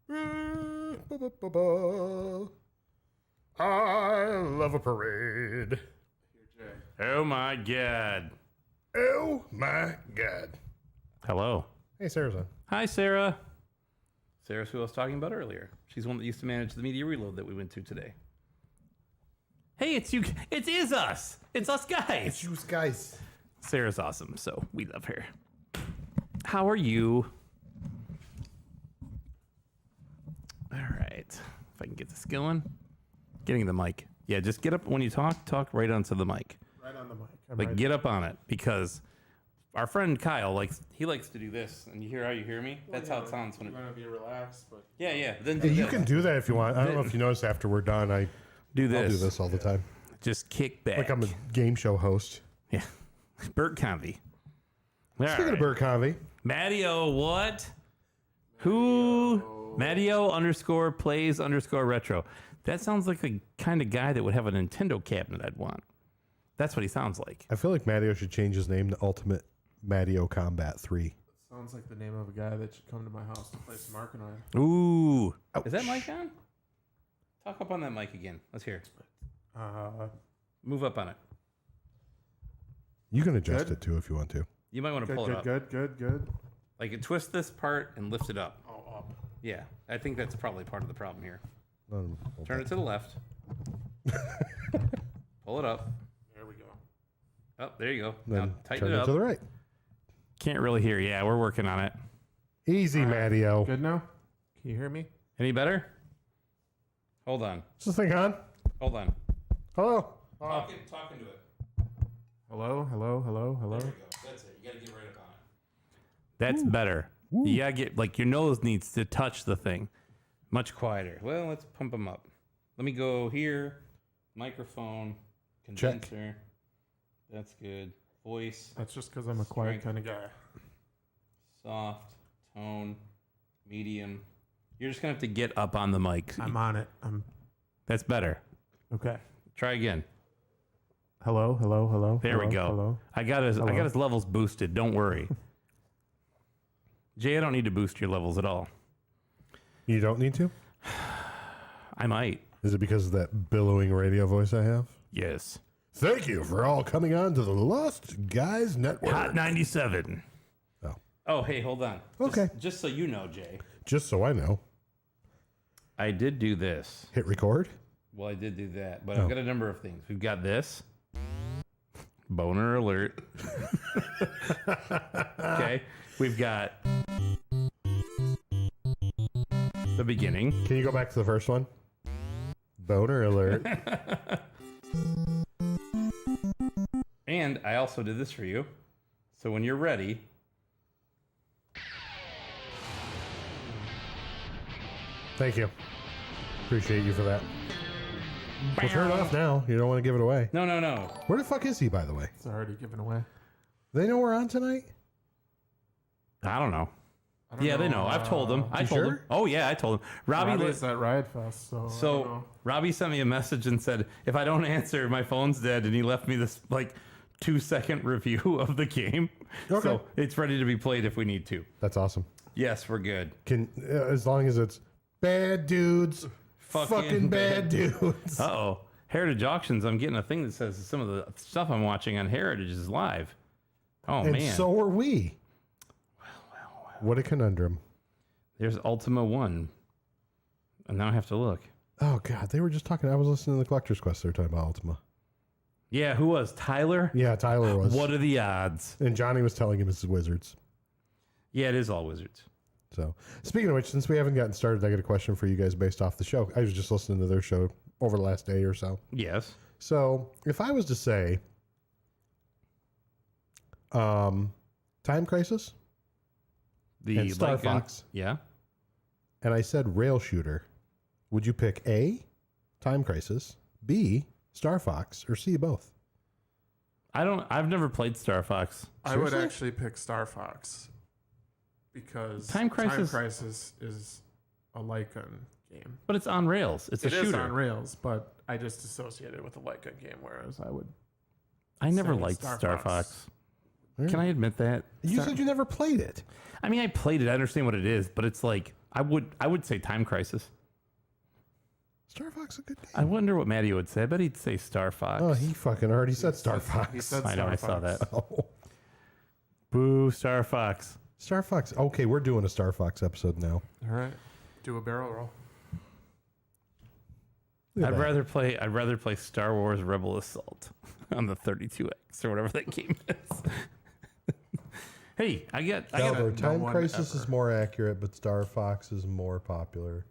I love a parade. Oh my God. Oh my God. Hello. Hey, Sarah's on. Hi, Sarah. Sarah's who I was talking about earlier. She's one that used to manage the media reload that we went to today. Hey, it's you. It is us. It's us guys. It's you guys. Sarah's awesome, so we love her. How are you? All right. If I can get this going. Getting the mic. Yeah, just get up when you talk right onto the mic. Right on the mic. Like, get up on it, because our friend Kyle likes to do this, and you hear how you hear me? That's how it sounds when You want to be relaxed, but Yeah. Then Hey, you can do that if you want. I don't know if you noticed after we're done, I'll do this. do this all the time. Just kick back. Like I'm a game show host. Yeah. Bert Convey. Speaking of Bert Convey. Matteo, what? Who? Matteo _plays_retro. That sounds like the kind of guy that would have a Nintendo cabinet I'd want. That's what he sounds like. I feel like Matteo should change his name to Ultimate Matteo Combat 3. sounds like the name of a guy that should come to my house to play some Arkanoid. Ooh. Ouch. Is that mic on? Talk up on that mic again. Let's hear it. Move up on it. You can adjust Good. it too if you want to. You might want to pull it up. Good. Like, twist this part and lift it up. Oh, up. Yeah. I think that's probably part of the problem here. Hold Turn on. it to the left. Pull it up. There we go. Oh, there you go. Then Now tighten turn it it up. to the right. Can't really hear. Yeah, we're working on it. Easy, Matteo. Good now? Can you hear me? Any better? Hold on. Is this thing on? Hold on. Hello? Talk into it. Hello? There we go. That's it. You got to get right up on it. That's Ooh. better. Ooh. You got to get, like, your nose needs to touch the thing. Much quieter. Well, let's pump them up. Let me go here. Microphone. Condenser. That's good. Voice. That's just because I'm a quiet kind of guy. Soft. Tone. Medium. You're just going to have to get up on the mic. I'm on it. That's better. Okay. Try again. Hello? There we go. Hello? I got his levels boosted. Don't worry. Jay, I don't need to boost your levels at all. You don't need to? I might. Is it because of that billowing radio voice I have? Yes. Thank you for all coming on to the Lost Guys Network. Hot 97. Oh. Oh, hey, hold on. Okay. Just so you know, Jay, Just so I know. I did do this. Hit record. Well, I did do that, but I've got a number of things. We've got this. Boner alert. Okay. We've got the beginning. Can you go back to the first one? Boner alert. And I also did this for you. So when you're ready. Thank you. Appreciate you for that. We'll turn it off now. You don't want to give it away. No. Where the fuck is he, by the way? It's already given away. They know we're on tonight? I don't know. Yeah, they know. I've told them. I You told sure? them. Oh, yeah, I told them. Robbie is at Riot Fest, so I don't So know. Robbie sent me a message and said, if I don't answer, my phone's dead. And he left me this like 2-second review of the game. Okay. So it's ready to be played if we need to. That's awesome. Yes, we're good. Can as long as it's bad dudes, fucking bad dudes. Uh-oh. Heritage Auctions, I'm getting a thing that says some of the stuff I'm watching on Heritage is live. Oh, And man. so are we. Well. What a conundrum. There's Ultima 1. And now I have to look. Oh, God. They were just talking. I was listening to the Collector's Quest. They were talking about Ultima. Yeah, who was? Tyler? Yeah, Tyler was. What are the odds? And Johnny was telling him it's Wizards. Yeah, it is all Wizards. So, speaking of which, since we haven't gotten started, I got a question for you guys based off the show. I was just listening to their show over the last day or so. Yes. So, if I was to say, Time Crisis The and Star light gun- Fox, Yeah. and I said Rail Shooter, would you pick A, Time Crisis, B, Star Fox, or C, both? I've never played Star Fox. I would Seriously? actually pick Star Fox because Time Crisis- Time Crisis is a light gun game. But it's on rails. It's a It is shooter. on rails, but I just associate it with a light gun game, whereas I would. I never Same liked Star Star Fox. Fox. Can I admit that? You said you never played it. I mean, I played it. I understand what it is, but it's like I would say Time Crisis. Star Fox is a good game. I wonder what Matty would say. I bet he'd say Star Fox. Oh, he fucking already said Star Fox. He said I know, Star I saw Fox. that. Oh. Boo, Star Fox. Star Fox. Okay, we're doing a Star Fox episode now. All right. Do a barrel roll. Look at I'd that. rather play Star Wars Rebel Assault on the 32X or whatever that game is. Hey, I got Albert, no Time one Crisis ever. is more accurate, but Star Fox is more popular.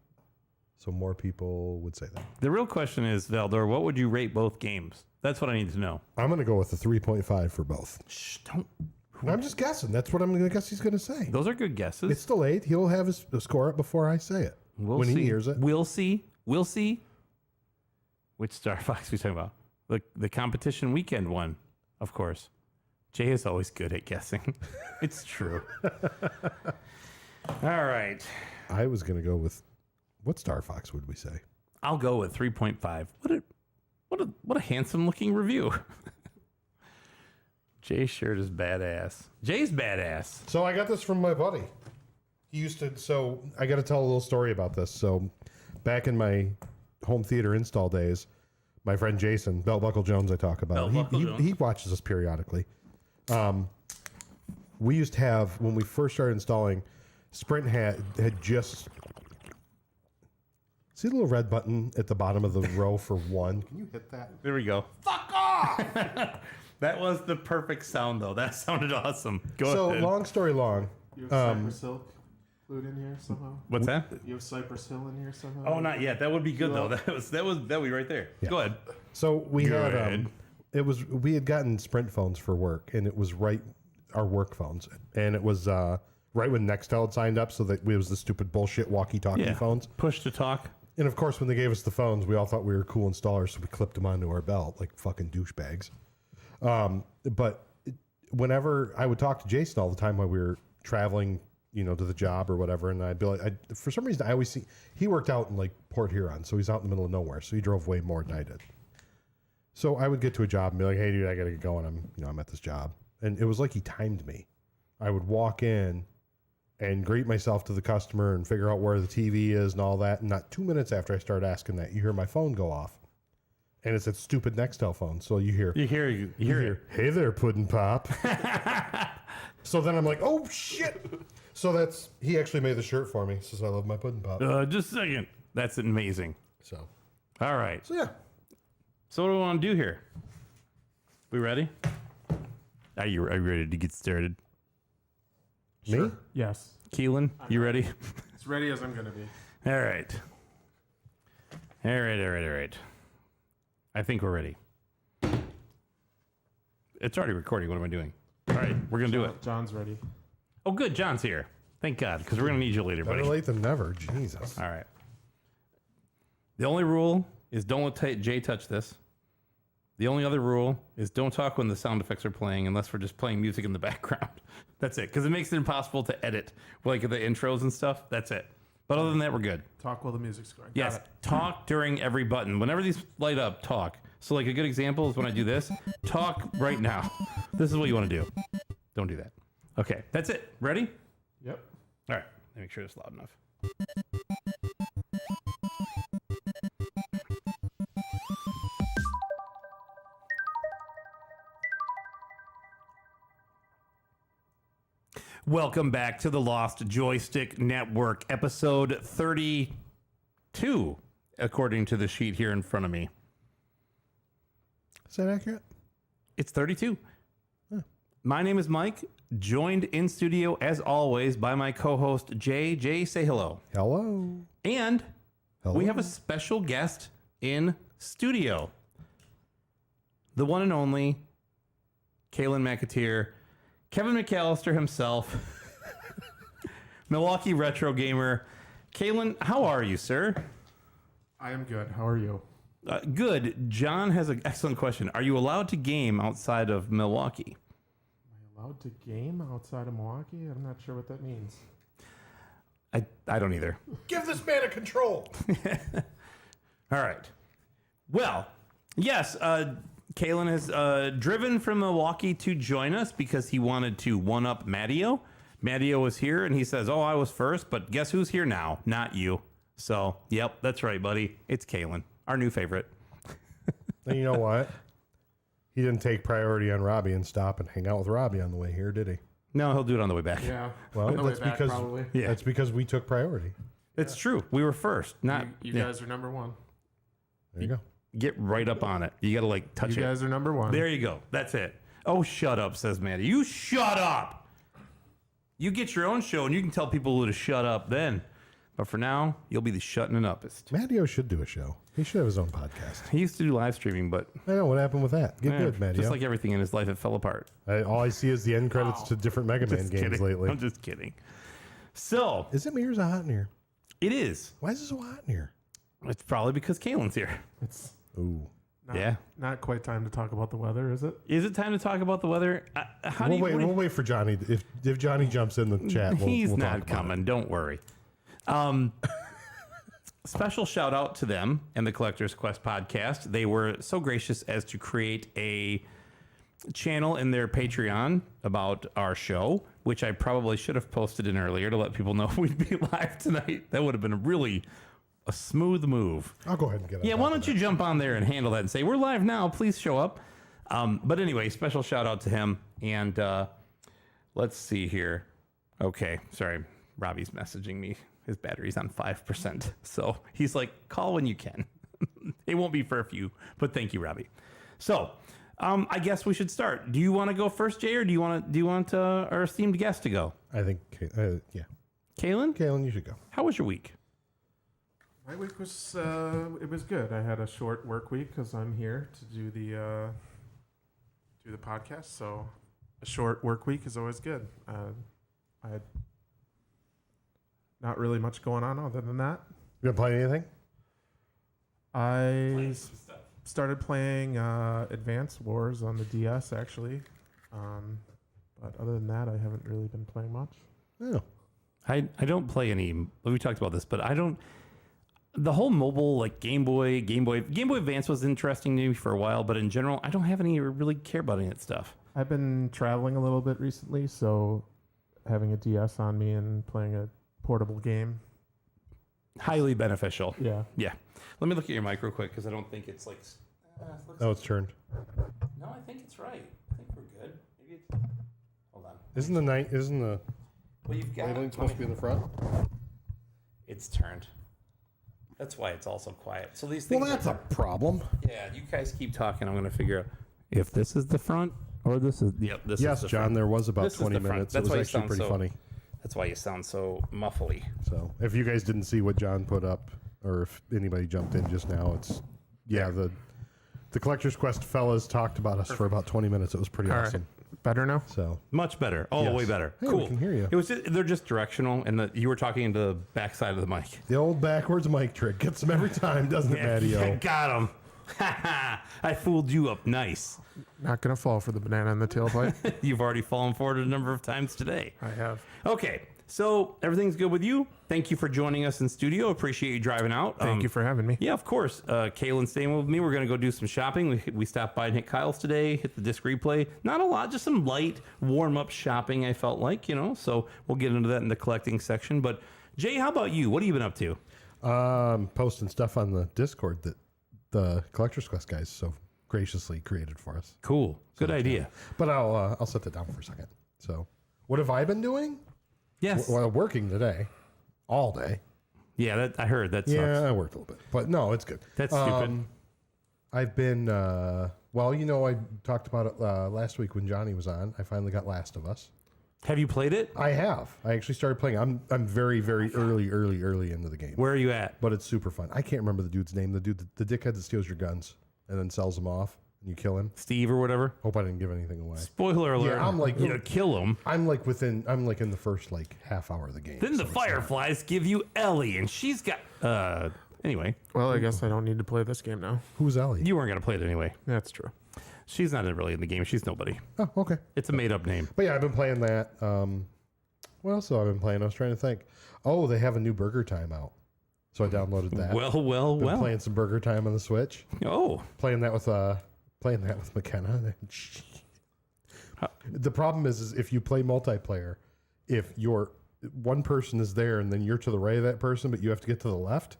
So more people would say that. the real question is, Valdor, what would you rate both games? That's what I need to know. I'm going to go with the 3.5 for both. Shh, don't. I'm just guessing. That's what I'm going to guess he's going to say. Those are good guesses. It's still late. He'll have his score up before I say it. We'll when see. he hears it. We'll see. We'll see. Which Star Fox we talking about? The competition weekend one, of course. Jay is always good at guessing. It's true. All right. I was going to go with, what Star Fox would we say? I'll go with 3.5. What a handsome looking review. Jay's shirt is badass. Jay's badass. So I got this from my buddy. He used to, so I got to tell a little story about this. So back in my home theater install days, my friend Jason, Belt Buckle Jones, I talk about, Belt Buckle Jones. he watches us periodically. We used to have, when we first started installing, Sprint had just, see the little red button at the bottom of the row for one? Can you hit that? There we go. Fuck off! That was the perfect sound, though. That sounded awesome. Go ahead. Long story long. You have Cypress Hill glued in here somehow? What's that? You have Cypress Hill in here somehow? Oh, not yet. That would be good, though. That would be right there. Go ahead. So we Go had ahead. we had gotten Sprint phones for work, and it was our work phones, and it was right when Nextel had signed up, so that it was the stupid bullshit walkie-talkie Yeah. phones. Push to talk. And of course, when they gave us the phones, we all thought we were cool installers, so we clipped them onto our belt like fucking douchebags. But whenever I would talk to Jason all the time while we were traveling, to the job or whatever, and I'd be like, for some reason, I always see he worked out in like Port Huron, so he's out in the middle of nowhere, so he drove way more than I did. So I would get to a job and be like, "Hey, dude, I gotta get going. I'm at this job," and it was like he timed me. I would walk in and greet myself to the customer and figure out where the TV is and all that, and not 2 minutes after I start asking that, you hear my phone go off. And it's that stupid Nextel phone. So you hear, You hear. "Hey there, Puddin' Pop." So then I'm like, "Oh shit!" So he actually made the shirt for me. Says I love my Puddin' Pop. Just a second. That's amazing. So All right. yeah. So what do we want to do here? We ready? Are you ready to get started? Me? Yes. Keelan, you ready? As ready as I'm going to be. All right. All right. I think we're ready. It's already recording. What am I doing? All right, we're going to do it. John's ready. Oh, good. John's here. Thank God, because we're going to need you later, Better buddy. late than never. Jesus. All right. The only rule is don't let Jay touch this. The only other rule is don't talk when the sound effects are playing unless we're just playing music in the background. That's it, because it makes it impossible to edit, like the intros and stuff. That's it. But other than that, we're good. Talk while the music's going. Got Yes, it. talk during every button. Whenever these light up, talk. So like a good example is when I do this, talk right now. This is what you want to do. Don't do that. Okay, that's it. Ready? Yep. All right, let me make sure it's loud enough. Welcome back to the Lost Joystick Network, episode 32, according to the sheet here in front of me. Is that accurate? It's 32. My name is Mike, joined in studio as always by my co-host Jay. Jay, say hello. Hello. And Hello. we have a special guest in studio. The one and only Kelan McAteer, Kevin McAllister himself, Milwaukee Retro Gamer. Kelan, how are you, sir? I am good. How are you? Good. John has an excellent question. Are you allowed to game outside of Milwaukee? Am I allowed to game outside of Milwaukee? I'm not sure what that means. I don't either. Give this man a control. All right. Well, yes, Kelan has driven from Milwaukee to join us because he wanted to one-up Matteo. Matteo was here, and he says, "Oh, I was first, but guess who's here now? Not you." So, yep, that's right, buddy. It's Kelan, our new favorite. And you know what? He didn't take priority on Robbie and stop and hang out with Robbie on the way here, did he? No, he'll do it on the way back. Yeah. Well, On the way that's back, because probably. Yeah. that's because we took priority. It's true. We were first. Not You yeah. guys are number one. There you go. Get right up on it. You got to like touch You it. guys are number one. There you go. That's it. Oh, shut up, says Maddie. You shut up. You get your own show, and you can tell people who to shut up then. But for now, you'll be the shutting it upest. Matteo should do a show. He should have his own podcast. He used to do live streaming, but I know what happened with that. Get eh, good, Matteo. just like everything in his life, it fell apart. All I see is the end credits to different Mega Man Just games kidding. lately. I'm just kidding. So, Is it me or is it hot in here? it is. Why is it so hot in here? It's probably because Kalen's here. It's Ooh. Yeah. not quite time to talk about the weather, is it? Is it time to talk about the weather? How do you... We'll wait for Johnny. If Johnny jumps in the chat, He's we'll not talk about coming. Don't worry. Special shout out to them and the Collector's Quest podcast. They were so gracious as to create a channel in their Patreon about our show, which I probably should have posted in earlier to let people know we'd be live tonight. That would have been really a smooth move. it. I'll go ahead and get on Yeah, top why of don't that. you jump on there and handle that and say, we're live now, please show up. But anyway, special shout out to him. And let's see here. Okay, sorry. Robbie's messaging me. His battery's on 5%. So he's like, call when you can. It won't be for a few, but thank you, Robbie. So I guess we should start. Do you want to go first, Jay, or do you want our esteemed guest to go? I think, yeah. Kelan, You should go. how was your week? My week was it was good. I had a short work week because I'm here to do the podcast. So a short work week is always good. I had not really much going on other than that. You been playing anything? I started playing Advanced Wars on the DS actually, but other than that, I haven't really been playing much. No. I don't play any. We talked about this, but I don't. The whole mobile, like Game Boy Advance was interesting to me for a while, but in general, I don't have any or really care about any of that stuff. I've been traveling a little bit recently, so having a DS on me and playing a portable game. Highly beneficial. Yeah. Yeah. Let me look at your mic real quick because I don't think it's like. Oh, it's turned. No, I think it's right. I think we're good. Maybe it's. Hold on. Isn't the Well, you've got. labeling supposed to be in the front? It's turned. That's why it's also quiet. So these Well, things. that's a problem. Yeah, you guys keep talking. I'm going to figure out if this is the front or this is. Yep, this Yes, is the John, front. there was about This is 20 the front. minutes. That's It why you was actually sound pretty so- funny. That's why you sound so muffly. So if you guys didn't see what John put up, or if anybody jumped in just now, it's, yeah, the Collector's Quest fellas talked about us for about 20 minutes. It was pretty All right. awesome. Better now? So Much better. Oh, Yes. way better. Hey, cool. we can hear you. It was they're just directional, and you were talking into the backside of the mic. the old backwards mic trick gets them every time, doesn't it, Matteo? Got him. I fooled you up nice. Not gonna fall for the banana in the tailpipe. You've already fallen for it a number of times today. I have. Okay, so everything's good with you. Thank you for joining us in studio. Appreciate you driving out. Thank you for having me. Yeah, of course. Kalen's staying with me. We're going to go do some shopping. We stopped by and hit Kyle's today, hit the disc replay. Not a lot, just some light warm-up shopping, I felt like, so we'll get into that in the collecting section. But, Jay, how about you? What have you been up to? Posting stuff on the Discord that the Collector's Quest guys so graciously created for us. Cool. Good idea. But I'll set that down for a second. So what have I been doing? Yes. Well, working today, all day. Yeah, I heard. That sucks. Yeah, I worked a little bit, but no, it's good. That's stupid. I've been, I talked about it last week when Johnny was on. I finally got Last of Us. Have you played it? I have. I actually started playing. I'm very, very early into the game. Where are you at? But it's super fun. I can't remember the dude's name. The dude, the dickhead that steals your guns and then sells them off and you kill him. Steve or whatever? Hope I didn't give anything away. Spoiler alert. I'm like- you kill him. I'm like in the first half hour of the game. Then the so it's Fireflies give you Ellie, and she's got... Anyway, Well, I guess I don't need to play this game now. not- Who's Ellie? you weren't going to play it anyway. That's true. She's not really in the game. She's nobody. Oh, okay. It's a made-up name. But yeah, I've been playing that. What else have I been playing? I was trying to think. Oh, they have a new Burger Time out. So I downloaded that. Well. Been playing some Burger Time on the Switch. Oh, Playing that with McKenna. The problem is if you play multiplayer, if you're one person is there and then you're to the right of that person, but you have to get to the left,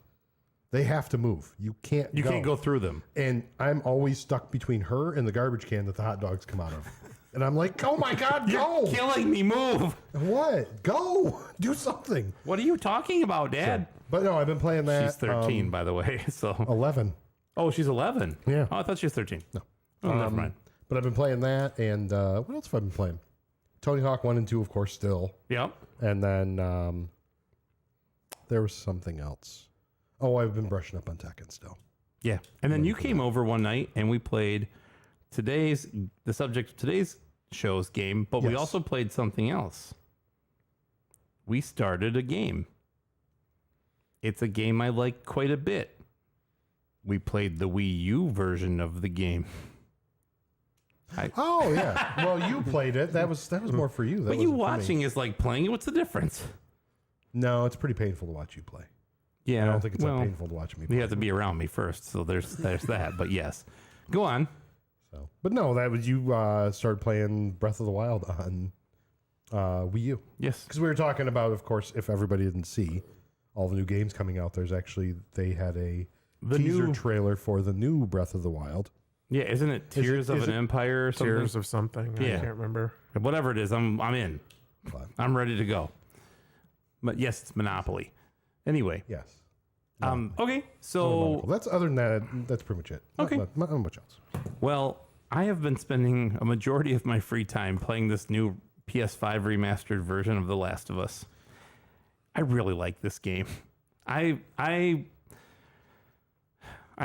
they have to move. You can't go through them. And I'm always stuck between her and the garbage can that the hot dogs come out of. And I'm like, oh my God, go. You're killing me. Move. What? Go. Do something. What are you talking about, Dad? But no, I've been playing that. She's 13, by the way. So 11. Oh, she's 11. Yeah. Oh, I thought she was 13. No. Oh, never mind. But I've been playing that. And what else have I been playing? Tony Hawk 1 and 2, of course, still. Yep. And then there was something else. Oh, I've been brushing up on Tekken still. Yeah. And then you came over one night and we played the subject of today's show's game, but we Yes. also played something else. We started a game. It's a game I like quite a bit. We played the Wii U version of the game. Oh yeah. Well, you played it. That was more for you. That But you wasn't for me. watching is like playing it. What's the difference? No, it's pretty painful to watch you play. Yeah. I don't think it's that painful to watch me play. You have to be around me first, so there's that. But yes, go on. So, but no, that was you started playing Breath of the Wild on Wii U. Yes. Because we were talking about, of course, if everybody didn't see all the new games coming out, they had a teaser trailer for the new Breath of the Wild. Yeah, isn't it Tears of an Empire or something? Tears of something. Yeah. I can't remember. Whatever it is, I'm in. Fine. I'm ready to go. But yes, it's Monopoly. Anyway. Yes. Okay, so That's other than that. That's pretty much it. Okay. Not much else. well, I have been spending a majority of my free time playing this new PS5 remastered version of The Last of Us. I really like this game. I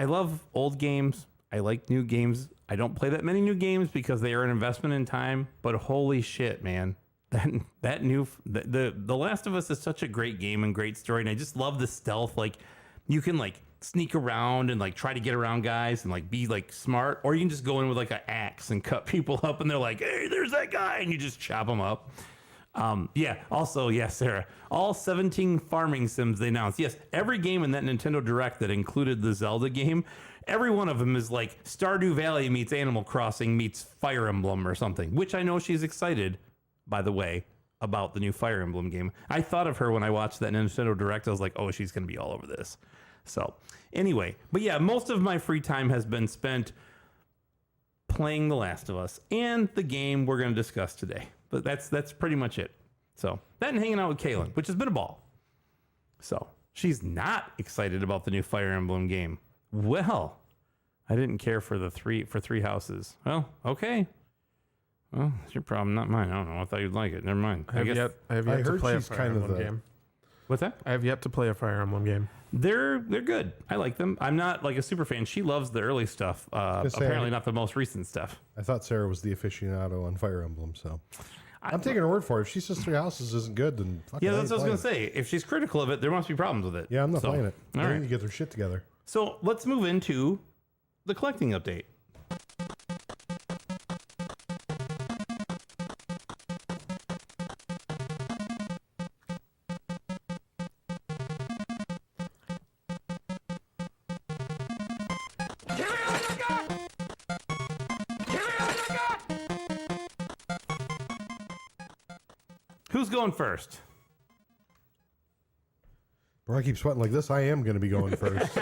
love old games. I like new games. I don't play that many new games because they are an investment in time, but holy shit, man. The Last of Us is such a great game and great story, and I just love the stealth. Like, you can like sneak around and like try to get around guys and like be like smart, or you can just go in with like an axe and cut people up, and they're like, "Hey, there's that guy," and you just chop them up. Yeah. Also, yes, Sarah. All 17 farming sims they announced. Yes, every game in that Nintendo Direct that included the Zelda game, every one of them is like Stardew Valley meets Animal Crossing meets Fire Emblem or something. Which I know she's excited, by the way, about the new Fire Emblem game. I thought of her when I watched that Nintendo Direct. I was like, oh, she's going to be all over this. So anyway, but yeah, most of my free time has been spent playing The Last of Us and the game we're going to discuss today. But that's pretty much it. So that and hanging out with Kelan, which has been a ball. So she's not excited about the new Fire Emblem game. Well, I didn't care for three houses. Well, okay. Well, it's your problem, not mine. I don't know. I thought you'd like it. Never mind. I have yet to heard play a she's Fire kind of Emblem the- game. What's that? I have yet to play a Fire Emblem game. They're good. I like them. I'm not like a super fan. She loves the early stuff. Apparently not the most recent stuff. I thought Sarah was the aficionado on Fire Emblem, so I'm taking her word for it. If she says Three Houses isn't good, then fuck Yeah, it, I that's what I ain't was going playing to say. If she's critical of it, there must be problems with it. Yeah, I'm not playing it. All They right. need to get their shit together. So let's move into the collecting update. Who's going first? Bro, I keep sweating like this. I am going to be going first.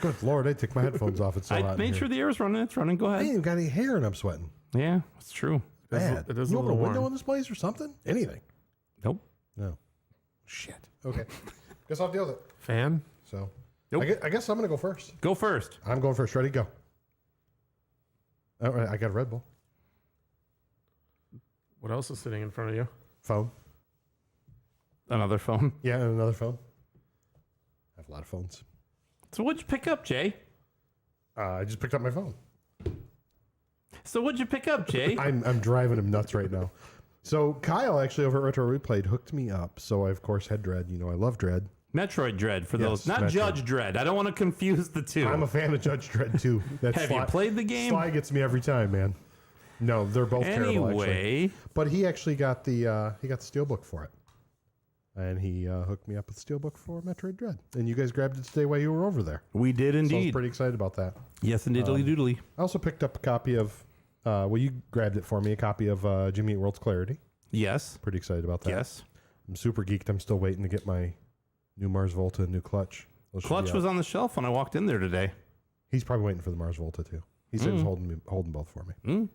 Good Lord, I take my headphones off. It's so hot. I in made here. sure the air was running. It's running. Go I ain't ahead. even got any hair and I'm sweating. Yeah, it's true. Bad. It is you a open a little window warm. in this place or something? Anything? Nope. No. Shit. Okay. Guess I'll deal with it. Fan? So Nope. I guess I'm going to go first. Go first. I'm going first. Ready? Go. All right. I got a Red Bull. What else is sitting in front of you? Phone. Another phone. Yeah, and another phone. I have a lot of phones. So what'd you pick up, Jay? I just picked up my phone. So what'd you pick up, Jay? I'm driving him nuts right now. So Kyle actually over at Retro Replayed hooked me up. So I of course had Dread. You know I love Dread. Metroid Dread for Yes, those, not Metroid. Judge Dread. I don't want to confuse the two. I'm a fan of Judge Dredd too. That's Have you played the game? Sly gets me every time, man. No, they're both terrible actually. Anyway, But he actually got the steelbook for it, and he hooked me up with the steelbook for Metroid Dread. And you guys grabbed it today while you were over there. we did So I was indeed. pretty excited about that. Yes, indeed, doodly. I also picked up a copy of. Well, you grabbed it for me. A copy of Jimmy Eat World's Clarity. Yes. Pretty excited about that. Yes. I'm super geeked. I'm still waiting to get my new Mars Volta, new clutch. Those should be Clutch out. was on the shelf when I walked in there today. He's probably waiting for the Mars Volta too. He said he's holding both for me.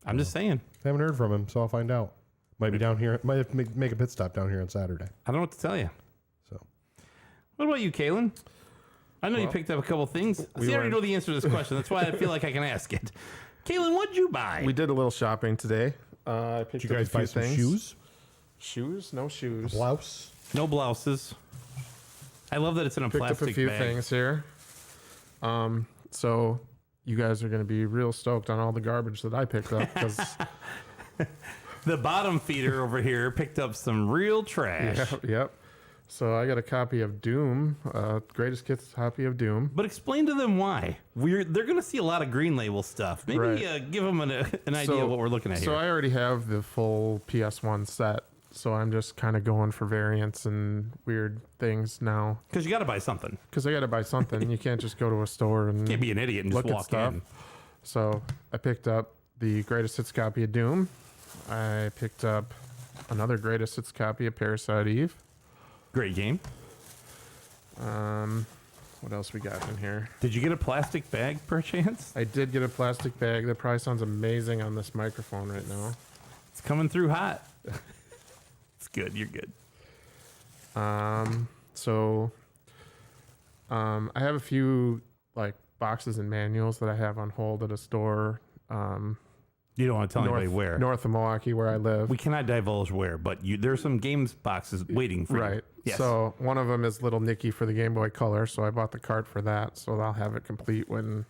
I'm just saying. Haven't heard from him, so I'll find out. Might be down here. Might have to make a pit stop down here on Saturday. I don't know what to tell you. So, What about you, Kalen? I know you picked up a couple things. See, I already know the answer to this question. That's why I feel like I can ask it. Kalen, what'd you buy? We did a little shopping today. I picked did you up guys a few buy some things. shoes? Shoes? No shoes. Blouse? No blouses. I love that it's in a Picked plastic up a few bag. things here. So you guys are going to be real stoked on all the garbage that I picked up because The bottom feeder over here picked up some real trash. yep. So I got a copy of Doom, greatest hits copy of Doom. But explain to them why. They're going to see a lot of green label stuff. Maybe Right. give them an idea of what we're looking at So here. I already have the full PS1 set. So I'm just kind of going for variants and weird things now. Because you got to buy something. Because I got to buy something. You can't just go to a store and Can't be an idiot and just look at walk stuff. in. So I picked up the greatest hits copy of Doom. I picked up another greatest hits copy of Parasite Eve. Great game. What else we got in here? Did you get a plastic bag perchance? I did get a plastic bag. That probably sounds amazing on this microphone right now. It's coming through hot. It's good. You're good. I have a few like boxes and manuals that I have on hold at a store You don't want to tell anybody where. north of Milwaukee where I live. We cannot divulge where, but there's some games boxes waiting for you. Right. Yes. So one of them is Little Nicky for the Game Boy Color. So I bought the cart for that. So I'll have it complete when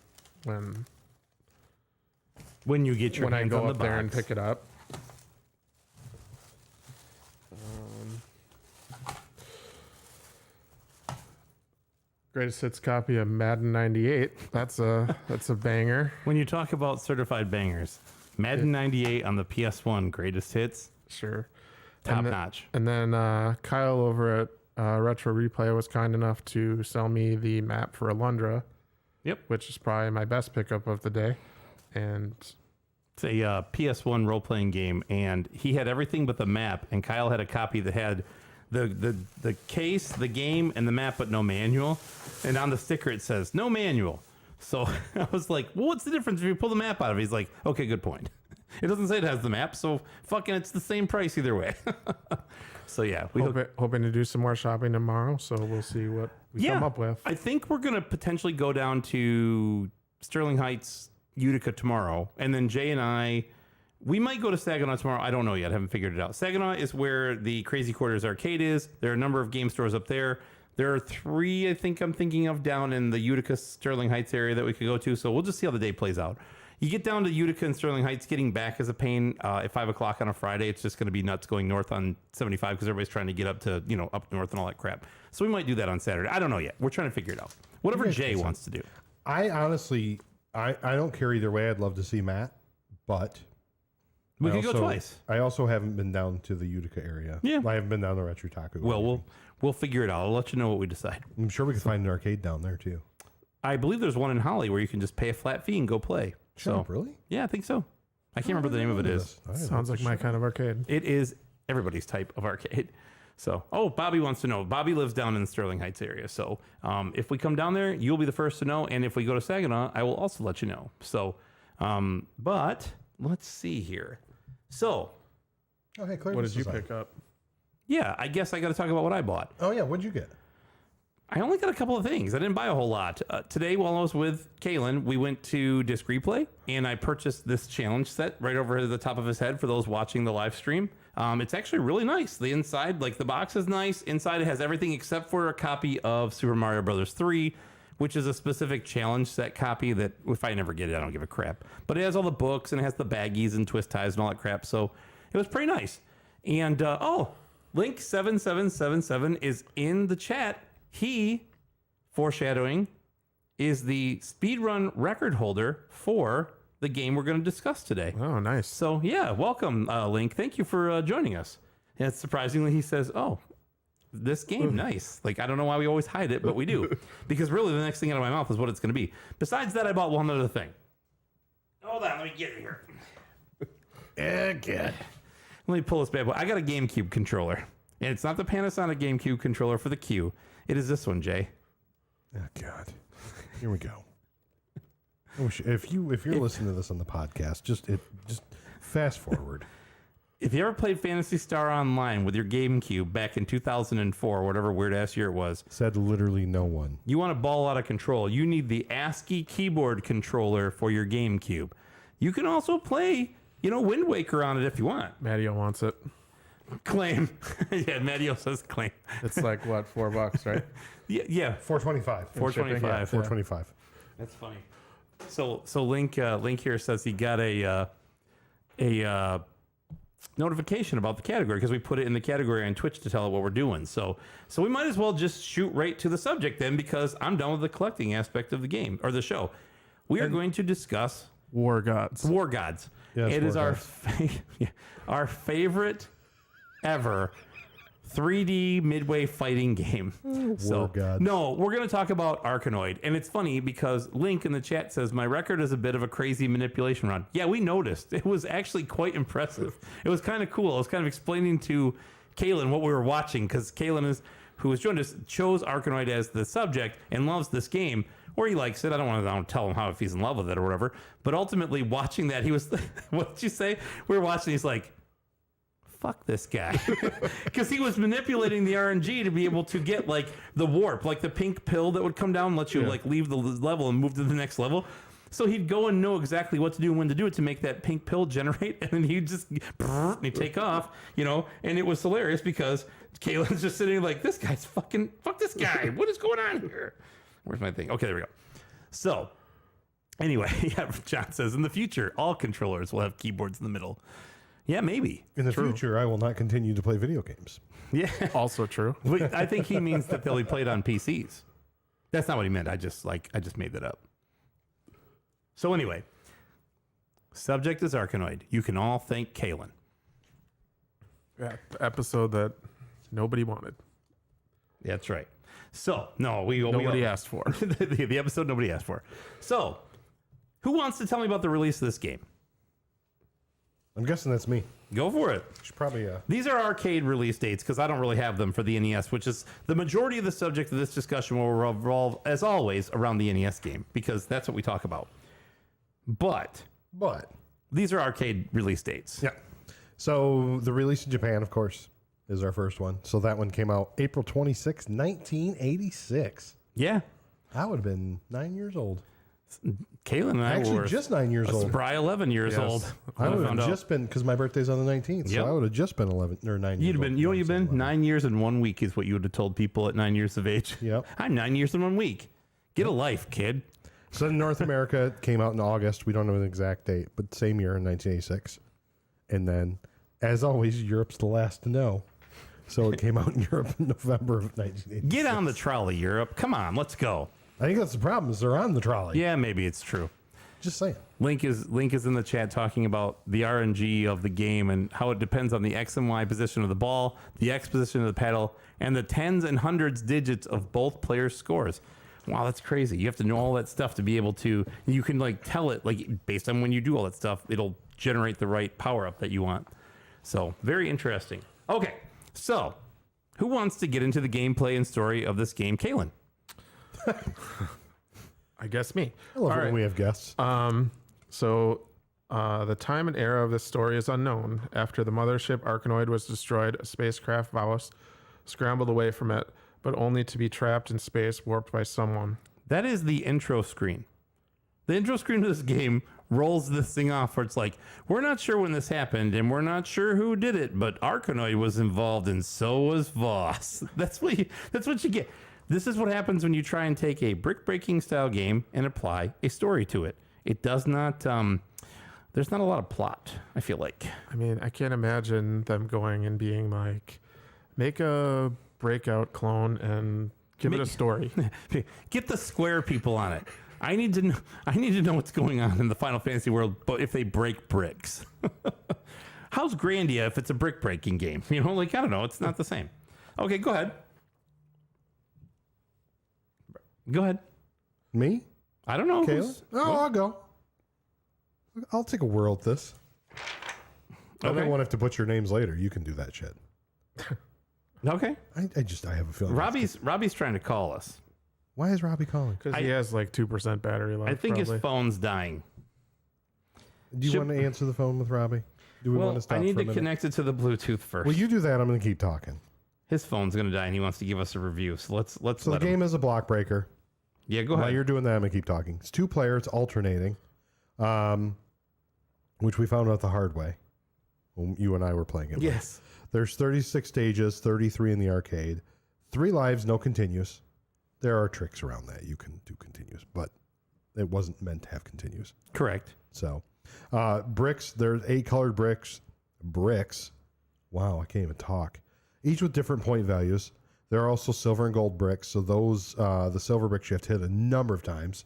when you get your I hands go on the up there and box. pick it up. Greatest hits copy of Madden '98. That's a banger. When you talk about certified bangers, Madden 98 on the PS1 greatest hits, Sure. top And the- notch. And then Kyle over at Retro Replay was kind enough to sell me the map for Alundra. Yep. Which is probably my best pickup of the day. And It's a PS1 role playing game, and he had everything but the map, and Kyle had a copy that had the case, the game, and the map, but no manual. And on the sticker it says no manual. So I was like, well, what's the difference if you pull the map out of it? He's like, okay, good point. It doesn't say it has the map, so fucking it's the same price either way. So yeah, we hoping to do some more shopping tomorrow. So we'll see what we come up with. I think we're going to potentially go down to Sterling Heights, Utica tomorrow. And then Jay and I, we might go to Saginaw tomorrow. I don't know yet. I haven't figured it out. Saginaw is where the Crazy Quarters Arcade is. There are a number of game stores up there. There are 3, I think I'm thinking of, down in the Utica, Sterling Heights area that we could go to. So we'll just see how the day plays out. You get down to Utica and Sterling Heights, getting back is a pain. At 5 o'clock on a Friday, it's just going to be nuts going north on 75 because everybody's trying to get up to, up north and all that crap. So we might do that on Saturday. I don't know yet. We're trying to figure it out. Whatever Jay wants to do. I honestly, I don't care either way. I'd love to see Matt, but We could go twice. I also haven't been down to the Utica area. Yeah. I haven't been down to Retro Taco. Well, we'll figure it out. I'll let you know what we decide. I'm sure we could find an arcade down there too. I believe there's one in Holly where you can just pay a flat fee and go play. Shut up, really? Yeah, I think so. I can't remember the name of it is. Sounds like my kind of arcade. It is everybody's type of arcade. So, Bobby wants to know. Bobby lives down in the Sterling Heights area. So, if we come down there, you'll be the first to know. And if we go to Saginaw, I will also let you know. So, but let's see here. So, Okay, Claire. What did you pick up? yeah, I guess I got to talk about what I bought. Oh yeah, what'd you get? I only got a couple of things. I didn't buy a whole lot. Today, while I was with Kalen, we went to Disc Replay, and I purchased this challenge set right over the top of his head for those watching the live stream. It's actually really nice. The inside, like the box is nice. Inside, it has everything except for a copy of Super Mario Brothers 3, which is a specific challenge set copy that if I never get it, I don't give a crap. But it has all the books, and it has the baggies and twist ties and all that crap. So it was pretty nice. And, Link7777 is in the chat. He, foreshadowing, is the speedrun record holder for the game we're going to discuss today. Oh, nice. So, yeah, welcome, Link. Thank you for joining us. And surprisingly, he says, this game, nice. Like, I don't know why we always hide it, but we do. Because really, the next thing out of my mouth is what it's going to be. Besides that, I bought one other thing. Hold on, let me get it here. Yeah, good. Let me pull this bad boy. I got a GameCube controller. And it's not the Panasonic GameCube controller for the Q. It is this one, Jay. Oh, God. Here we go. If you're listening to this on the podcast, just fast forward. If you ever played Phantasy Star Online with your GameCube back in 2004, whatever weird-ass year it was. Said literally no one. You want to ball out of control. You need the ASCII keyboard controller for your GameCube. You can also play, Wind Waker on it if you want. Matteo wants it. Claim. Yeah, Matteo says claim. It's like, what, $4, right? Yeah. $4.25. $4.25. Yeah. $4.25. That's funny. So Link here says he got a notification about the category because we put it in the category on Twitch to tell it what we're doing. So we might as well just shoot right to the subject then, because I'm done with the collecting aspect of the game or the show. We are going to discuss War Gods. War Gods. Yes, it is War our favorite ever 3D midway fighting game. War Gods. No, we're going to talk about Arkanoid. And it's funny because Link in the chat says, my record is a bit of a crazy manipulation run. Yeah, we noticed. It was actually quite impressive. It was kind of cool. I was kind of explaining to Kelan what we were watching, because Kelan, who has joined us, chose Arkanoid as the subject and loves this game, or he likes it. I don't want to tell him how, if he's in love with it or whatever. But ultimately, watching that, he was, what did you say? We were watching, he's like, fuck this guy. Because he was manipulating the RNG to be able to get like the warp, like the pink pill that would come down and let you like leave the level and move to the next level. So he'd go and know exactly what to do and when to do it to make that pink pill generate, and then he'd just take off, and it was hilarious because Kaylin's just sitting like, this guy's fuck this guy. What is going on here? Where's my thing? Okay, there we go. So anyway, John says, in the future, all controllers will have keyboards in the middle. Yeah, maybe. In the future, I will not continue to play video games. Yeah. Also true. But I think he means that they'll be played on PCs. That's not what he meant. I just made that up. So anyway, subject is Arkanoid. You can all thank Kelan. Yeah, the episode that nobody wanted. That's right. So, Nobody asked for. the episode nobody asked for. So, who wants to tell me about the release of this game? I'm guessing that's me. Go for it. Should probably. These are arcade release dates because I don't really have them for the NES, which is the majority of the subject of this discussion will revolve, as always, around the NES game because that's what we talk about. But these are arcade release dates. Yeah. So the release in Japan, of course, is our first one. So that one came out April 26, 1986. Yeah. I would have been 9 years old. Kelan and I Actually, were just 9 years old. spry 11 years old. I would have just been, because my birthday's on the 19th, so Yep. I would have just been 11 or 9 years You'd have been, old. you know what you've been? 9 years and 1 week is what you would have told people at 9 years of age. Yep. I'm 9 years and 1 week. Get a life, kid. So in North America, it came out in August. We don't know the exact date, but same year in 1986. And then, as always, Europe's the last to know. So it came out in Europe in November of 1986. Get on the trolley, Europe. Come on, let's go. I think that's the problem, is they're on the trolley. Yeah, maybe it's true. Just saying. Link is in the chat talking about the RNG of the game and how it depends on the X and Y position of the ball, the X position of the paddle, and the tens and hundreds digits of both players' scores. Wow, that's crazy. You have to know all that stuff to be able to, you can like tell it, like based on when you do all that stuff, it'll generate the right power up that you want. So very interesting. Okay, so who wants to get into the gameplay and story of this game? Kelan. I guess me. I love All it when right. we have guests. So the time and era of this story is unknown. After the mothership Arkanoid was destroyed, a spacecraft Valos scrambled away from it, but only to be trapped in space, warped by someone. That is the intro screen. The intro screen of this game rolls this thing off where it's like, we're not sure when this happened and we're not sure who did it, but Arkanoid was involved and so was Voss. That's what you get. This is what happens when you try and take a brick breaking style game and apply a story to it. It does not, there's not a lot of plot, I feel like. I mean, I can't imagine them going and being like, make a breakout clone and give it a story. Get the Square people on it. I need to know what's going on in the Final Fantasy world, but if they break bricks. How's Grandia if it's a brick breaking game? I don't know. It's not the same. Okay, go ahead. Go ahead. Me? I don't know. Caleb? No, I'll go. I'll take a whirl at this. I won't have to put your names later. You can do that shit. Okay. I have a feeling. Robbie's trying to call us. Why is Robbie calling? Because he has like 2% battery left. I think probably. his phone's dying. Do you want to answer the phone with Robbie? Do we want to stop I need for a to minute? connect it to the Bluetooth first. Well, you do that. I'm going to keep talking. His phone's going to die, and he wants to give us a review. So let's. So the game is a block breaker. Yeah, go While ahead. you're doing that, I'm going to keep talking. It's 2 players alternating, which we found out the hard way when you and I were playing it. Yes. There's 36 stages, 33 in the arcade, 3 lives, no continues. There are tricks around that. You can do continues, but it wasn't meant to have continues. Correct. So, bricks, there's 8 colored bricks. Wow, I can't even talk. Each with different point values. There are also silver and gold bricks. So those, the silver bricks you have to hit a number of times.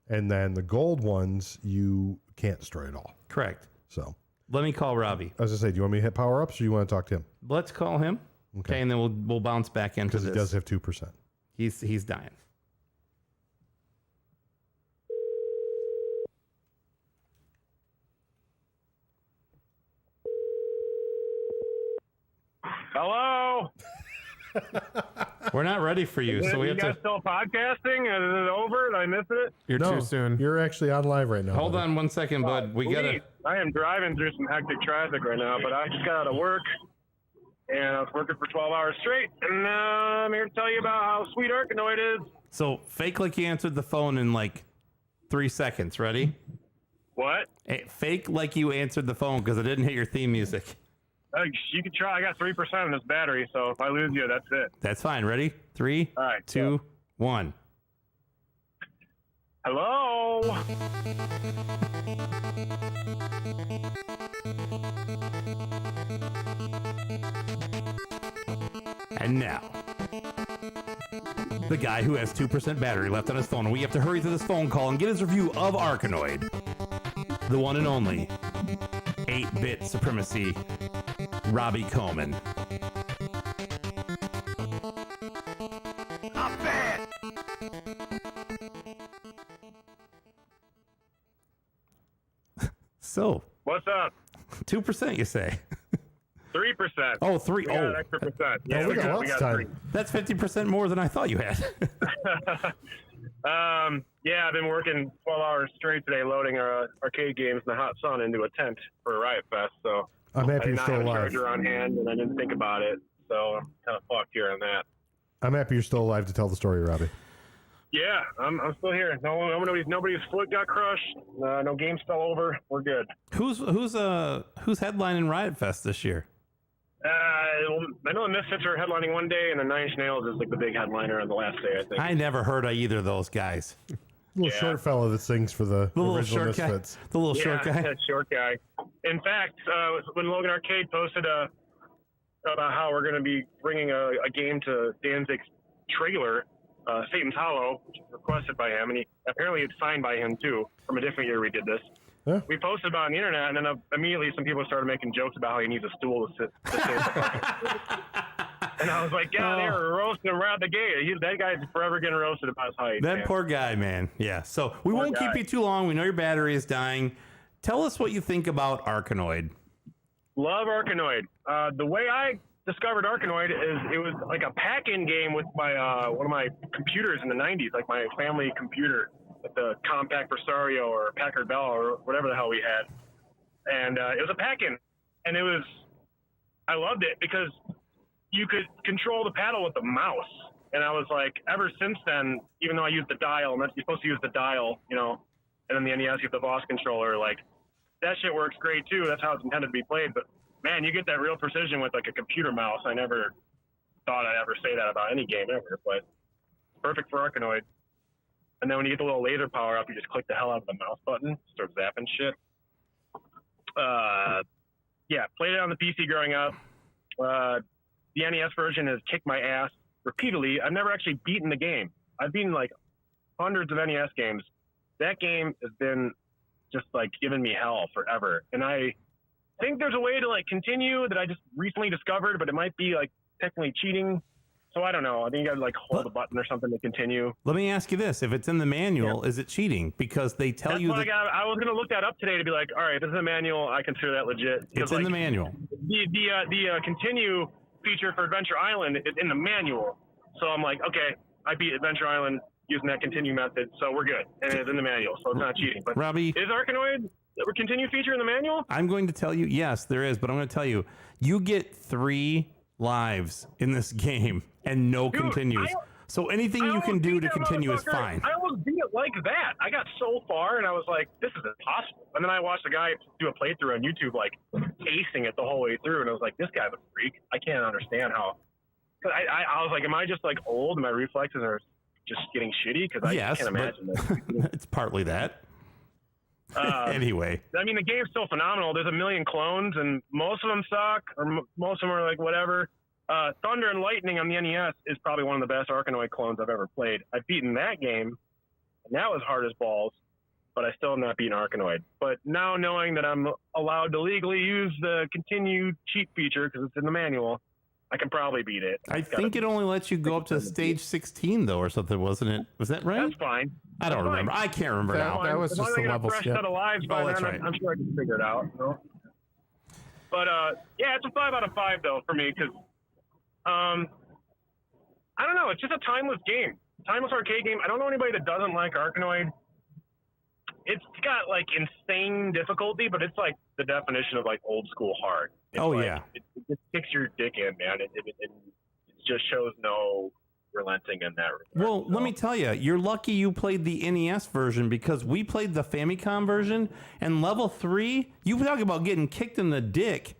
And then the gold ones, you can't destroy at all. Correct. So, Let me call Robbie. as I say, do you want me to hit power ups or do you want to talk to him? Let's call him. Okay, and then we'll bounce back into Because this. he does have 2%. He's dying. Hello. We're not ready for you, so we have you guys to. still podcasting? Is it over? Did I miss it? You're No, too soon. You're actually on live right now. Hold buddy. on 1 second, bud. We gotta. Sweet. I am driving through some hectic traffic right now, but I just got out of work, and I was working for 12 hours straight, and I'm here to tell you about how sweet Arkanoid is. So fake like you answered the phone in like 3 seconds. Ready? What? Hey, fake like you answered the phone because I didn't hit your theme music. You can try. I got 3% in this battery, so if I lose you, that's it. That's fine. Ready? 3, All right, 2, 1. Hello. And now, the guy who has 2% battery left on his phone, and we have to hurry to this phone call and get his review of Arkanoid. The one and only 8-bit supremacy, Robbie Coleman. I'm bad. So, What's up? 2%, you say? 3%. Oh, 3. We got Oh, an extra percent. Oh, Yeah, we got lots of three. time. that's 50% more than I thought you had. Yeah, I've been working 12 hours straight today loading our arcade games in the hot sun into a tent for Riot Fest. So I'm I happy did you're not still have a alive. charger on hand, and I didn't think about it. So I'm kind of fucked here on that. I'm happy you're still alive to tell the story, Robbie. Yeah, I'm still here. Nobody's foot got crushed. No games fell over. We're good. Who's headlining Riot Fest this year? I know the Misfits are headlining one day, and the Nine Inch Nails is like the big headliner on the last day, I think. I never heard of either of those guys. Little Yeah. short fella that sings for the The little original short Misfits. guy. The little short guy. that short guy. In fact, when Logan Arcade posted about how we're going to be bringing a game to Danzig's trailer, Satan's Hollow, which was requested by him, and apparently it's signed by him too, from a different year we did this. Yeah. We posted about it on the internet, and then immediately some people started making jokes about how he needs a stool to sit at the fucking And I was like, yeah, they were roasting him right out the gate. That guy's forever getting roasted about his height. That man. poor guy, man. Yeah. So we Poor won't keep guy. you too long. We know your battery is dying. Tell us what you think about Arkanoid. Love Arkanoid. The way I discovered Arkanoid is it was like a pack-in game with my one of my computers in the 90s, like my family computer, with the Compaq Versario or Packard Bell or whatever the hell we had. And it was a pack-in. And I loved it because you could control the paddle with the mouse. And I was like, ever since then, even though I used the dial, and you're supposed to use the dial, and then the NES, you have the boss controller, like, that shit works great too. That's how it's intended to be played. But man, you get that real precision with like a computer mouse. I never thought I'd ever say that about any game ever, but it's perfect for Arkanoid. And then when you get the little laser power up, you just click the hell out of the mouse button, start zapping shit. Yeah, played it on the PC growing up. The NES version has kicked my ass repeatedly. I've never actually beaten the game. I've beaten like hundreds of NES games. That game has been just like giving me hell forever. And I think there's a way to like continue that I just recently discovered, but it might be like technically cheating. So I don't know. I think you got to like hold the button or something to continue. Let me ask you this: if it's in the manual, is it cheating? Because they tell That's you what that I was gonna look that up today to be like, all right, if it's in the manual, I consider that legit. it's in the manual. The continue feature for Adventure Island is in the manual. So I'm like, okay, I beat Adventure Island using that continue method, so we're good. And it's in the manual, so it's not cheating. But Robbie, is Arkanoid a continue feature in the manual? I'm going to tell you, yes, there is, but I'm going to tell you, you get 3 lives in this game and no continues. So anything you can do to continue is fine. I almost beat it like that. I got so far, and I was like, this is impossible. And then I watched a guy do a playthrough on YouTube, like, acing it the whole way through, and I was like, this guy's a freak. I can't understand how. Cause I was like, am I just, like, old and my reflexes are just getting shitty? Because I can't imagine that. It's partly that. Anyway. I mean, the game's still phenomenal. There's a million clones, and most of them suck, or most of them are, like, whatever. Thunder and Lightning on the NES is probably one of the best Arkanoid clones I've ever played. I've beaten that game, and that was hard as balls, but I still have not beaten Arkanoid. But now knowing that I'm allowed to legally use the continue cheat feature because it's in the manual, I can probably beat it. I think it only lets you go up to stage 16, though, or something, wasn't it? Was that right? That's fine. I don't remember. I can't remember now. That was just a level fresh skip. set of lives by that's then, right. I'm sure I can figure it out. You know? But, yeah, it's a 5 out of 5, though, for me, because I don't know. It's just a timeless game. Timeless arcade game. I don't know anybody that doesn't like Arkanoid. It's got, like, insane difficulty, but it's, like, the definition of, like, old school hard. It's yeah. It just kicks your dick in, man. It just shows no relenting in that regard. Well, let me tell you, you're lucky you played the NES version because we played the Famicom version, and level 3, you talk about getting kicked in the dick.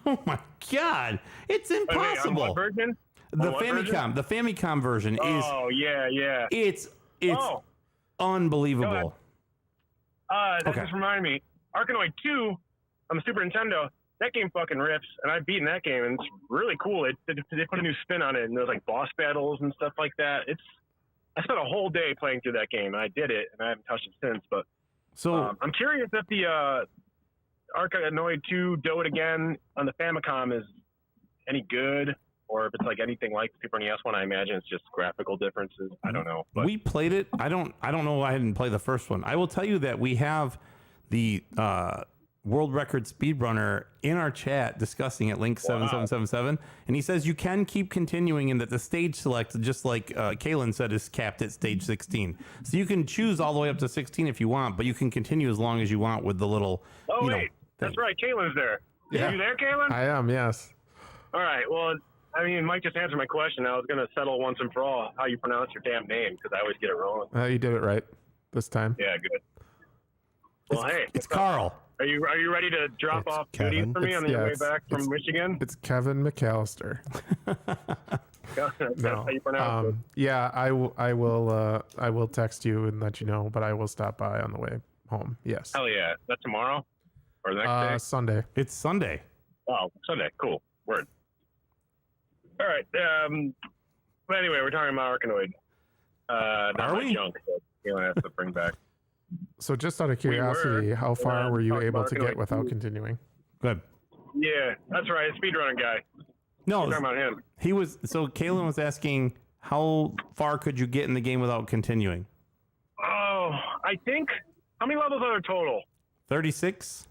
Oh my God, it's impossible. Wait, on what version? The Famicom version is. Oh yeah. It's unbelievable. That just reminded me. Arkanoid 2 on the Super Nintendo. That game fucking rips, and I've beaten that game, and it's really cool. They put a new spin on it, and there's like boss battles and stuff like that. I spent a whole day playing through that game, and I did it, and I haven't touched it since. But So I'm curious if the Arkanoid 2 Do It Again on the Famicom is any good, or if it's like anything like the Super NES one. I imagine it's just graphical differences. I don't know. But we played it. I don't know. I didn't play the first one. I will tell you that we have the world record speedrunner in our chat discussing it, link 7777, and he says you can keep continuing and that the stage select, just like Kelan said, is capped at stage 16. So you can choose all the way up to 16 if you want, but you can continue as long as you want with the little. Oh wait, that's right. Kalen's there. Yeah. Are you there, Kelan? I am, yes. All right. Well, I mean, Mike just answered my question. I was going to settle once and for all how you pronounce your damn name because I always get it wrong. You did it right this time. Yeah, good. Well, hey, It's Carl. Are you ready to drop It's off Kevin. duties for me on your way back from Michigan? It's Kevin McAllister. That's how you pronounce it. Yeah, I will text you and let you know, but I will stop by on the way home. Yes. Hell yeah. Is that tomorrow or the next day? Sunday. It's Sunday. Oh, Sunday. Cool. Word. All right. But anyway, we're talking about Arkanoid. Not Are my we? junk that Kelan has to bring back. So just out of curiosity, how far were you talking able about to Arkanoid. get without continuing? Good. Yeah, that's right. Speedrunner guy. No, We're talking about him. he was. So Kelan was asking, how far could you get in the game without continuing? Oh, I think. How many levels are there total? 36.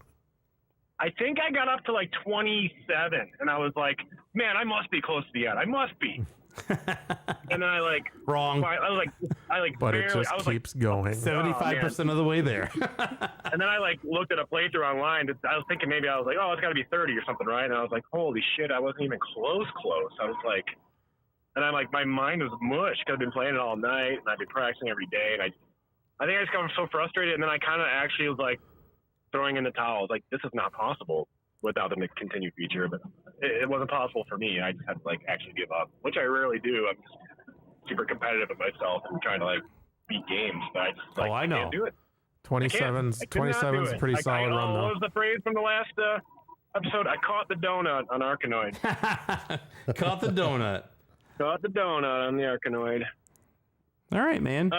I think I got up to like 27, and I was like, "Man, I must be close to the end. I must be." And then I like Wrong. I like But barely, it just I was keeps going. 75% of the way there. and then I like looked at a playthrough online. I was thinking maybe I was like, "Oh, it's got to be 30 or something, right?" And I was like, "Holy shit, I wasn't even close." I was like, and I'm like, my mind was mush because I've been playing it all night, and I've been practicing every day, and I think I just got so frustrated, and then I kind of actually was like throwing in the towel. Like, this is not possible without the continue feature, but it wasn't possible for me. I just had to like actually give up, which I rarely do. I'm just super competitive with myself and trying to like beat games, but I just like, I know. can't do it. 27's I could not do a it. pretty solid run, What though. was the phrase from the last episode? I caught the donut on Arkanoid. Caught the donut. Caught the donut on the Arkanoid. All right, man.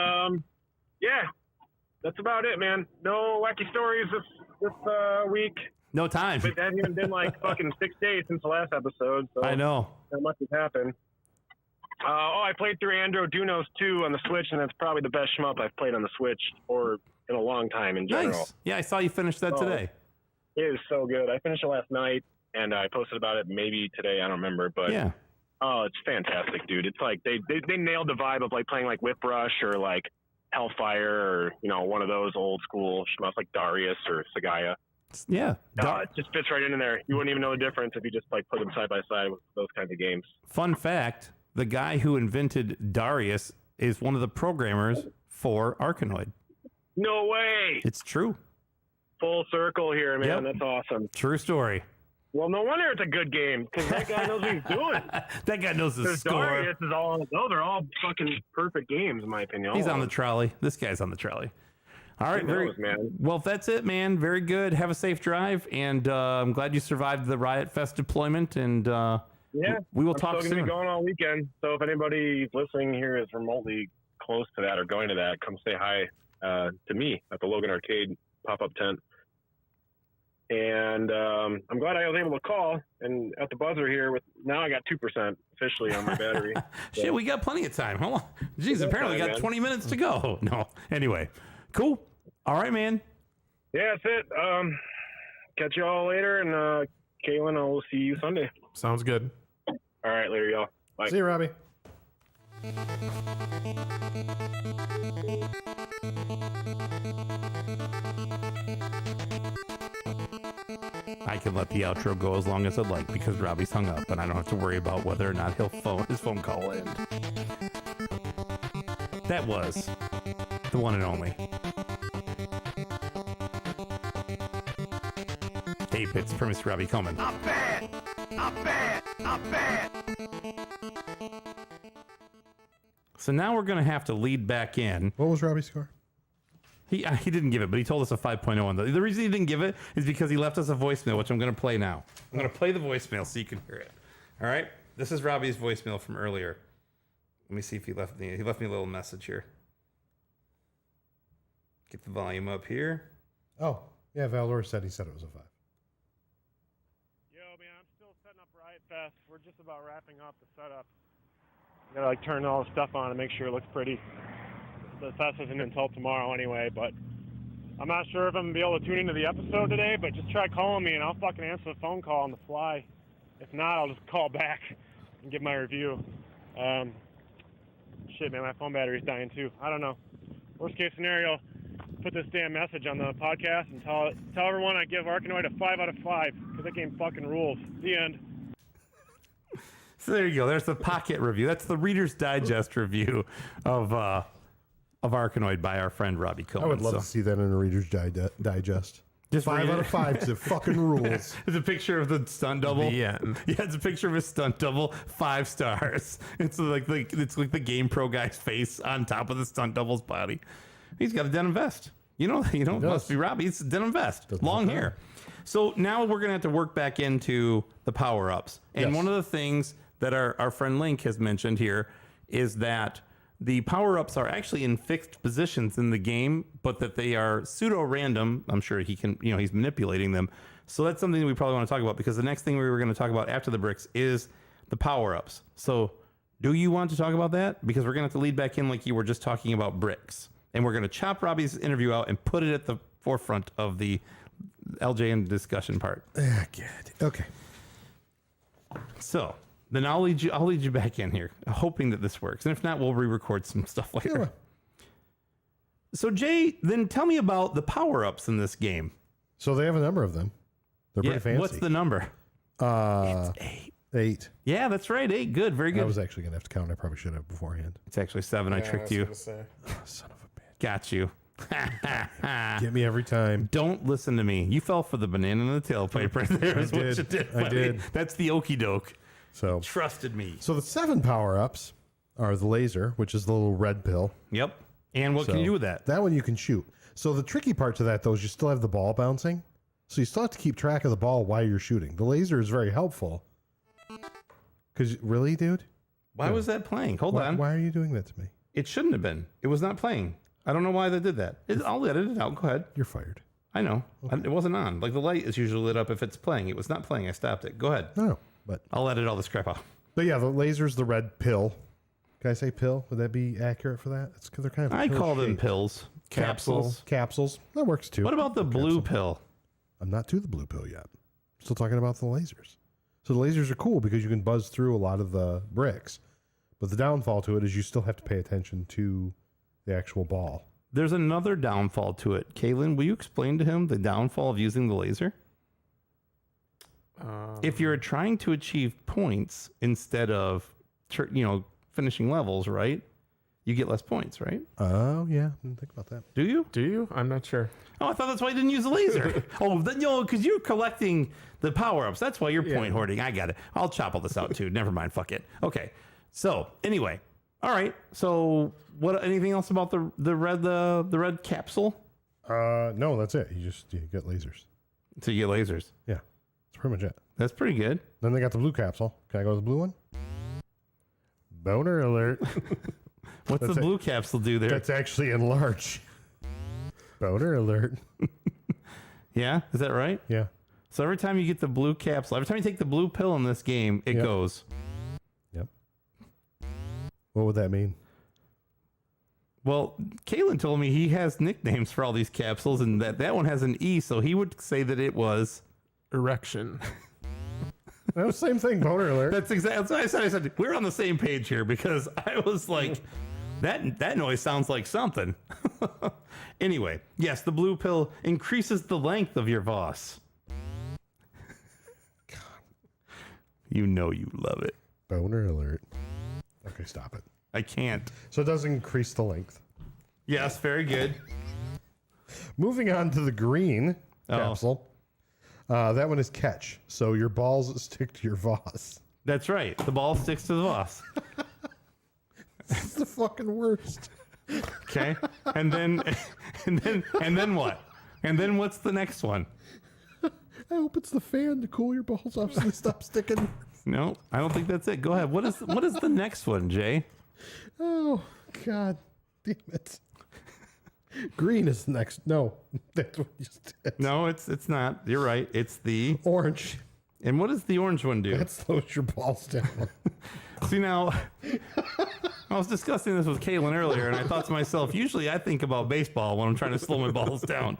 Yeah, that's about it, man. No wacky stories this week. No time. It hasn't even been like fucking 6 days since the last episode. So I know. not much has happened. I played through Andro Dunos 2 on the Switch, and that's probably the best shmup I've played on the Switch or in a long time in general. Nice. Yeah, I saw you finish that today. It is so good. I finished it last night, and I posted about it maybe today. I don't remember, but yeah. Oh, it's fantastic, dude. It's like they nailed the vibe of like playing like Whip Rush or like Hellfire or one of those old school shmups like Darius or Sagaya. Yeah, it just fits right in there. You wouldn't even know the difference if you just like put them side by side with those kinds of games. Fun fact: the guy who invented Darius is one of the programmers for Arkanoid. No way! It's true. Full circle here, man. Yep. That's awesome. True story. Well, no wonder it's a good game because that guy knows what he's doing. That guy knows the score. Darius is all. No, they're all fucking perfect games, in my opinion. He's on the trolley. This guy's on the trolley. All right, man. Well, that's it, man. Very good. Have a safe drive, and I'm glad you survived the Riot Fest deployment. And we will talk soon. I'm still gonna be going all weekend. So if anybody listening here is remotely close to that or going to that, come say hi to me at the Logan Arcade pop-up tent. And I'm glad I was able to call and at the buzzer here. Now I got 2% officially on my battery. So. Shit, we got plenty of time. Hold on. Jeez, apparently we got 20 minutes to go. No. Anyway, cool. All right, man. Yeah, that's it. Catch you all later, and Kelan, I'll see you Sunday. Sounds good. All right, later, y'all. Bye. See you, Robbie. I can let the outro go as long as I'd like because Robbie's hung up, and I don't have to worry about whether or not his phone call will end. That was the one and only 8-bit supremacist Robbie Coleman. Not bad. Not bad. Not bad. So now we're going to have to lead back in. What was Robbie's score? He didn't give it, but he told us a 5.0 on the reason he didn't give it is because he left us a voicemail, which I'm going to play now. I'm going to play the voicemail so you can hear it. All right? This is Robbie's voicemail from earlier. Let me see if he left me a little message here. Get the volume up here. Oh, yeah, Valdor said it was a 5. Yo, man, I'm still setting up Riot Fest. We're just about wrapping up the setup. I gotta turn all the stuff on and make sure it looks pretty. The fest isn't until tomorrow anyway, but I'm not sure if I'm gonna be able to tune into the episode today, but just try calling me and I'll fucking answer the phone call on the fly. If not, I'll just call back and give my review. Shit, man, my phone battery's dying too. I don't know. Worst case scenario, put this damn message on the podcast and tell everyone I give Arkanoid a 5 out of 5 because that game fucking rules. The end. So there you go. There's the pocket review. That's the Reader's Digest review of Arkanoid by our friend Robbie Coleman. I would love to see that in a Reader's Digest. Just 5 out of 5 because it fucking rules. It's a picture of the stunt double. Yeah, it's a picture of a stunt double. 5 stars. It's like the Game Pro guy's face on top of the stunt double's body. He's got a denim vest. You know, it must be Robbie. It's a denim vest, long hair. So now we're gonna have to work back into the power ups. And one of the things that our friend Link has mentioned here is that the power-ups are actually in fixed positions in the game, but that they are pseudo-random. I'm sure he's manipulating them. So that's something that we probably want to talk about because the next thing we were going to talk about after the bricks is the power-ups. So do you want to talk about that? Because we're going to have to lead back in like you were just talking about bricks. And we're going to chop Robbie's interview out and put it at the forefront of the LJN discussion part. Good. Okay. So then I'll lead you back in here, hoping that this works. And if not, we'll re-record some stuff later. Yeah. So Jay, then tell me about the power-ups in this game. So they have a number of them. They're pretty fancy. What's the number? It's 8. 8. Yeah, that's right. 8. Good. Very good. I was actually going to have to count. I probably should have beforehand. It's actually 7. I tricked you. Son of a bitch. Got you. Get me every time. Don't listen to me. You fell for the banana in the tailpipe right there. I did. That's the okie doke. So Trusted me. So the 7 power-ups are the laser, which is the little red pill. Yep. And what can you do with that? That one you can shoot. So the tricky part to that, though, is you still have the ball bouncing. So you still have to keep track of the ball while you're shooting. The laser is very helpful. Because, really, dude? Why was that playing? Hold on. Why are you doing that to me? It shouldn't have been. It was not playing. I don't know why they did that. I'll edit it out. Go ahead. You're fired. I know. Okay. It wasn't on. Like the light is usually lit up if it's playing. It was not playing. I stopped it. Go ahead. No, but I'll edit all this crap out. But yeah, the laser's the red pill. Can I say pill? Would that be accurate for that? It's because they're kind of. I call them pill-shaped. pills. Capsules. Capsules. That works too. What about the blue pill? I'm not to the blue pill yet. Still talking about the lasers. So the lasers are cool because you can buzz through a lot of the bricks. But the downfall to it is you still have to pay attention to the actual ball. There's another downfall to it. Kaylin, will you explain to him the downfall of using the laser? If you're trying to achieve points instead of, finishing levels, right? You get less points, right? Oh, yeah. Didn't think about that. Do you? Do you? I'm not sure. Oh, I thought that's why you didn't use the laser. Because you're collecting the power-ups. That's why you're point hoarding. I got it. I'll chop all this out, too. Never mind. Fuck it. Okay. So, anyway. All right. So, what? Anything else about the red capsule? No, that's it. You get lasers. So, you get lasers. Yeah. That's pretty much it. That's pretty good. Then they got the blue capsule. Can I go to the blue one? Boner alert. What's the blue capsule do there? That's actually in large. Boner alert. Yeah? Is that right? Yeah. So every time you get the blue capsule, every time you take the blue pill in this game, it goes. Yep. What would that mean? Well, Kaylin told me he has nicknames for all these capsules, and that one has an E, so he would say that it was Erection. That was the same thing. Boner alert. That's exactly what I said. I said we're on the same page here because I was like, that noise sounds like something. Anyway, yes, the blue pill increases the length of your Voss. You know you love it. Boner alert. Okay, stop it. I can't. So it does increase the length. Yes, very good. Moving on to the green capsule. That one is catch. So your balls stick to your Voss. That's right. The ball sticks to the Voss. It's the fucking worst. Okay. And then what? And then what's the next one? I hope it's the fan to cool your balls off so they stop sticking. No, I don't think that's it. Go ahead. What is the next one, Jay? Oh, God damn it. Green is the next. No, that's what you just did. No, it's not. You're right. It's the Orange. And what does the orange one do? That slows your balls down. See, now, I was discussing this with Kaylin earlier, and I thought to myself, usually I think about baseball when I'm trying to slow my balls down.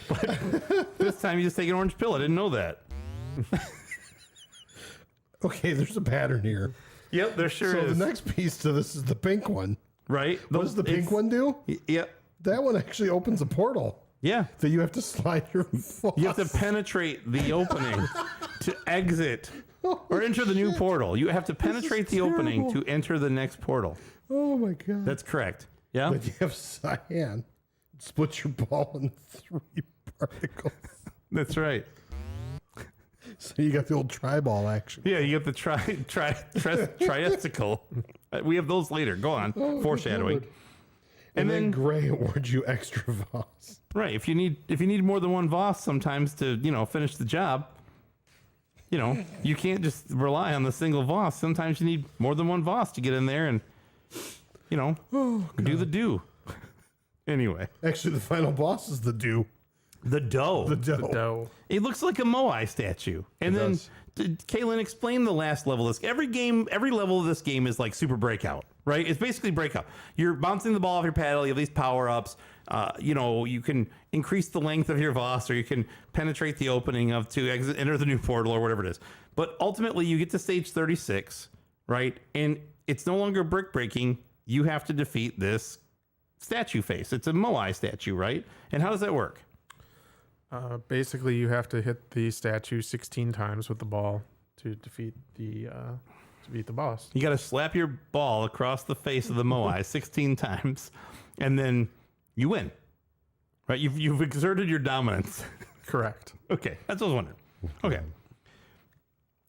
But this time you just take an orange pill. I didn't know that. Okay, there's a pattern here. Yep, there sure is. So the next piece to this is the pink one. Right? What does the pink one do? Yep. That one actually opens a portal. Yeah. That you have to slide your Voss. You have to penetrate the opening to exit or enter the new portal. You have to penetrate the opening to enter the next portal. Oh my God. That's correct. Yeah. But you have cyan. Split your ball into 3 particles. That's right. So you got the old tri-ball action. Yeah, you get the triesticle. We have those later. Go on. Foreshadowing. Lord. And then gray awards you extra Voss. Right. If you need more than one Voss sometimes to, finish the job, you can't just rely on the single Voss. Sometimes you need more than one Voss to get in there and, do the do. Anyway. Actually, the final boss is the do. The dough. The dough. The dough. It looks like a Moai statue. And then, Kaylin, explain the last level of this. Every level of this game is like Super Breakout, right? It's basically Breakout. You're bouncing the ball off your paddle. You have these power-ups. You can increase the length of your Voss, or you can penetrate the opening enter the new portal, or whatever it is. But ultimately, you get to stage 36, right? And it's no longer brick breaking. You have to defeat this statue face. It's a Moai statue, right? And how does that work? Basically, you have to hit the statue 16 times with the ball to defeat the boss. You got to slap your ball across the face of the Moai 16 times, and then you win. Right? You've exerted your dominance. Correct. Okay, that's what I was wondering. Okay.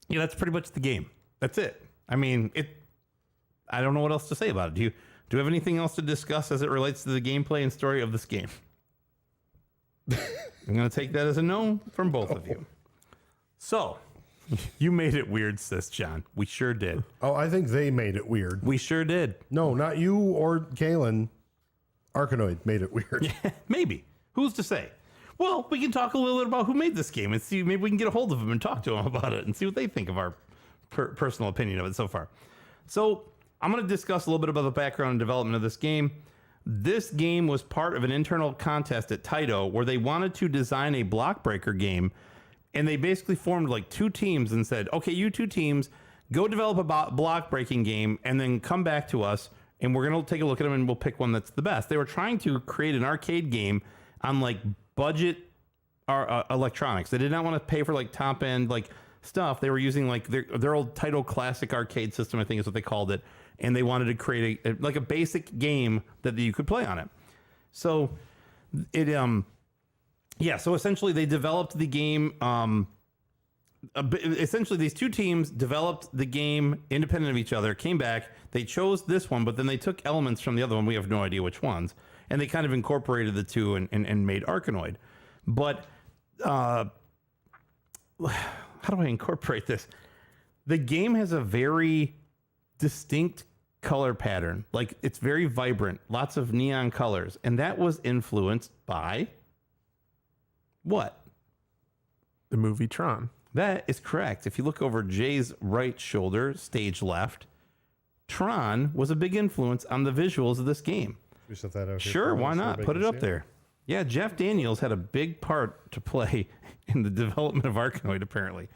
Yeah, that's pretty much the game. That's it. I mean, I don't know what else to say about it. Do you have anything else to discuss as it relates to the gameplay and story of this game? I'm going to take that as a no from both of you. So, you made it weird, sis John. We sure did. Oh, I think they made it weird. We sure did. No, not you or Kelan. Arkanoid made it weird. Yeah, maybe. Who's to say? Well, we can talk a little bit about who made this game and see. Maybe we can get a hold of them and talk to them about it and see what they think of our personal opinion of it so far. So, I'm going to discuss a little bit about the background and development of this game. This game was part of an internal contest at Taito where they wanted to design a block breaker game, and they basically formed like 2 teams and said, okay, you 2 teams, go develop a block breaking game and then come back to us, and we're going to take a look at them and we'll pick one that's the best. They were trying to create an arcade game on like budget electronics. They did not want to pay for like top end like stuff. They were using like their old Taito Classic arcade system, I think is what they called it. And they wanted to create a basic game that you could play on it. So it, so essentially they developed the game. Essentially these 2 teams developed the game independent of each other, came back, they chose this one, but then they took elements from the other one. We have no idea which ones. And they kind of incorporated the 2 and made Arkanoid. But how do I incorporate this? The game has a very distinct color pattern. Like, it's very vibrant, lots of neon colors. And that was influenced by what? The movie Tron. That is correct. If you look over Jay's right shoulder, stage left, Tron was a big influence on the visuals of this game. We set that out here. Sure, why not? Put it up there. Yeah, Jeff Daniels had a big part to play in the development of Arkanoid, apparently.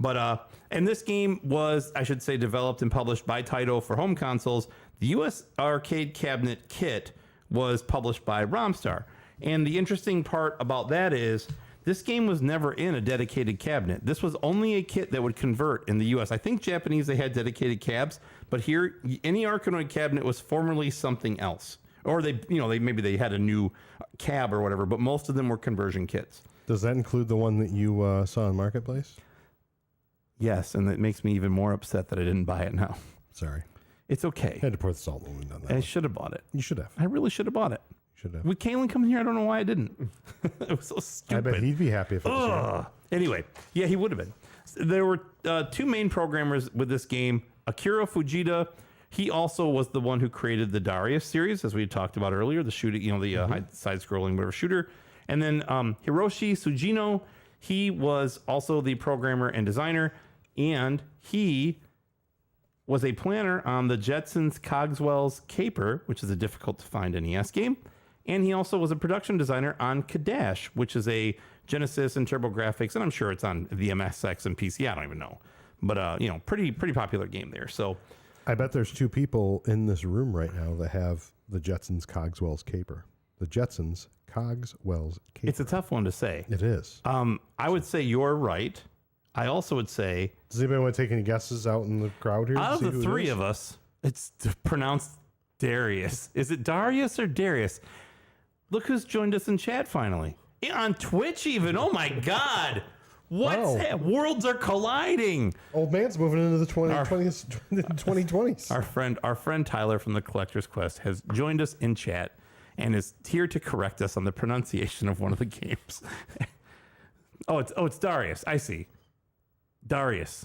But, and this game was, I should say, developed and published by Taito for home consoles. The US arcade cabinet kit was published by Romstar. And the interesting part about that is this game was never in a dedicated cabinet. This was only a kit that would convert in the US. I think Japanese, they had dedicated cabs, but here, any Arkanoid cabinet was formerly something else. Or maybe they had a new cab or whatever, but most of them were conversion kits. Does that include the one that you saw in Marketplace? Yes, and it makes me even more upset that I didn't buy it now. Sorry. It's okay. I had to pour the salt in the wound on that. I should have bought it. You should have. I really should have bought it. Should have. With Kelan coming here, I don't know why I didn't. It was so stupid. I bet he'd be happy if it was here. Anyway, yeah, he would have been. There were 2 main programmers with this game. Akira Fujita, he also was the one who created the Darius series, as we talked about earlier, the shooting, the side-scrolling whatever shooter. And then Hiroshi Sugino, he was also the programmer and designer, and he was a planner on the Jetsons Cogswell's Caper, which is a difficult to find NES game. And he also was a production designer on Kadash, which is a Genesis and TurboGrafx, and I'm sure it's on the MSX and PC. I don't even know. But, pretty popular game there. So I bet there's 2 people in this room right now that have the Jetsons Cogswell's Caper. The Jetsons Cogswell's Caper. It's a tough one to say. It is. I would say you're right. I also would say... Does anybody want to take any guesses out in the crowd here? Out of the 3 of us, it's pronounced Darius. Is it Darius or Darius? Look who's joined us in chat finally. On Twitch even. Oh my God. What's that? Worlds are colliding. Old man's moving into the 2020s. Our friend Tyler from the Collector's Quest has joined us in chat and is here to correct us on the pronunciation of one of the games. It's Darius. I see. Darius.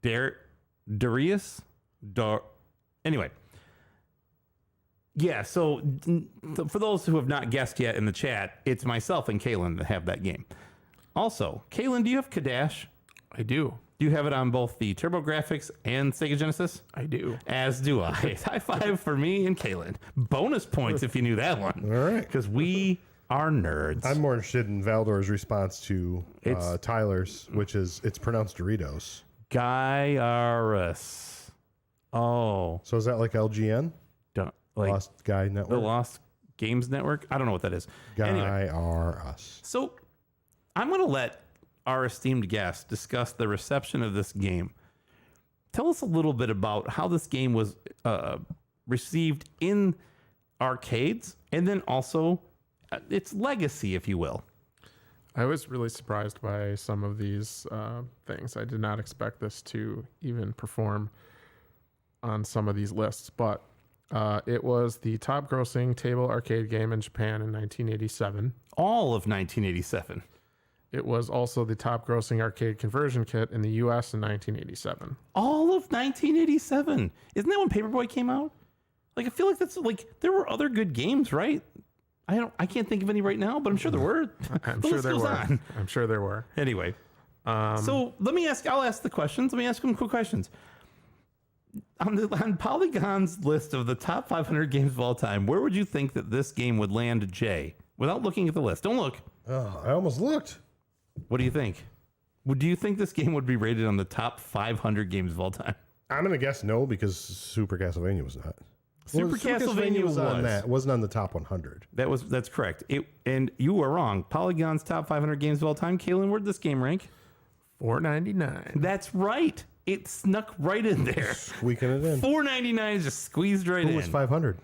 Darius? Anyway. Yeah, so for those who have not guessed yet in the chat, it's myself and Kelan that have that game. Also, Kelan, do you have Kadash? I do. Do you have it on both the TurboGrafx and Sega Genesis? I do. As do I. High five for me and Kelan. Bonus points if you knew that one. All right. Because we are nerds. I'm more interested in Valdor's response to Tyler's, which is, it's pronounced Doritos. Gyrus. Oh. So is that like LGN? Like Lost Guy Network? The Lost Games Network? I don't know what that is. Guy R Us. So I'm going to let our esteemed guest discuss the reception of this game. Tell us a little bit about how this game was received in arcades and then also its legacy, if you will. I was really surprised by some of these things. I did not expect this to even perform on some of these lists, but it was the top grossing table arcade game in Japan in 1987. All of 1987. It was also the top grossing arcade conversion kit in the US in 1987. All of 1987. Isn't that when Paperboy came out? Like, I feel like that's like, there were other good games, right? I can't think of any right now, but I'm sure there were. I'm sure there were. I'm sure there were. Anyway, so I'll ask the questions. Let me ask them quick questions. on Polygon's list of the top 500 games of all time, where would you think that this game would land, Jay? Without looking at the list. Don't look. Oh, I almost looked. What do you think? Do you think this game would be rated on the top 500 games of all time? I'm gonna guess no because Super Castlevania was not. Super Castlevania was on that. Wasn't on the top 100. That's correct. And you were wrong. Polygon's top 500 games of all time. Kaylin, where'd this game rank? $4.99. That's right. It snuck right in there. Squeaking it in. $4.99 just squeezed right in. Who was 500?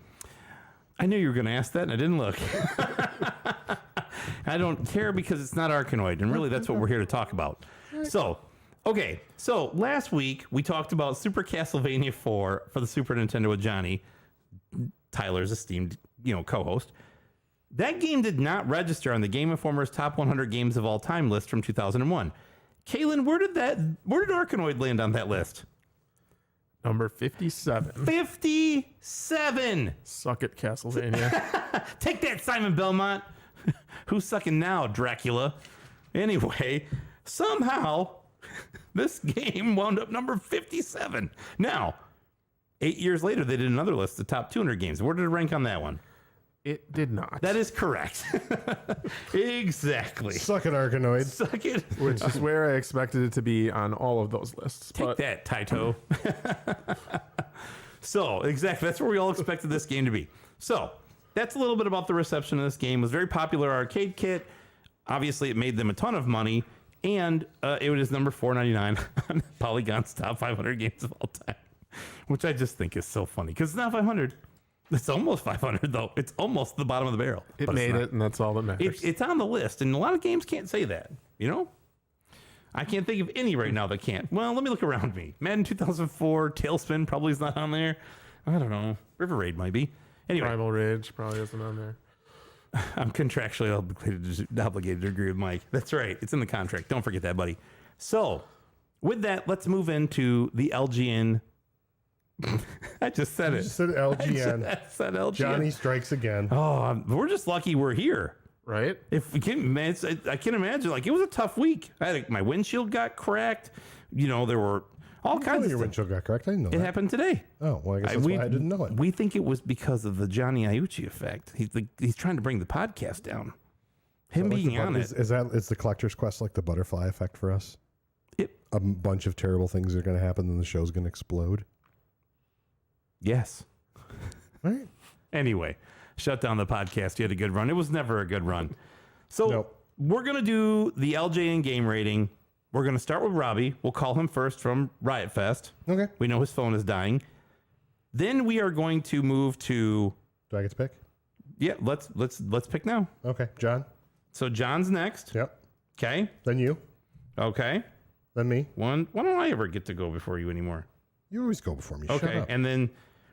I knew you were going to ask that, and I didn't look. I don't care because it's not Arkanoid, and really that's what we're here to talk about. So, okay. So last week we talked about Super Castlevania 4 for the Super Nintendo with Johnny, Tyler's esteemed, co-host. That game did not register on the Game Informer's top 100 games of all time list from 2001. Kaylin, where did Arkanoid land on that list? Number 57. 57. Suck it, Castlevania. Take that, Simon Belmont. Who's sucking now, Dracula? Anyway, somehow this game wound up number 57. Now, 8 years later, they did another list, the top 200 games. Where did it rank on that one? It did not. That is correct. Exactly. Suck it, Arkanoid. Suck it. Which is where I expected it to be on all of those lists. Take that, Taito. So, exactly. That's where we all expected this game to be. So, that's a little bit about the reception of this game. It was a very popular arcade kit. Obviously, it made them a ton of money. And it was number $4.99 on Polygon's top 500 games of all time. Which I just think is so funny. Because it's not 500. It's almost 500, though. It's almost the bottom of the barrel. It made it, and that's all that matters. It's on the list, and a lot of games can't say that, I can't think of any right now that can't. Well, let me look around me. Madden 2004, Tailspin probably is not on there. I don't know. River Raid might be. Anyway, Primal Rage probably isn't on there. I'm contractually obligated to agree with Mike. That's right. It's in the contract. Don't forget that, buddy. So, with that, let's move into the LGN. I just said You it. just said LGN. I said LGN. Johnny strikes again. Oh, we're just lucky we're here. Right? If we can, man, I can imagine. Like, it was a tough week. My windshield got cracked. There were all kinds of Your stuff. windshield got cracked. I didn't know It that. happened today. Oh, well, I guess that's why I didn't know it. We think it was because of the Johnny Iucci effect. He's trying to bring the podcast down. Him Like being on it. is the collector's quest like the butterfly effect for us? A bunch of terrible things are going to happen, and the show's going to explode. Yes. Right. Anyway, shut down the podcast. You had a good run. It was never a good run. So Nope. We're going to do the LJN game rating. We're going to start with Robbie. We'll call him first from Riot Fest. Okay. We know his phone is dying. Then we are going to move to... Do I get to pick? Yeah, let's pick now. Okay. John? So John's next. Yep. Okay. Then you. Okay. Then me. Why don't I ever get to go before you anymore? You always go before me. Shut Okay. up. And then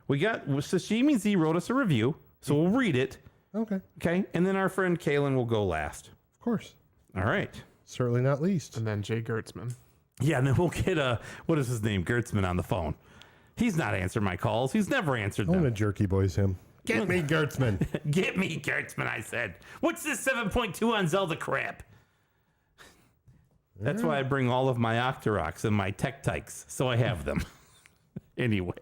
we got Sashimi Z wrote us a review, so we'll read it. Okay. Okay. And then our friend Kaylin will go last. Of course. All right. Certainly not least. And then Jay Gertzman. Yeah, and then we'll get what is his name? Gertzman on the phone. He's not answered my calls. He's never answered I'm them. going to jerky boys him. Get me, Gertzman. Get me, Gertzman, I said. What's this 7.2 on Zelda crap? That's why I bring all of my Octoroks and my Tech-Tykes, so I have them. Anyway,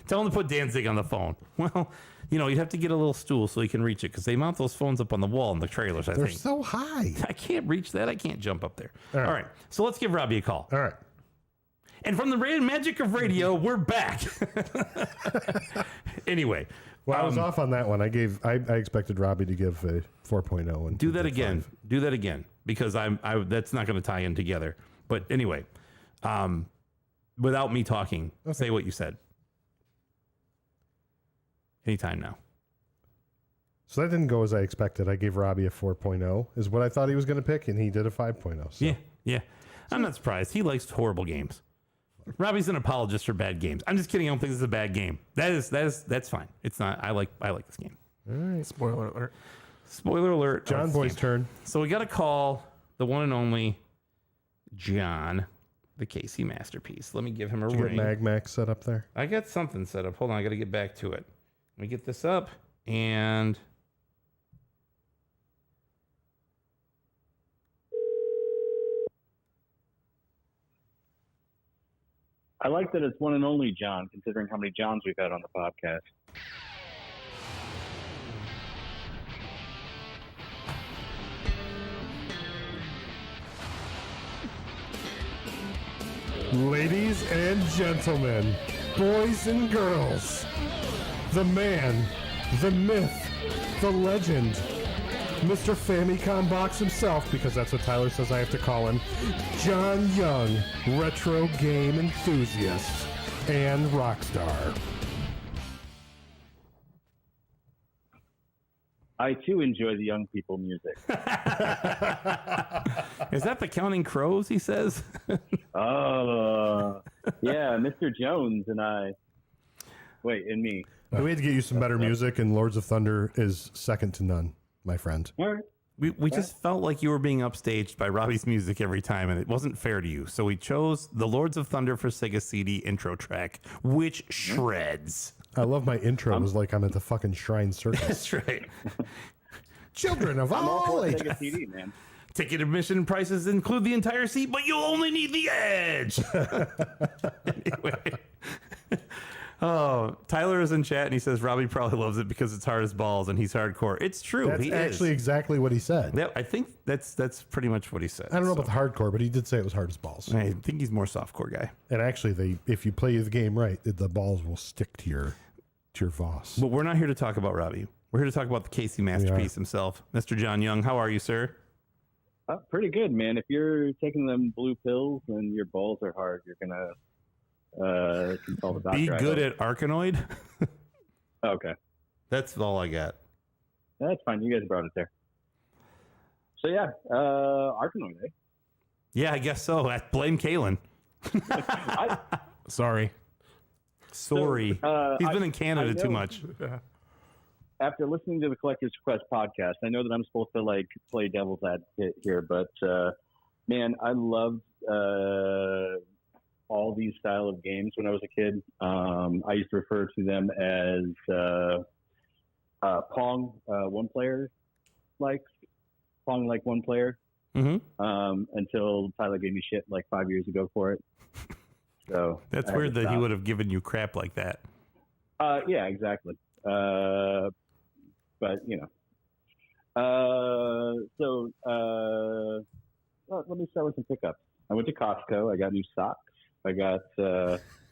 tell him to put Danzig on the phone. Well, you'd have to get a little stool so he can reach it, because they mount those phones up on the wall in the trailers, I They're think. so high. I can't reach that. I can't jump up there. All right. All right, so let's give Robbie a call. All right. And from the magic of radio, we're back. Anyway. Well, I was off on that one. I expected Robbie to give a 4.0. And Do that again. Do that again, because that's not going to tie in together. But anyway, without me talking, say what you said. Anytime now. So that didn't go as I expected. I gave Robbie a 4.0 is what I thought he was going to pick, and he did a 5.0. So. Yeah. I'm not surprised. He likes horrible games. Robbie's an apologist for bad games. I'm just kidding. I don't think this is a bad game. That's fine. It's not. I like this game. All right. Spoiler alert. Spoiler alert. John Boy's turn. So we got to call the one and only John, the Casey masterpiece. Let me give him a Did you ring. get MagMax set up there? I got something set up. Hold on. I got to get back to it. Let me get this up and... I like that it's one and only John, considering how many Johns we've had on the podcast. Ladies and gentlemen, boys and girls, the man, the myth, the legend, Mr. Famicom Box himself, because that's what Tyler says I have to call him, John Young, retro game enthusiast and rock star. I, too, enjoy the young people music. Is that the Counting Crows, he says? Oh, yeah, Mr. Jones and I. Wait, and me. We had to get you some better music, and Lords of Thunder is second to none, my friend. All right. We just felt like you were being upstaged by Robbie's music every time, and it wasn't fair to you. So we chose the Lords of Thunder for Sega CD intro track, which shreds. I love my intro. It was like I'm at the fucking Shrine Circus. That's right. Children of I'm all all for ages. Sega CD, man. Ticket admission prices include the entire seat, but you'll only need the edge. Anyway. Oh, Tyler is in chat and he says Robbie probably loves it because it's hard as balls and he's hardcore. It's true. That's actually exactly what he said. Yeah, I think that's pretty much what he said. I don't know about the hardcore, but he did say it was hard as balls. I think he's more softcore guy. And actually, if you play the game right, the balls will stick to your Voss. But we're not here to talk about Robbie. We're here to talk about the Casey masterpiece himself, Mr. John Young. How are you, sir? Pretty good, man. If you're taking them blue pills and your balls are hard, you're gonna consult a doctor. Be good at Arkanoid. Okay, That's all I got. that's fine. You guys brought it there. So yeah, Arkanoid, eh? Yeah, I guess so. Blame Kelan. Sorry. Sorry. He's been in Canada too much. After listening to the Collector's Quest podcast, I know that I'm supposed to like play devil's advocate here, but man, I loved all these style of games when I was a kid. I used to refer to them as Pong one player, like Pong like one player. Mm-hmm. Until Tyler gave me shit like 5 years ago for it. So That's weird that he would have given you crap like that. Yeah, exactly. But you know, well, let me start with some pickups. I went to Costco. I got new socks. I got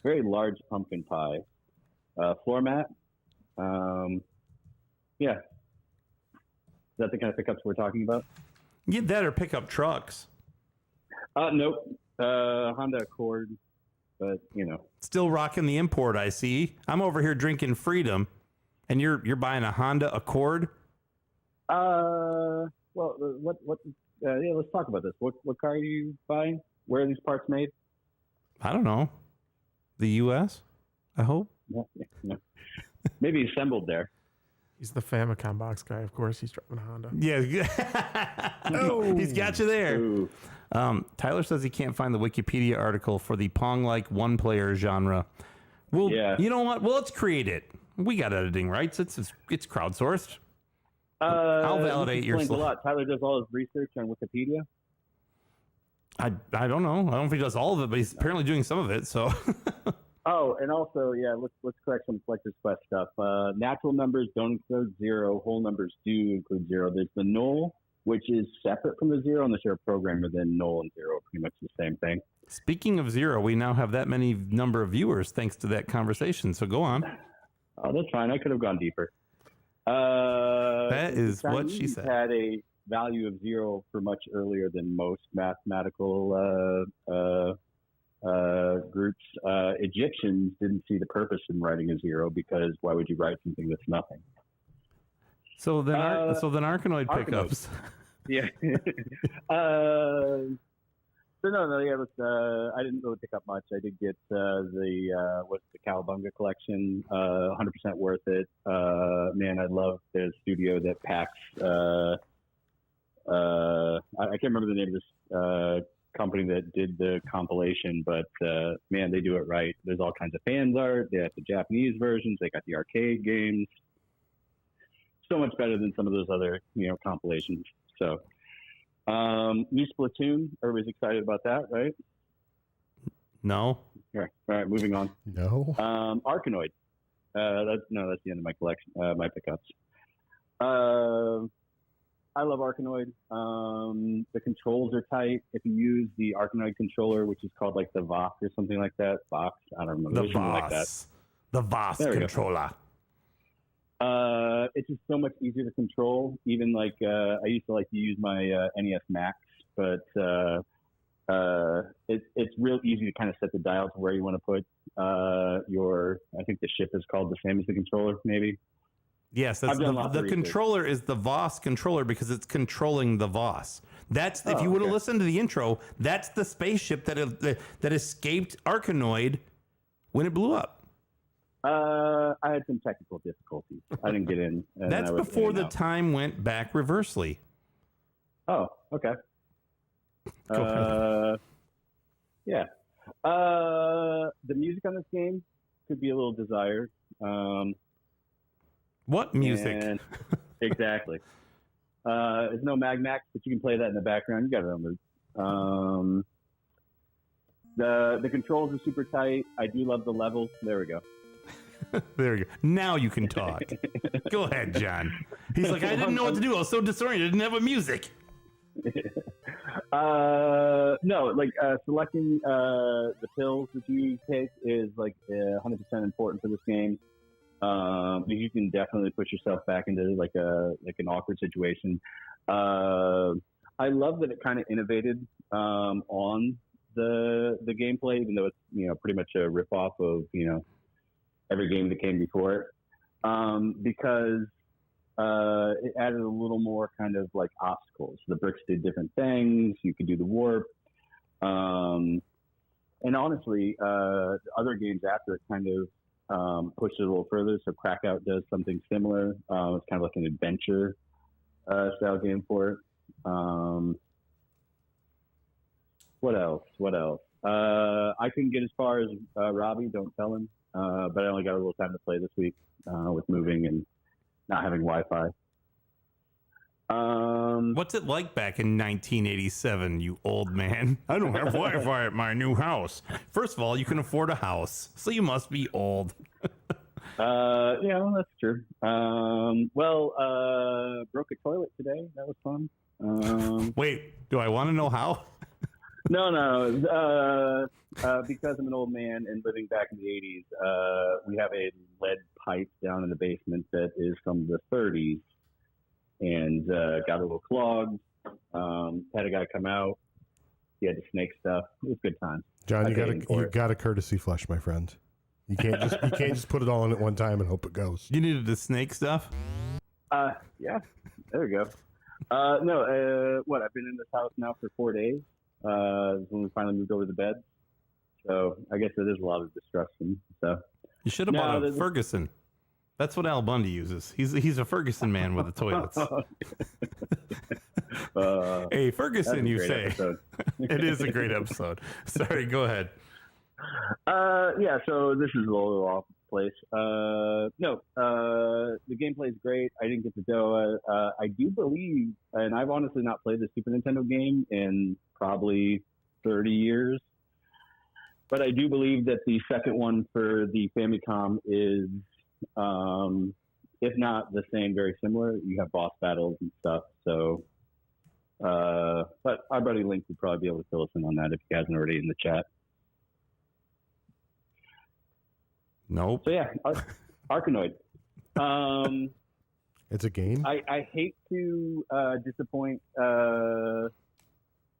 very large pumpkin pie, floor mat. Yeah, is that the kind of pickups we're talking about? Get that or pick up trucks. Nope. Honda Accord, but you know. Still rocking the import, I see. I'm over here drinking Freedom, and you're buying a Honda Accord? Well, what? Yeah, let's talk about this. What car are you buying? Where are these parts made? I don't know. The U.S., I hope? No. Maybe assembled there. He's the Famicom Box guy. Of course, he's driving a Honda. Yeah. Oh. He's got you there. Ooh. Tyler says he can't find the Wikipedia article for the Pong-like one-player genre. Well, Yeah. You know what? Well, let's create it. We got editing rights. It's crowdsourced. I'll validate your a lot. Tyler does all his research on Wikipedia. I don't know. I don't know if he does all of it, but he's apparently doing some of it. So. Oh, and also, yeah, let's correct some Collector's Quest stuff. Natural numbers don't include 0. Whole numbers do include 0. There's the null, which is separate from the 0, unless you're a programmer. Then null and 0 are pretty much the same thing. Speaking of 0, we now have that many number of viewers thanks to that conversation. So go on. Oh, that's fine. I could have gone deeper. That is what she Chinese said. Had a value of 0 for much earlier than most mathematical groups. Egyptians didn't see the purpose in writing a 0 because why would you write something that's nothing? So then, Arkanoid pickups. Yeah. So no, yeah, I didn't really pick up much. I did get the Cowabunga collection, 100% worth it. Man, I love the studio that packs. I can't remember the name of this company that did the compilation, but man, they do it right. There's all kinds of fans art. They have the Japanese versions. They got the arcade games. So much better than some of those other compilations. So. New Splatoon, everybody's excited about that, right? No. All right, moving on. No. Arkanoid. That's the end of my collection, my pickups. I love Arkanoid. The controls are tight. If you use the Arkanoid controller, which is called like the Vox or something like that, Vox, I don't remember. The Something like that. Voss. The Voss There we go. controller. It's just so much easier to control. Even like I used to like to use my NES Max, but it's real easy to kind of set the dial to where you want to put your. I think the ship is called the same as the controller, maybe. Yes, that's I've done lots the of research. controller is the Voss controller because it's controlling the Voss. That's if you would have okay. listened to the intro, that's the spaceship that escaped Arkanoid when it blew up. I had some technical difficulties. I didn't get in. And That's I was before in the and out. time went back reversely. Oh, okay. Go ahead. Yeah. The music on this game could be a little desired. What music? and- exactly. There's no Mag Max, but you can play that in the background. You got it on the controls are super tight. I do love the levels. There we go. There you go. Now you can talk. Go ahead, John. He's like, I didn't know what to do. I was so disoriented. I didn't have a music. No, like selecting the pills that you take is like 100% important for this game. You can definitely push yourself back into like an awkward situation. I love that it kind of innovated on the gameplay, even though it's pretty much a ripoff of every game that came before it, because it added a little more kind of like obstacles. The bricks did different things. You could do the warp. And honestly, other games after it kind of pushed it a little further. So Crackout does something similar. It's kind of like an adventure style game for it. What else? I couldn't get as far as Robbie, don't tell him. But I only got a little time to play this week with moving and not having Wi-Fi. What's it like back in 1987, you old man? I don't have Wi-Fi at my new house. First of all, you can afford a house, so you must be old. Yeah, well, that's true. Broke a toilet today. That was fun. Wait, do I want to know how? No. Because I'm an old man and living back in the 80s, we have a lead pipe down in the basement that is from the 30s and got a little clogged. Had a guy come out. He had to snake stuff. It was a good time. John, I you paid him for it. got a courtesy flush, my friend. You can't just put it all in at one time and hope it goes. You needed the snake stuff? Yeah, there we go. I've been in this house now for 4 days. When we finally moved over to bed. So I guess it is a lot of destruction. So You should have bought a Ferguson. That's what Al Bundy uses. He's a Ferguson man with the toilets. Hey, Ferguson, you say. It is a great episode. Sorry, go ahead. Yeah, so this is a little off place. The gameplay is great. I didn't get to do it. I do believe, and I've honestly not played the Super Nintendo game in probably 30 years, but I do believe that the second one for the Famicom is, if not the same, very similar. You have boss battles and stuff. So, but our buddy Link would probably be able to fill us in on that if he hasn't already in the chat. Nope. So yeah, Arkanoid. It's a game. I hate to disappoint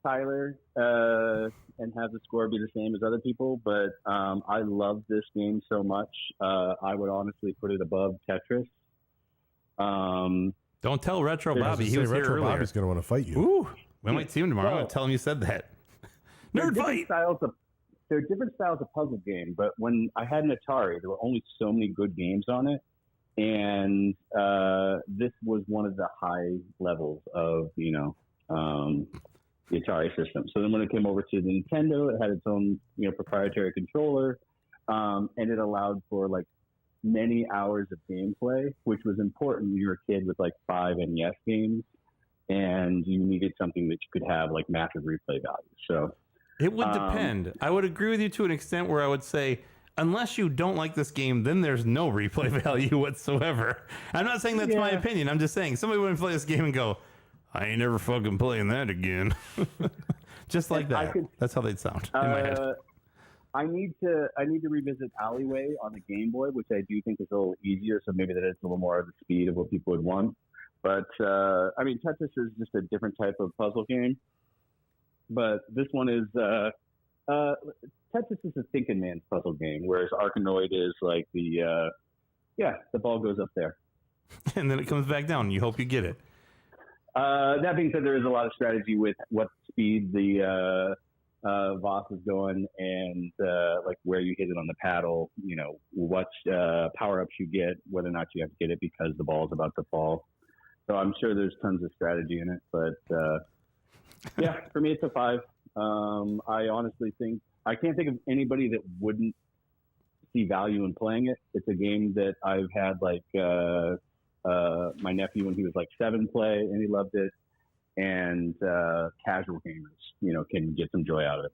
Tyler and have the score be the same as other people, but I love this game so much. I would honestly put it above Tetris. Don't tell Retro Bobby. He was here Retro earlier. Bobby's going to want to fight you. Ooh, we might see him tomorrow. Well, Tell him you said that. There are Nerd different fight. styles of there are different styles of puzzle game, but when I had an Atari, there were only so many good games on it, and this was one of the high levels of the Atari system. So then when it came over to the Nintendo, it had its own proprietary controller, and it allowed for like many hours of gameplay, which was important when you were a kid with like 5 NES games, and you needed something that you could have like massive replay value. So It would depend. I would agree with you to an extent where I would say, unless you don't like this game, then there's no replay value whatsoever. I'm not saying that's my opinion. I'm just saying somebody wouldn't play this game and go, I ain't never fucking playing that again. Just like that. That's how they'd sound in my head. I need to revisit Alleyway on the Game Boy, which I do think is a little easier. So maybe that is a little more of the speed of what people would want. But I mean, Tetris is just a different type of puzzle game. But this one is Tetris is a thinking man's puzzle game, whereas Arkanoid is like the ball goes up there, and then it comes back down. You hope you get it. That being said, there is a lot of strategy with what speed the Voss is going and like where you hit it on the paddle, you know, what power-ups you get, whether or not you have to get it because the ball's about to fall. So I'm sure there's tons of strategy in it. But, yeah, for me, it's a 5. I honestly think – I can't think of anybody that wouldn't see value in playing it. It's a game that I've had, like, my nephew when he was, like, 7 play, and he loved it. And casual gamers, you know, can get some joy out of it.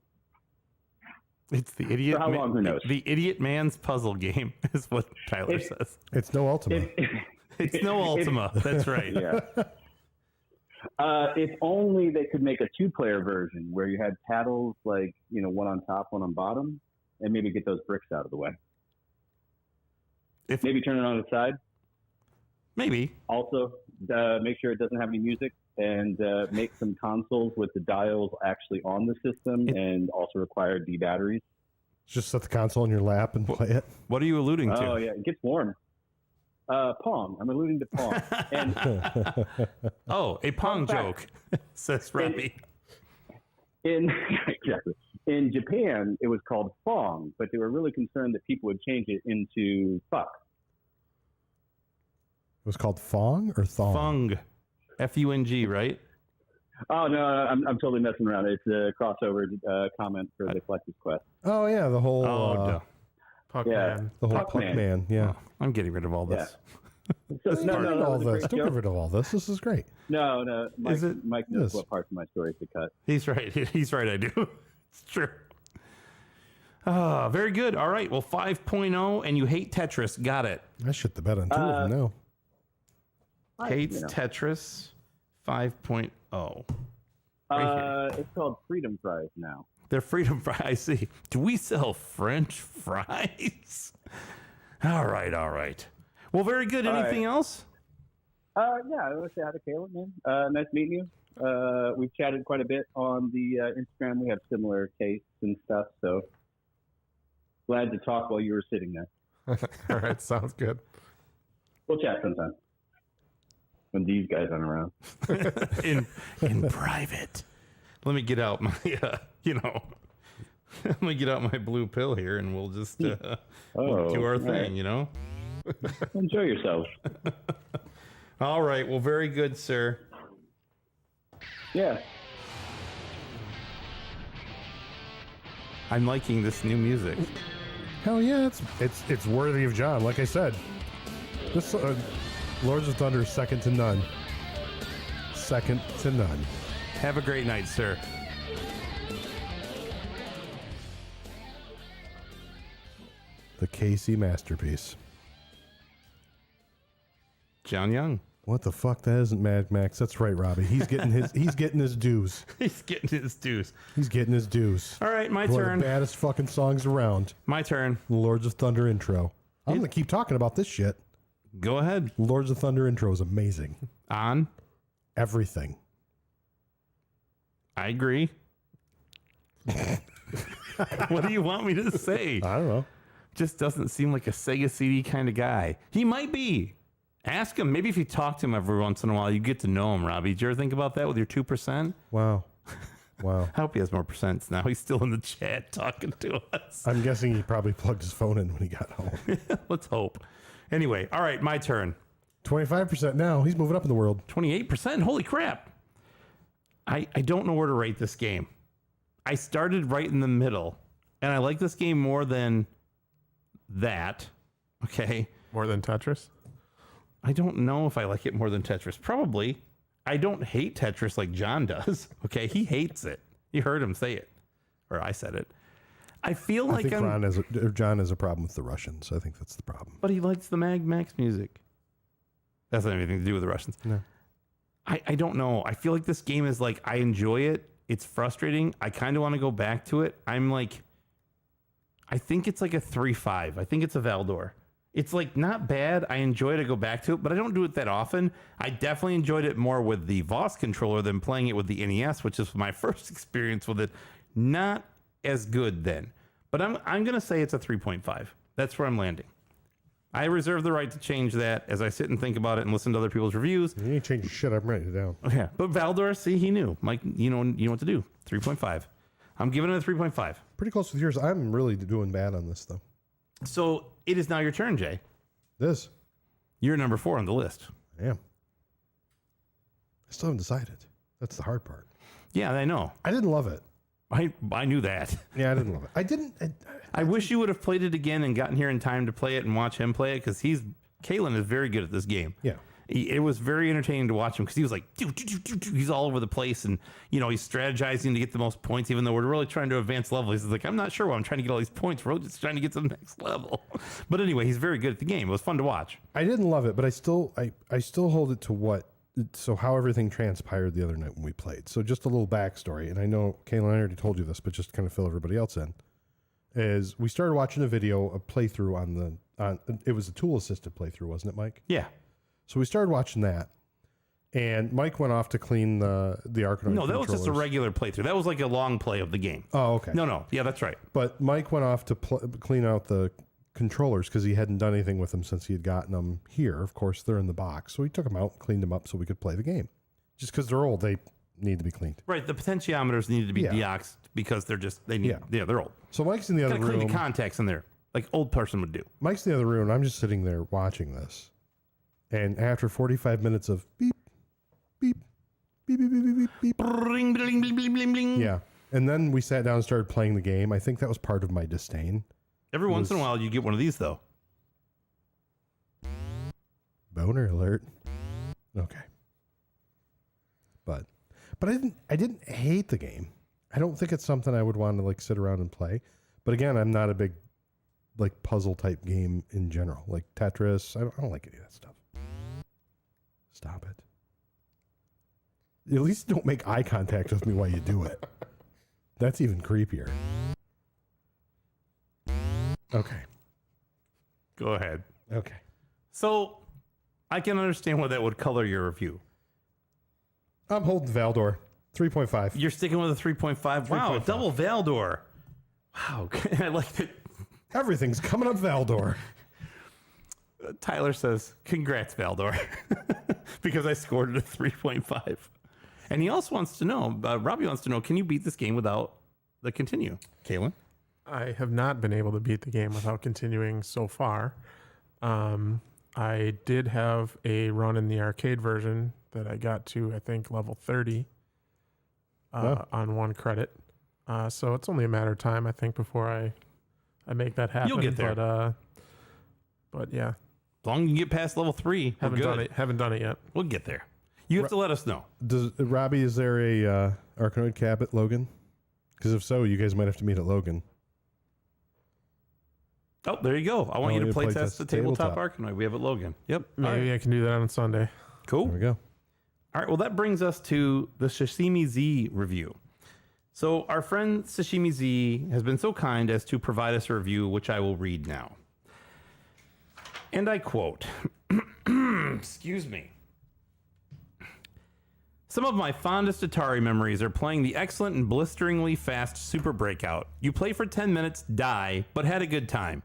It's the idiot. For how long, who knows? The idiot man's puzzle game is what Tyler says. It's no Ultima. It's no Ultima. That's right. Yeah. If only they could make a 2-player version where you had paddles, like, you know, one on top, one on bottom, and maybe get those bricks out of the way. Maybe turn it on its side. Maybe. Also, make sure it doesn't have any music. And make some consoles with the dials actually on the system and also require D batteries. Just set the console in your lap and play it. What are you alluding to? Oh, yeah. It gets warm. Pong. I'm alluding to Pong. And, a Pong joke, says Robbie. Exactly. In Japan, it was called Fong, but they were really concerned that people would change it into fuck. It was called Fong or Thong? Fung. F-U-N-G, right? Oh, no, I'm totally messing around. It's a crossover comment for the Collector's Quest. Oh, yeah, the whole... Puckman. The whole Puckman, yeah. Oh, I'm getting rid of all this. So, Don't get rid of all this. This is great. No. Mike knows what parts of my story to cut. He's right. He's right, I do. It's true. Very good. All right. Well, 5.0, and you hate Tetris. Got it. I shit the bed on 2 of them now. Hates Tetris 5.0. It's called Freedom Fries now. They're Freedom Fries. I see. Do we sell French fries? All right. Well, very good. Anything else? Yeah, I want to say hi to Kelan, man. Nice meeting you. We've chatted quite a bit on the Instagram. We have similar tastes and stuff, so glad to talk while you were sitting there. All right, sounds good. We'll chat sometime when these guys aren't around. in private. Let me get out my, let me get out my blue pill here, and we'll just we'll do our thing, you know? Enjoy yourself. All right. Well, very good, sir. Yeah. I'm liking this new music. Hell yeah, it's worthy of John. Like I said, this Lords of Thunder is second to none. Second to none. Have a great night, sir. The KC masterpiece. John Young. What the fuck? That isn't Mad Max. That's right, Robbie. He's getting his dues. He's getting his dues. He's getting his dues. All right, my One turn. of the baddest fucking songs around. My turn. The Lords of Thunder intro. I'm going to keep talking about this shit. Go ahead. Lords of Thunder intro is amazing. On? Everything. I agree. What do you want me to say? I don't know. Just doesn't seem like a Sega CD kind of guy. He might be. Ask him. Maybe if you talk to him every once in a while, you get to know him, Robbie. Did you ever think about that with your 2%? Wow. I hope he has more percents now. He's still in the chat talking to us. I'm guessing he probably plugged his phone in when he got home. Let's hope. Anyway, all right, my turn. 25% now. He's moving up in the world. 28%. Holy crap. I don't know where to rate this game. I started right in the middle, and I like this game more than that. Okay. More than Tetris? I don't know if I like it more than Tetris. Probably. I don't hate Tetris like John does. Okay. He hates it. You heard him say it. or I said it. I feel I like think John has a problem with the Russians. I think that's the problem. but he likes the Mad Max music. That's not anything to do with the Russians. No. I don't know. I feel like this game is like, I enjoy it. It's frustrating. I kind of want to go back to it. I'm like, I think it's like a 3.5. I think it's a Valdor. It's like not bad. I enjoy to go back to it, but I don't do it that often. I definitely enjoyed it more with the Voss controller than playing it with the NES, which is my first experience with it. Not as good then, but I'm going to say it's a 3.5. That's where I'm landing. I reserve the right to change that as I sit and think about it and listen to other people's reviews. You ain't changing shit. I'm writing it down. Yeah, but Valdor, see, he knew. Mike, you know what to do. 3.5. I'm giving it a 3.5. Pretty close with yours. I'm really doing bad on this, though. So it is now your turn, Jay. This. You're number 4 on the list. I am. I still haven't decided. That's the hard part. Yeah, I know. I didn't love it. I knew that. Yeah, I didn't love it. I didn't. I wish you would have played it again and gotten here in time to play it and watch him play it, because Kelan is very good at this game. Yeah. It was very entertaining to watch him, because he was like, he's all over the place, and he's strategizing to get the most points, even though we're really trying to advance level. He's like, I'm not sure why I'm trying to get all these points. We're just trying to get to the next level. But anyway, he's very good at the game. It was fun to watch. I didn't love it, but I still hold it to how everything transpired the other night when we played. So just a little backstory, and I know Kelan, I already told you this, but just to kind of fill everybody else in, is we started watching a playthrough it was a tool assisted playthrough, wasn't it, Mike? Yeah. So we started watching that, and Mike went off to clean the Arkanoid. No, that was just a regular playthrough. That was like a long play of the game. Oh, okay. No. Yeah, that's right. But Mike went off to clean out the controllers because he hadn't done anything with them since he had gotten them here. Of course, they're in the box. So he took them out, cleaned them up so we could play the game. Just because they're old, they need to be cleaned. Right. The potentiometers needed to be deoxed because they're old. So Mike's in the other room. Clean the contacts in there like old person would do. Mike's in the other room, and I'm just sitting there watching this. And after 45 minutes of beep, beep, beep, beep, beep, beep, beep, Bling, bling, bling, bling, bling, bling. yeah. And then we sat down and started playing the game. I think that was part of my disdain. Every once in a while, you get one of these, though. Boner alert. Okay. But I didn't hate the game. I don't think it's something I would want to like sit around and play. But again, I'm not a big like puzzle type game in general. Like Tetris, I don't like any of that stuff. Stop it. At least don't make eye contact with me while you do it. That's even creepier. Okay. Go ahead. Okay. So, I can understand why that would color your review. I'm holding Valdor. 3.5. You're sticking with a 3.5? Wow, 3.5. double Valdor. Wow, I like it. Everything's coming up Valdor. Tyler says, congrats, Valdor. Because I scored it a 3.5. And he also wants to know, Robbie wants to know, can you beat this game without the continue? Kelan? I have not been able to beat the game without continuing so far. I did have a run in the arcade version that I got to, I think, level 30 on one credit. So it's only a matter of time, I think, before I make that happen. You'll get there. But yeah. As long as you get past level 3, we're good. Haven't done it yet. We'll get there. You have to let us know. Robbie, is there a Arkanoid cab at Logan? Because if so, you guys might have to meet at Logan. Oh, there you go. I want you to play test the tabletop Arkanoid. We have at Logan. Yep. Maybe I can do that on Sunday. Cool. There we go. All right. Well, that brings us to the Sashimi Z review. So our friend Sashimi Z has been so kind as to provide us a review, which I will read now. And I quote, excuse me. Some of my fondest Atari memories are playing the excellent and blisteringly fast Super Breakout. You play for 10 minutes, die, but had a good time.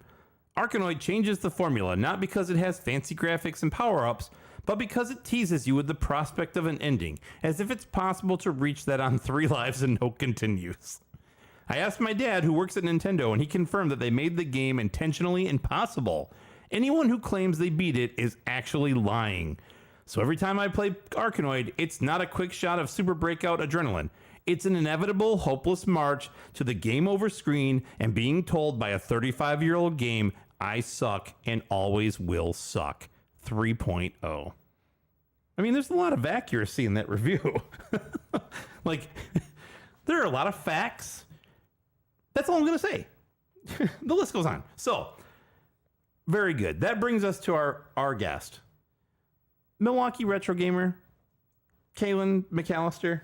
Arkanoid changes the formula, not because it has fancy graphics and power-ups, but because it teases you with the prospect of an ending, as if it's possible to reach that on 3 lives and no continues. I asked my dad, who works at Nintendo, and he confirmed that they made the game intentionally impossible. Anyone who claims they beat it is actually lying. So every time I play Arkanoid, it's not a quick shot of Super Breakout adrenaline. It's an inevitable, hopeless march to the game over screen and being told by a 35-year-old game, I suck and always will suck. 3.0. I mean, there's a lot of accuracy in that review. Like, there are a lot of facts. That's all I'm going to say. The list goes on. So, very good. That brings us to our guest, Milwaukee Retro Gamer, Kelan McAllister.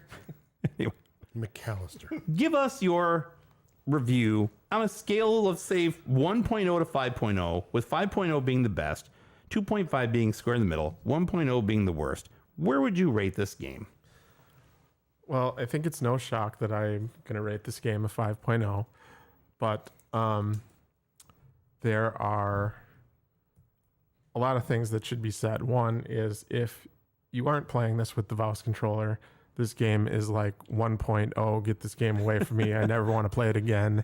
Anyway, McAllister. give us your review on a scale of, say, 1.0 to 5.0, with 5.0 being the best, 2.5 being square in the middle, 1.0 being the worst. Where would you rate this game? Well, I think it's no shock that I'm going to rate this game a 5.0, but there are a lot of things that should be said. One is, if you aren't playing this with the mouse controller, this game is like 1.0. Get this game away from me. I never want to play it again.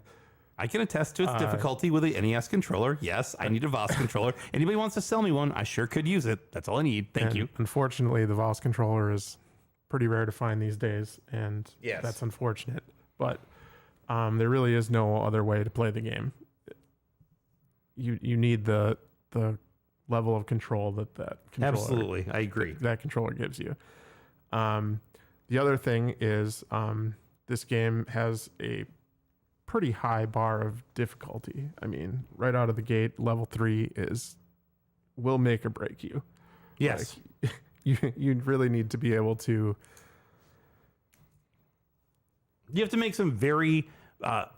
I can attest to its difficulty with the NES controller. Yes, I need a VOS controller. Anybody wants to sell me one, I sure could use it. That's all I need. Thank you. Unfortunately, the VOS controller is pretty rare to find these days, and Yes. that's unfortunate. But there really is no other way to play the game. You need the level of control that controller, Absolutely, I agree. that controller gives you. The other thing is this game has a pretty high bar of difficulty. I mean, right out of the gate, level 3 will make or break you. Yes. Like, you really need to be able to. You have to make some very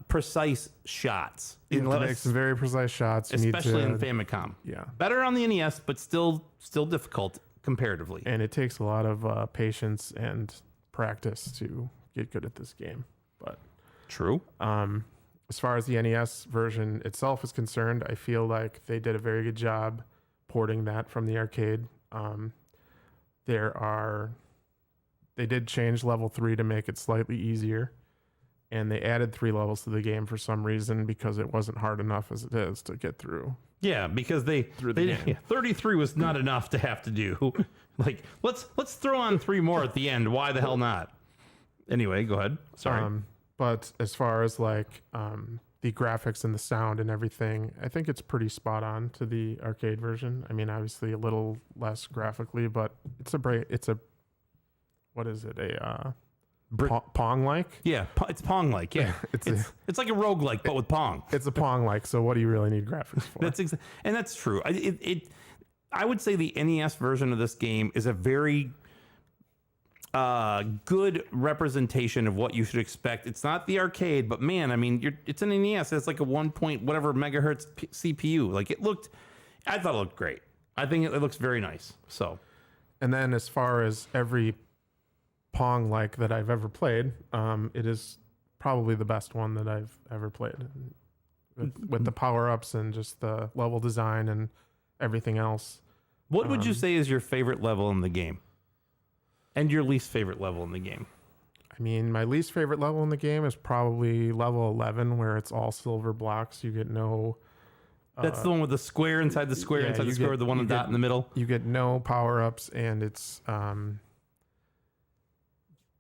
precise shots. You have to make some very precise shots. You especially need to, in Famicom. Yeah. Better on the NES, but still difficult comparatively. And it takes a lot of patience and practice to get good at this game. But True. as far as the NES version itself is concerned, I feel like they did a very good job porting that from the arcade. They did change level 3 to make it slightly easier, and they added 3 levels to the game for some reason, because it wasn't hard enough as it is to get through. Yeah, because they the game. 33 was not enough to have to do. Like, let's throw on 3 more at the end. Why the hell not? Anyway, go ahead. Sorry. But as far as like the graphics and the sound and everything, I think it's pretty spot on to the arcade version. I mean, obviously a little less graphically, but it's a what is it? A Pong like? Yeah, it's Pong like. Yeah, it's like a roguelike, but with Pong. It's a Pong like. So what do you really need graphics for? And that's true. I would say the NES version of this game is a very good representation of what you should expect. It's not the arcade, but man, I mean, it's an NES. It's like a 1 point whatever megahertz CPU. Like I thought it looked great. I think it looks very nice. So, and then as far as every Pong like that I've ever played, it is probably the best one that I've ever played, with the power ups and just the level design and everything else. What would you say is your favorite level in the game? And your least favorite level in the game? I mean, my least favorite level in the game is probably level 11, where it's all silver blocks. You get no... That's the one with the square inside the square inside the square, the one dot in the middle? You get no power-ups, and it's...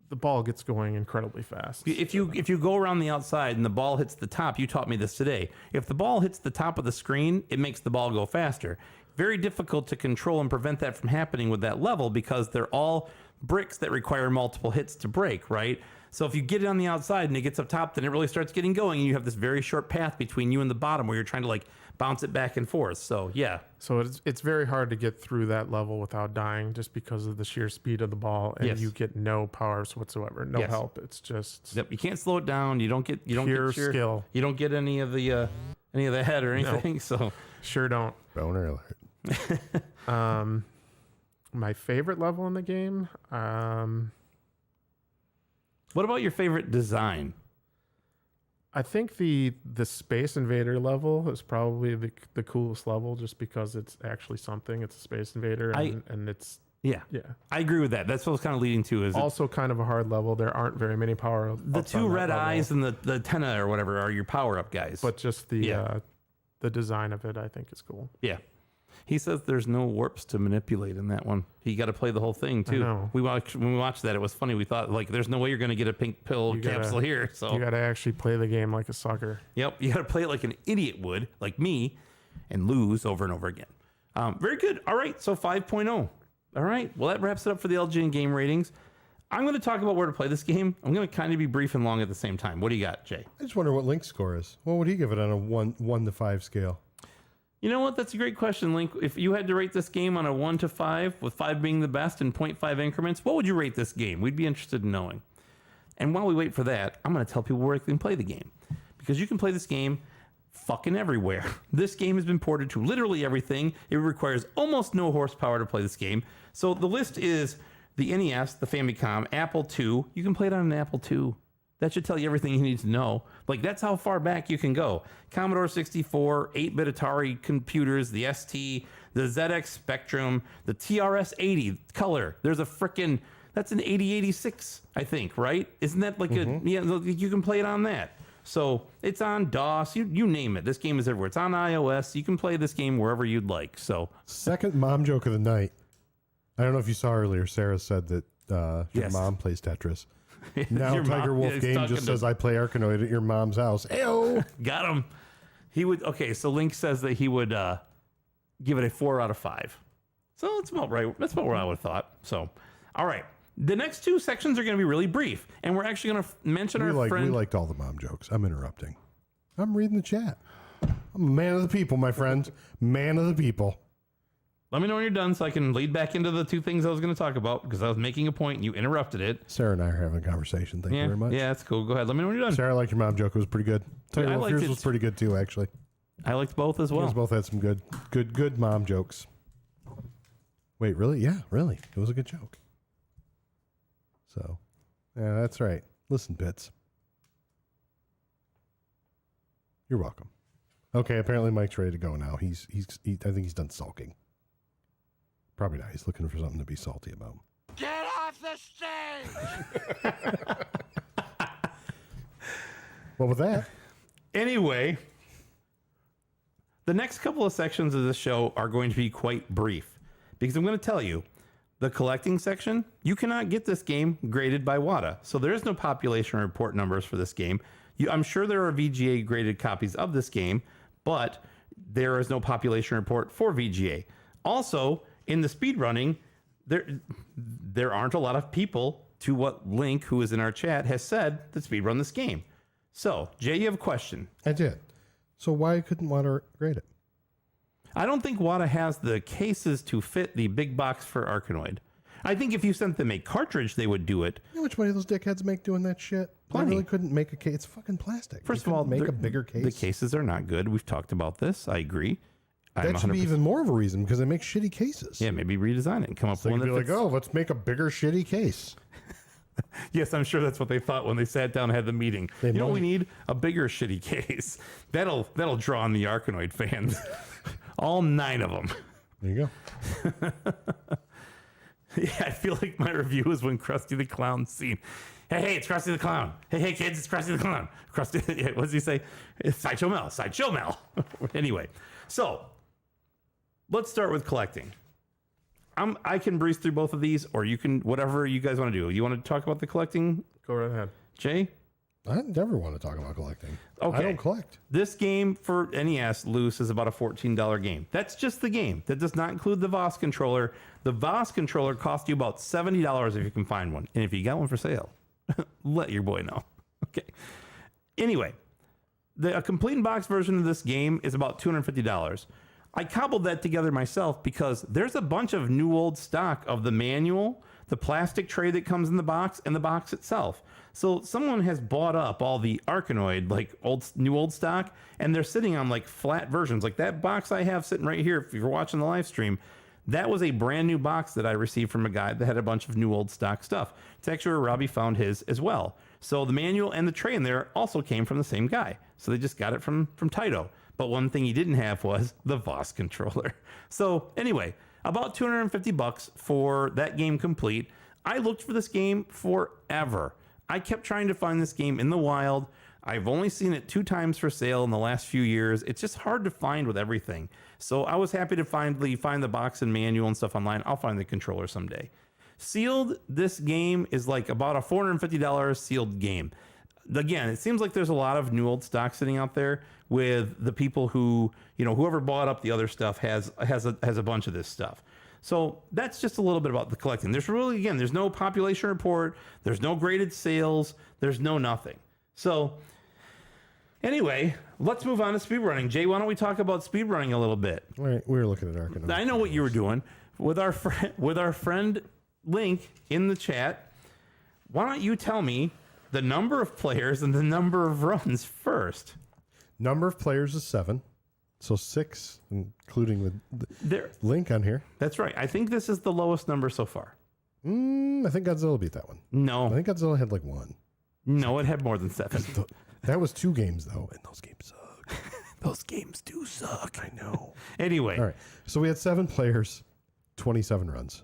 the ball gets going incredibly fast. If you go around the outside and the ball hits the top, you taught me this today. If the ball hits the top of the screen, it makes the ball go faster. Very difficult to control and prevent that from happening with that level, because they're all bricks that require multiple hits to break, right? So if you get it on the outside and it gets up top, then it really starts getting going, and you have this very short path between you and the bottom where you're trying to like bounce it back and forth. So yeah. So it's very hard to get through that level without dying, just because of the sheer speed of the ball, and you get no powers whatsoever, no help. It's just you can't slow it down. You don't get pure skill. You don't get any of the head or anything. No. So sure don't. Boner alert. My favorite level in the game. What about your favorite design? I think the Space Invader level is probably the coolest level, just because it's actually something. It's a Space Invader, and it's yeah. I agree with that. That's what I was kind of leading to. Is also kind of a hard level. There aren't very many power ups. The 2 red eyes and the antenna or whatever are your power up guys. But just the design of it, I think, is cool. Yeah. He says there's no warps to manipulate in that one. You got to play the whole thing too. When we watched that, it was funny. We thought like, there's no way you're going to get a pink pill capsule here. So you got to actually play the game like a sucker. Yep, you got to play it like an idiot would, like me, and lose over and over again. Very good. All right, so 5.0. All right, well that wraps it up for the LGN game ratings. I'm going to talk about where to play this game. I'm going to kind of be brief and long at the same time. What do you got, Jay? I just wonder what Link's score is. What would he give it on a 1 to 5 scale? You know what? That's a great question, Link. If you had to rate this game on a 1 to 5, with 5 being the best and 0.5 increments, what would you rate this game? We'd be interested in knowing. And while we wait for that, I'm going to tell people where they can play the game. Because you can play this game fucking everywhere. This game has been ported to literally everything. It requires almost no horsepower to play this game. So the list is the NES, the Famicom, Apple II. You can play it on an Apple II. That should tell you everything you need to know. Like, that's how far back you can go. Commodore 64, 8-bit Atari computers, the ST, the ZX Spectrum, the TRS-80 color. There's a frickin', that's an 8086, I think, right? Isn't that like a, yeah, you can play it on that. So it's on DOS, you name it. This game is everywhere. It's on iOS. You can play this game wherever you'd like. So second mom joke of the night. I don't know if you saw earlier, Sarah said that your mom plays Tetris. Now Your Tiger mom Wolf is Game talking just to- says I play Arkanoid at your mom's house. Ayo! Got him. He would, okay, so Link says that he would give it a 4 out of 5. So that's about right. That's about where I would have thought. So, all right. The next 2 sections are going to be really brief. And we're actually going to mention our friend. We liked all the mom jokes. I'm interrupting. I'm reading the chat. I'm a man of the people, my friend. Man of the people. Let me know when you're done so I can lead back into the 2 things I was going to talk about because I was making a point and you interrupted it. Sarah and I are having a conversation. Thank you very much. Yeah, that's cool. Go ahead. Let me know when you're done. Sarah liked your mom joke. It was pretty good. Tiger I Wolf, liked yours it. was pretty good too, actually. I liked both as You well. guys both had some good mom jokes. Wait, really? Yeah, really. It was a good joke. So, yeah, that's right. Listen, Bits. You're welcome. Okay, apparently Mike's ready to go now. I think he's done sulking. Probably not. He's looking for something to be salty about. Get off the stage! Well, with that, Anyway, the next couple of sections of this show are going to be quite brief because I'm going to tell you the collecting section, you cannot get this game graded by WADA. So there is no population report numbers for this game. I'm sure there are VGA graded copies of this game, but there is no population report for VGA. Also, in the speedrunning, there aren't a lot of people, to what Link, who is in our chat, has said, that speedrun this game. So, Jay, you have a question. I did. So why couldn't WADA grade it? I don't think WADA has the cases to fit the big box for Arkanoid. I think if you sent them a cartridge, they would do it. You know how much money those dickheads make doing that shit? Plenty. They really couldn't make a case. It's fucking plastic. First They of all, couldn't make they're- a bigger case. The cases are not good. We've talked about this. I agree. That should be even more of a reason because they make shitty cases. Yeah, maybe redesign it and come up So with you one could that be like, fits. oh, let's make a bigger shitty case. Yes, I'm sure that's what they thought when they sat down and had the meeting. They You know what we might. need? A bigger shitty case. That'll draw on the Arkanoid fans. All 9 of them. There you go. Yeah, I feel like my review is when Krusty the Clown's seen. Hey, it's Krusty the Clown. Hey, kids, it's Krusty the Clown. Krusty, what does he say? It's Sideshow Mel. Sideshow Mel. Anyway, so let's start with collecting. I can breeze through both of these, or you can, whatever you guys want to do. You want to talk about the collecting, Go right ahead. Jay? I never want to talk about collecting. Okay. I don't collect. This game for NES loose is about a $14 game. That's just the game. That does not include the VOS controller. The VOS controller costs you about $70 if you can find one. And if you got one for sale, let your boy know. Okay. Anyway, a complete in box version of this game is about $250. I cobbled that together myself because there's a bunch of new old stock of the manual, the plastic tray that comes in the box, and the box itself. So someone has bought up all the Arkanoid, like new old stock, and they're sitting on like flat versions. Like that box I have sitting right here, if you're watching the live stream, that was a brand new box that I received from a guy that had a bunch of new old stock stuff. It's actually where Robbie found his as well. So the manual and the tray in there also came from the same guy. So they just got it from Taito. But one thing he didn't have was the VOS controller. So anyway, about $250 for that game complete. I looked for this game forever. I kept trying to find this game in the wild. I've only seen it 2 times for sale in the last few years. It's just hard to find with everything. So I was happy to find the box and manual and stuff online. I'll find the controller someday. Sealed, this game is like about a $450 sealed game. Again, it seems like there's a lot of new old stock sitting out there with the people who, whoever bought up the other stuff has a bunch of this stuff. So that's just a little bit about the collecting. There's really, again, there's no population report. There's no graded sales. There's no nothing. So anyway, let's move on to speedrunning. Jay, why don't we talk about speedrunning a little bit? All right, we were looking at Arkanoid. I know what you were doing with our friend Link in the chat. Why don't you tell me the number of players and the number of runs first? Number of players is 7. So 6, including the Link on here. That's right. I think this is the lowest number so far. I think Godzilla beat that one. No. I think Godzilla had like 1. No, it had more than 7. That was 2 games, though, and those games suck. Those games do suck. I know. Anyway. All right. So we had 7 players, 27 runs.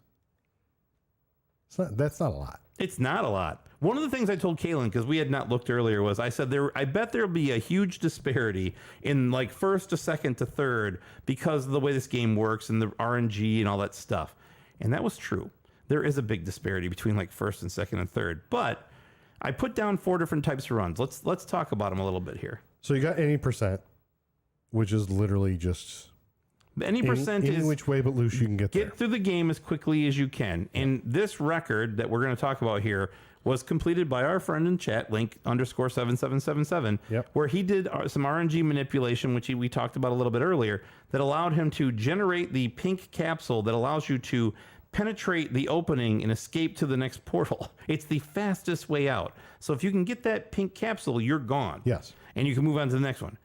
That's not a lot. It's not a lot. One of the things I told Kelan, because we had not looked earlier, was I said I bet there'll be a huge disparity in like first to second to third because of the way this game works and the RNG and all that stuff. And that was true. There is a big disparity between like first and second and third. But I put down 4 different types of runs. Let's talk about them a little bit here. So you got any percent, which is literally just any percent any is which way but loose you can get there. Get through the game as quickly as you can. And this record that we're going to talk about here was completed by our friend in chat, Link_7777, where he did some RNG manipulation, which we talked about a little bit earlier, that allowed him to generate the pink capsule that allows you to penetrate the opening and escape to the next portal. It's the fastest way out. So if you can get that pink capsule, you're gone. Yes. And you can move on to the next one.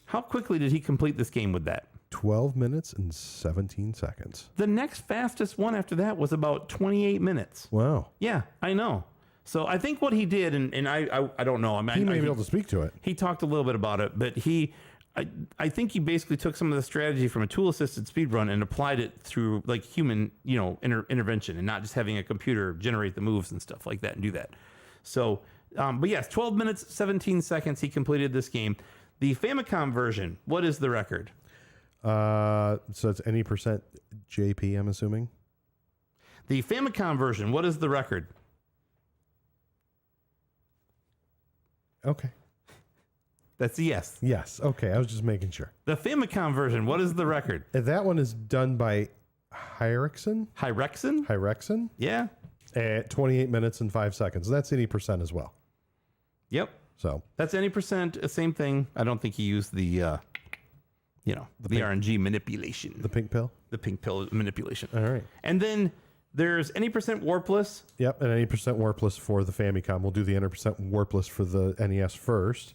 How quickly did he complete this game with that? 12 minutes and 17 seconds. The next fastest one after that was about 28 minutes. Wow. Yeah, I know. So I think what he did, and I don't know. I mean, he may be able to speak to it. He talked a little bit about it, but I think he basically took some of the strategy from a tool-assisted speedrun and applied it through like human, intervention and not just having a computer generate the moves and stuff like that and do that. So, but yes, 12 minutes, 17 seconds, he completed this game. The Famicom version, what is the record? So it's any percent JP, I'm assuming. The Famicom version, what is the record? Okay. That's a yes. Yes. Okay. I was just making sure. The Famicom version, what is the record? That one is done by Hyrexon. Hyrexon? Yeah. At 28 minutes and 5 seconds. That's any percent as well. Yep. So that's any percent, same thing. I don't think he used the RNG manipulation. The pink pill? The pink pill manipulation. All right. And then there's any percent warpless. Yep, and any percent warpless for the Famicom. We'll do the any percent warpless for the NES first,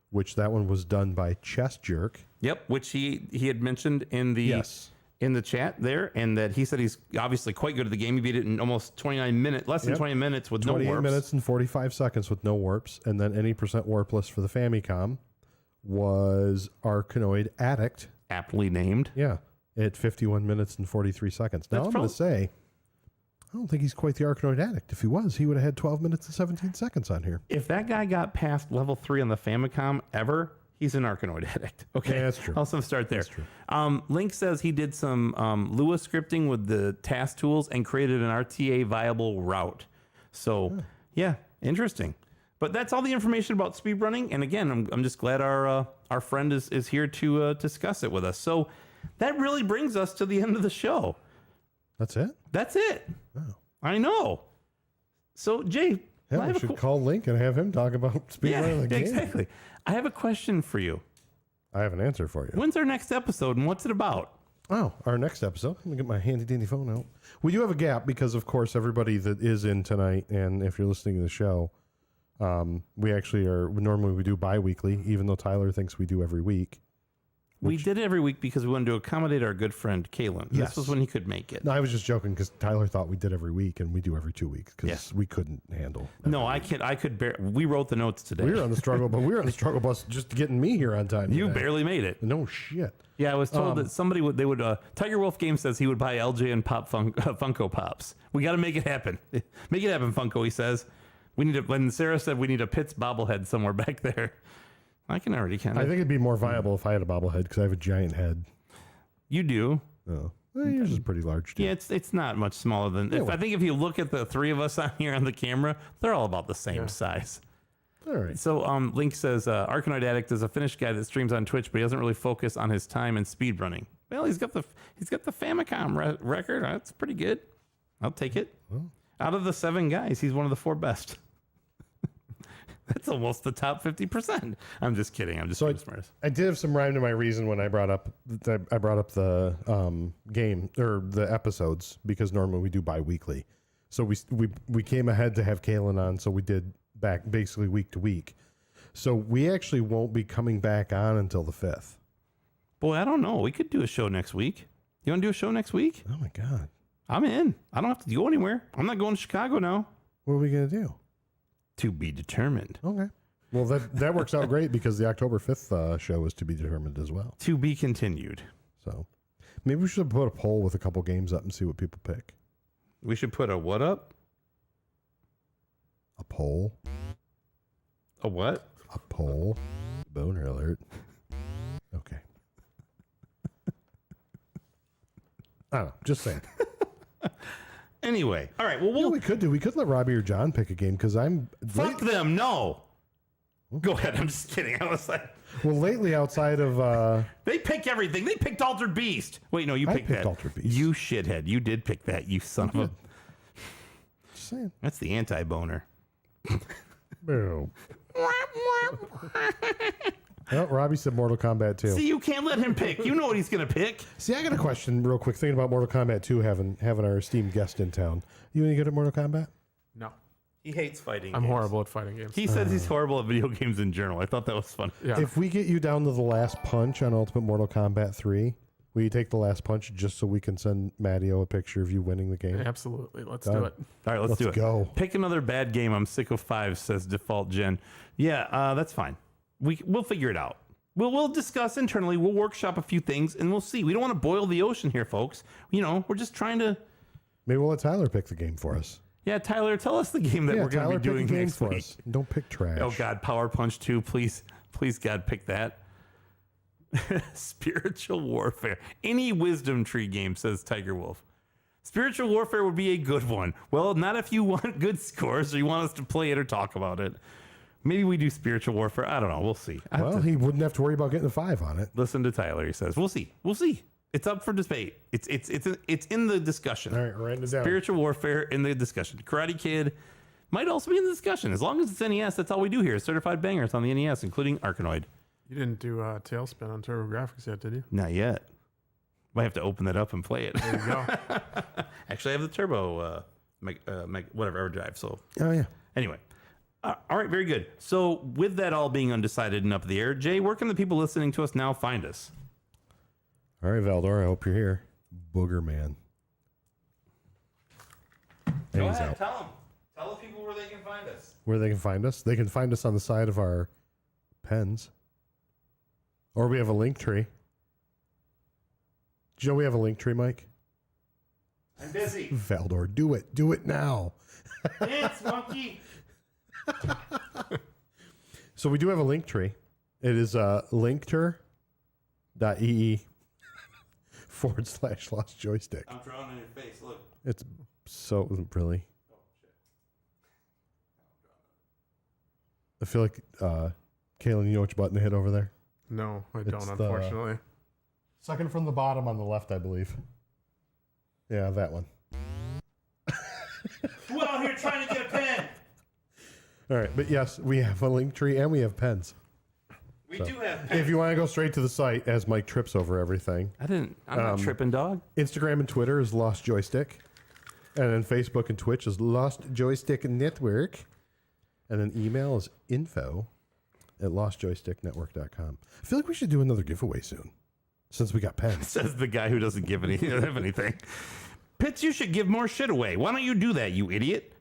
which that one was done by Chess Jerk. Yep, which he had mentioned in the chat there, and that he said he's obviously quite good at the game. He beat it in almost 29 minutes, less than 20 minutes with no warps. 28 minutes and 45 seconds with no warps, and then any percent warpless for the Famicom was Arkanoid Addict. Aptly named. Yeah, at 51 minutes and 43 seconds. Now, I'm going to say, I don't think he's quite the Arkanoid Addict. If he was, he would have had 12 minutes and 17 seconds on here. If that guy got past level 3 on the Famicom ever, he's an Arkanoid Addict. Okay, yeah, that's true. I'll start there. That's true. Link says he did some Lua scripting with the task tools and created an RTA viable route. So, yeah, interesting. But that's all the information about speedrunning. And again, I'm just glad our friend is here to discuss it with us. So that really brings us to the end of the show. That's it? That's it. Oh. I know. So, Jay. Yeah, we should call Link and have him talk about speedrunning the game. Exactly. I have a question for you. I have an answer for you. When's our next episode and what's it about? Oh, our next episode. Let me get my handy dandy phone out. We do have a gap because, of course, everybody that is in tonight, and if you're listening to the show, we actually normally we do bi-weekly, even though Tyler thinks we do every week. We did it every week because we wanted to accommodate our good friend Kelan. Yes. This was when he could make it. No, I was just joking because Tyler thought we did every week, and we do every 2 weeks because we couldn't handle. No, I can't. I could bear. We wrote the notes today. We were on the struggle, but we were on the struggle bus just getting me here on time. You today. barely made it. No shit. Yeah, I was told that somebody would. They would. Tiger Wolf Game says he would buy LJ and Pop Funko Pops. We got to make it happen. Make it happen, Funko. He says. We need to. When Sarah said we need a Pitts bobblehead somewhere back there. I can already kind of. I think it'd be more viable if I had a bobblehead because I have a giant head. You do. Oh, well, yours is pretty large too. Yeah, it's not much smaller than. I think if you look at the three of us on here on the camera, they're all about the same size. All right. So Link says Arkanoid Addict is a Finnish guy that streams on Twitch, but he doesn't really focus on his time and speedrunning. Well, he's got the Famicom record. That's pretty good. I'll take it. Oh. Out of the 7 guys, he's one of the 4 best. That's almost the top 50%. I'm just kidding. I'm just being smart. I did have some rhyme to my reason when I brought up the game or the episodes, because normally we do bi-weekly. So we came ahead to have Kelan on, so we did back basically week to week. So we actually won't be coming back on until the 5th. Boy, I don't know. We could do a show next week. You want to do a show next week? Oh my God. I'm in. I don't have to go anywhere. I'm not going to Chicago now. What are we going to do? To be determined. Okay. Well, that works out great because the October 5th show is to be determined as well. To be continued. So maybe we should put a poll with a couple games up and see what people pick. We should put a what up? A poll. A what? A poll. Boner alert. Okay. I don't know. Just saying. Anyway, all right. Well, We could let Robbie or John pick a game because I'm. fuck them. No. Go ahead. I'm just kidding. I was like, Well, lately outside of. they pick everything. They picked Altered Beast. Wait, no, you I picked picked that. Altered Beast. You shithead. You did pick that. You son of a. Just saying. That's the anti-boner. Boo. Well, Robbie said Mortal Kombat 2. See, you can't let him pick. You know what he's gonna pick. See, I got a question real quick. Thinking about Mortal Kombat 2 having our esteemed guest in town. You any good at Mortal Kombat? No, He hates fighting. I'm games. horrible at fighting games. He says he's horrible at video games in general. I thought that was funny. Yeah. If we get you down to the last punch on Ultimate Mortal Kombat 3, will you take the last punch just so we can send Mattio a picture of you winning the game? Absolutely. Let's Done. do it. All right, let's do it. go. Pick another bad game. I'm sick of 5, says Default Gen. Yeah, that's fine. We'll figure it out. We'll discuss internally. We'll workshop a few things, and we'll see. We don't want to boil the ocean here, folks. You know, we're just trying to. Maybe we'll let Tyler pick the game for us. Yeah, Tyler, tell us the game that we're going to be doing pick a game next for week. us. Don't pick trash. Oh God, Power Punch 2, please, God, pick that. Spiritual Warfare. Any Wisdom Tree game, says Tiger Wolf. Spiritual Warfare would be a good one. Well, not if you want good scores or you want us to play it or talk about it. Maybe we do Spiritual Warfare. I don't know. We'll see. Well, he wouldn't have to worry about getting a 5 on it. Listen to Tyler. He says, "We'll see. We'll see. It's up for debate. It's in the discussion. All right, writing it down. Spiritual Warfare in the discussion. Karate Kid might also be in the discussion. As long as it's NES, that's all we do here. Certified bangers on the NES, including Arkanoid. You didn't do Tailspin on TurboGrafx yet, did you? Not yet. Might have to open that up and play it. There you go. Actually, I have the Turbo whatever drive. So Oh, yeah. anyway. All right, very good. So with that all being undecided and up in the air, Jay, where can the people listening to us now find us? All right, Valdor, I hope you're here. Booger Man. And he's out. Tell them. Tell the people where they can find us. Where they can find us? They can find us on the side of our pens. Or we have a link tree. Do you know we have a link tree, Mike? I'm busy. Valdor, do it. Do it now. Dance, monkey. So we do have a link tree. It is linkter.ee/lost joystick. I'm drawing on your face. Look. It's so really. I feel like Kelan, you know which button to hit over there? No, I It's don't, the- unfortunately. Second from the bottom on the left, I believe. Yeah, that one. Who out here trying to get a pen? All right, but yes, we have a link tree and we have pens. We So, do have pens. If you want to go straight to the site, as Mike trips over everything, I'm not tripping, dog. Instagram and Twitter is Lost Joystick. And then Facebook and Twitch is Lost Joystick Network. And then email is info@lostjoysticknetwork.com. I feel like we should do another giveaway soon, since we got pens. Says the guy who doesn't give have anything. Pitts, you should give more shit away. Why don't you do that, you idiot?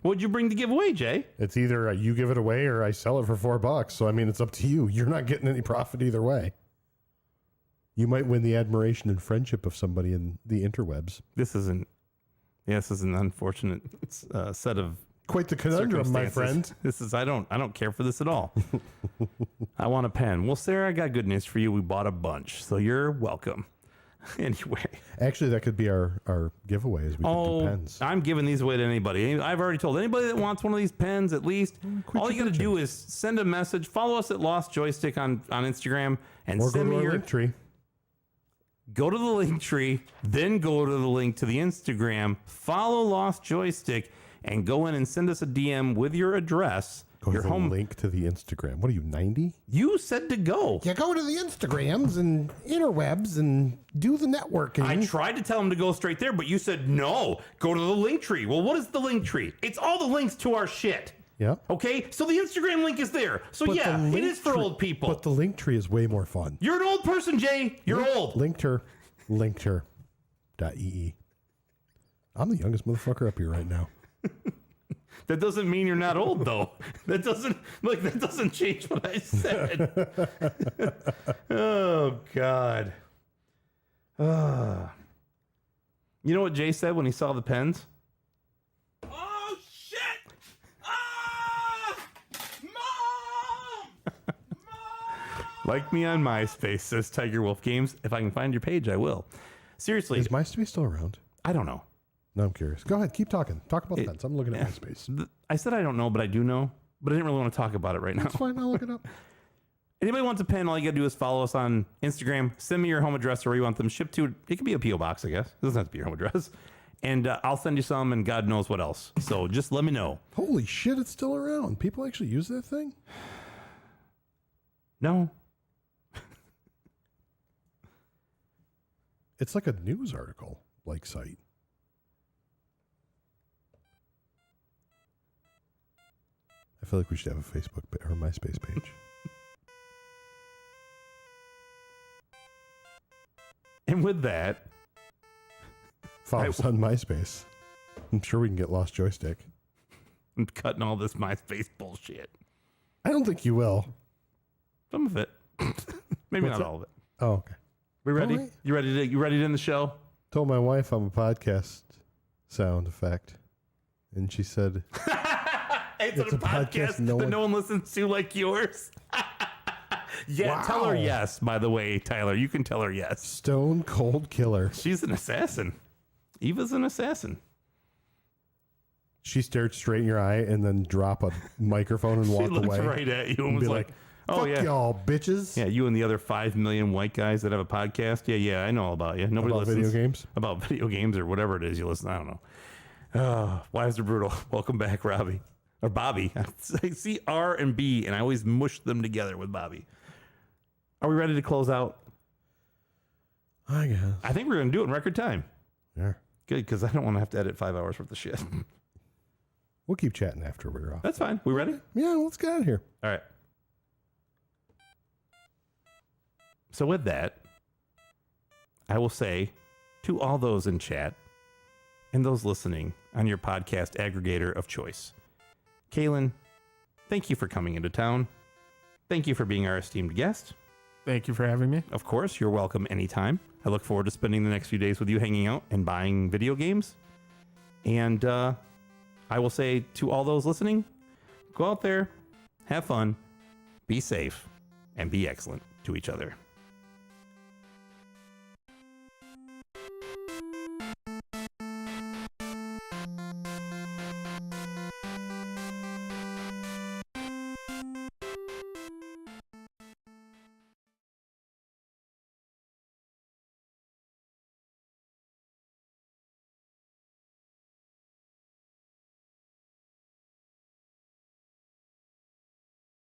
What'd you bring to give away, Jay? It's either you give it away or I sell it for $4. So, I mean, it's up to you. You're not getting any profit either way. You might win the admiration and friendship of somebody in the interwebs. This is an unfortunate set of Quite the conundrum, my friend. This is I don't care for this at all. I want a pen. Well, Sarah, I got good news for you. We bought a bunch, so you're welcome. Anyway. Actually, that could be our giveaway, is we could do pens. I'm giving these away to anybody. I've already told anybody that wants one of these pens, at least, all you got to do is send a message. Follow us at Lost Joystick on Instagram and Or go send to me our your link tree. go to the link tree, then go to the link to the Instagram, follow Lost Joystick, and go in and send us a DM with your address. Go your to the home link to the Instagram. What are you, 90? You said to go. Yeah, go to the Instagrams and interwebs and do the networking. I tried to tell him to go straight there, but you said no. Go to the link tree. Well, what is the link tree? It's all the links to our shit. Yeah. Okay, so the Instagram link is there. So But yeah, the it is for Linktree- old people. But the link tree is way more fun. You're an old person, Jay. You're old. Linkter.ee. I'm the youngest motherfucker up here right now. That doesn't mean you're not old, though. That doesn't change what I said. Oh God. You know what Jay said when he saw the pens? Oh shit! Ah! Mom! Like me on MySpace, says Tiger Wolf Games. If I can find your page, I will. Seriously, Is MySpace still around? I don't know. No, I'm curious. Go ahead. Keep talking. Talk about the pens. I'm looking at MySpace. I said I don't know, but I do know. But I didn't really want to talk about it right now. That's fine. I'll look it up. Anybody wants a pen, all you gotta do is follow us on Instagram. Send me your home address or where you want them shipped to. It could be a P.O. box, I guess. It doesn't have to be your home address. And I'll send you some and God knows what else. So just let me know. Holy shit, it's still around. People actually use that thing? No. It's like a news article like site. I feel like we should have a Facebook or a MySpace page. And with that, Follow us on MySpace. I'm sure we can get Lost Joystick. I'm cutting all this MySpace bullshit. I don't think you will. Some of it. Maybe What's not that? all of it. Oh, okay. We ready? All right. You ready to end the show? Told my wife I'm a podcast sound effect. And she said, It's a podcast no that one- no one listens to like yours. Yeah, Wow. tell her yes, by the way, Tyler. You can tell her yes. Stone Cold Killer. She's an assassin. Eva's an assassin. She stared straight in your eye and then drop a microphone and She walk looked away. right at you and and was be like, like, oh, fuck yeah. y'all, bitches. Yeah, you and the other 5 million white guys that have a podcast. Yeah, I know all about you. Nobody About listens. video games? About video games or whatever it is you listen. I don't know. Wives are brutal. Welcome back, Robbie. Or Bobby. I see R and B, and I always mush them together with Bobby. Are we ready to close out? I guess. I think we're going to do it in record time. Yeah. Good, because I don't want to have to edit 5 hours worth of shit. We'll keep chatting after we're off. That's fine. We ready? Yeah, let's get out of here. All right. So with that, I will say to all those in chat and those listening on your podcast aggregator of choice, Kelan, thank you for coming into town. Thank you for being our esteemed guest. Thank you for having me. Of course, you're welcome anytime. I look forward to spending the next few days with you hanging out and buying video games. And I will say to all those listening, go out there, have fun, be safe, and be excellent to each other.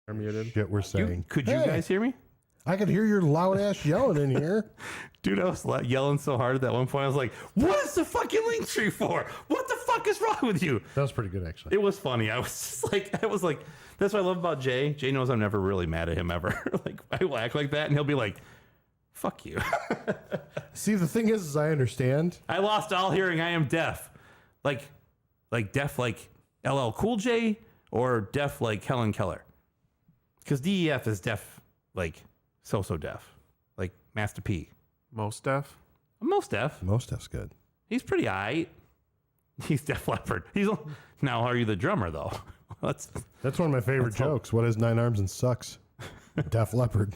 I'm muted. Shit, we're saying. Could you Hey, guys hear me? I could hear your loud ass yelling in here. Dude, I was yelling so hard at that one point. I was like, what is the fucking link tree for? What the fuck is wrong with you? That was pretty good, actually. It was funny. I was just like, that's what I love about Jay. Jay knows I'm never really mad at him ever. Like, I will act like that and he'll be like, fuck you. See, the thing is I understand. I lost all hearing. I am deaf. Like deaf like LL Cool J or deaf like Helen Keller. Because DEF is deaf, like so deaf. Like Master P. Most deaf. Most deaf. Most stuff's good. He's pretty aight. He's Def Leppard. Now, are you the drummer though? That's one of my favorite jokes. What has 9 arms and sucks? Def Leppard.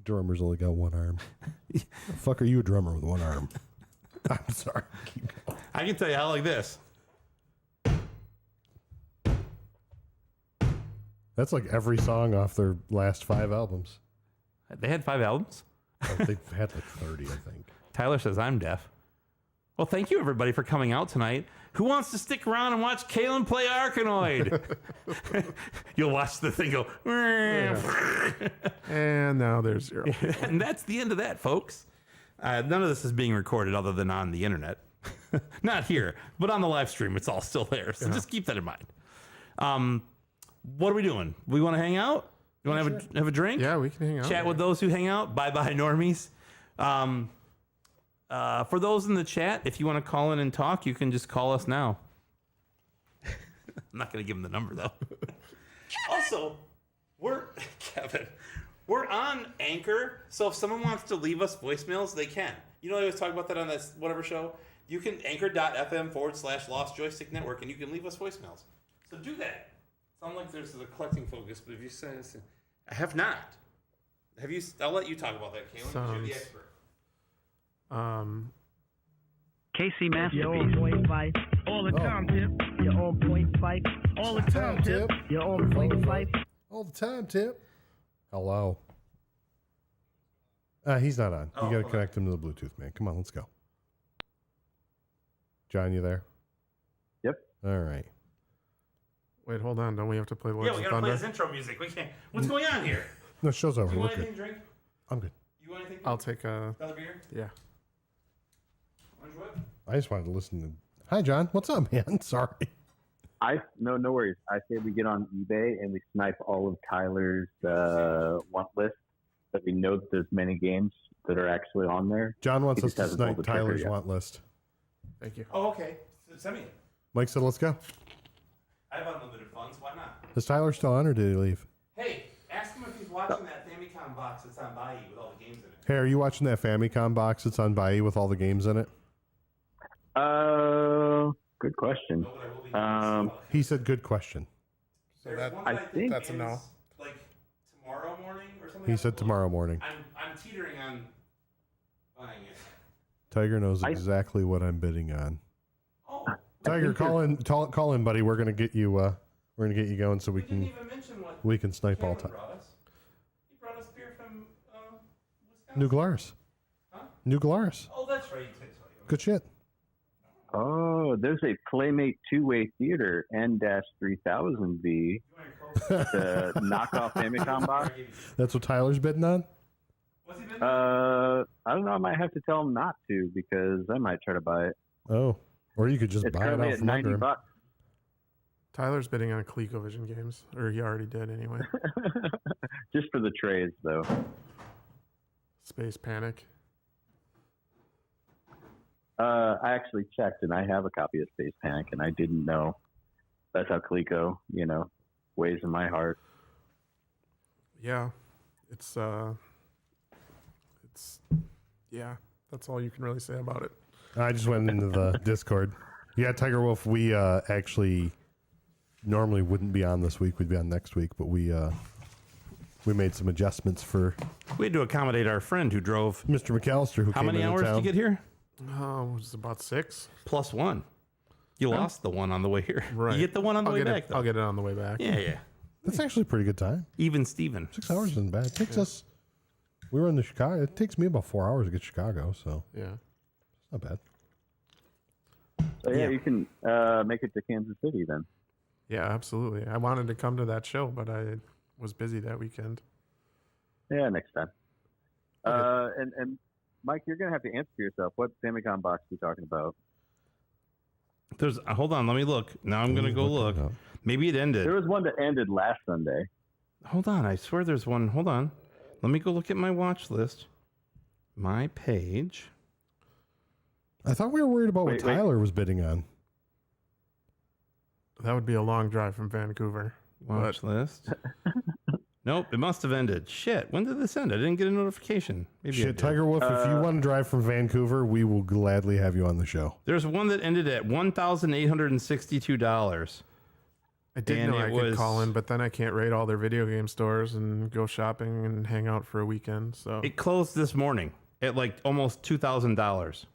Drummer's only got 1 arm. The fuck are you a drummer with 1 arm? I'm sorry. Keep going. I can tell you how like this. That's like every song off their last 5 albums. They had 5 albums. They've had like 30, I think. Tyler says I'm deaf. Well, thank you everybody for coming out tonight. Who wants to stick around and watch Kelan play Arkanoid? You'll watch the thing go. And now there's 0. And that's the end of that, folks. None of this is being recorded other than on the internet. Not here, but on the live stream, it's all still there. So just keep that in mind. What are we doing? We want to hang out? You want to have a drink? Yeah, we can hang out. Chat with those who hang out. Bye-bye, normies. For those in the chat, if you want to call in and talk, you can just call us now. I'm not going to give them the number, though. Also, Kevin, we're on Anchor, so if someone wants to leave us voicemails, they can. You know, I always talk about that on this whatever show. You can anchor.fm/Lost Joystick Network, and you can leave us voicemails. So do that. Sound like there's a collecting focus, but if you say, I have not. Have you? I'll let you talk about that, Kelan, because you're the expert. KC Masterpiece. You're on point, Fife. All the time, Tip. You're on point, Fife. All the time, Tip. You're on point, Fife. All the time, Tip. Hello. He's not on. You got to connect him to the Bluetooth, man. Come on, let's go. John, you there? Yep. All right. Wait, hold on. Don't we have to play Lords Yeah, we of got to play Thunder? this intro music. We can't. What's going on here? No, show's over. Do you We're want anything good. to drink? I'm good. You want anything? I'll take a... Another beer? Yeah. Orange whip? I just wanted to listen to... Hi, John. What's up, man? Sorry. No worries. I say we get on eBay and we snipe all of Tyler's want list, that we know that there's many games that are actually on there. John wants He us just to hasn't pulled snipe the trigger Tyler's yet. want list. Thank you. Oh, okay. Send me it. Mike said, let's go. I have unlimited funds. Why not? Is Tyler still on or did he leave? Hey, ask him if he's watching that Famicom box that's on Bayou with all the games in it. Hey, are you watching that Famicom box that's on Bayou with all the games in it? Good question. No, but I will be doing this. He said, good question. So There's that, one that I think that's a no. ends, like tomorrow morning or something. He said tomorrow morning. I'm teetering on buying it. Tiger knows exactly what I'm bidding on. Oh, Tiger, call in, buddy. We're gonna get you. We're gonna get you going so we we didn't can even mention what snipe all Cameron time. brought us. He brought us beer from Wisconsin. New Glarus. Huh? New Glarus. Oh, that's right. You did tell you. Good shit. Oh, there's a Playmate two-way theater N-3000V, You want your Coke? the knockoff Famicom box. That's what Tyler's bidding on. What's he been? I don't know. I might have to tell him not to because I might try to buy it. Oh, or you could just It's buy it currently out at from under $90. him. Tyler's bidding on ColecoVision games, or he already did anyway. Just for the trays, though. Space Panic. I actually checked, and I have a copy of Space Panic, and I didn't know. That's how Coleco, weighs in my heart. Yeah, it's yeah. That's all you can really say about it. I just went into the Discord. Yeah, Tiger Wolf. We actually normally wouldn't be on this week. We'd be on next week, but we made some adjustments for We had to accommodate our friend who drove. Mr. McAllister, who How came many into hours town. to get here? Oh, it's about 6. Plus one. You lost the one on the way here. Right. You get the one on the way back, though. I'll get it on the way back. Yeah. That's actually a pretty good time. Even Steven. 6 hours isn't bad. It takes us. We were in the Chicago. It takes me about 4 hours to get to Chicago, so Yeah. it's not bad. So, yeah, Yeah. you can make it to Kansas City then. Yeah, absolutely. I wanted to come to that show, but I was busy that weekend. Yeah, next time. And Mike, you're going to have to answer for yourself. What Famicom box are you talking about? There's. Hold on. Let me look. Now I'm going to go look. Maybe it ended. There was one that ended last Sunday. Hold on. I swear there's one. Hold on. Let me go look at my watch list. My page. I thought we were worried about what Wait. Tyler was bidding on. That would be a long drive from Vancouver. Watch list. Nope. It must have ended. Shit. When did this end? I didn't get a notification. Maybe I Shit, did. Tiger Wolf, if you want to drive from Vancouver, we will gladly have you on the show. There's one that ended at $1,862. I did And know it I could was- call in, but then I can't rate all their video game stores and go shopping and hang out for a weekend. So It closed this morning at like almost $2,000.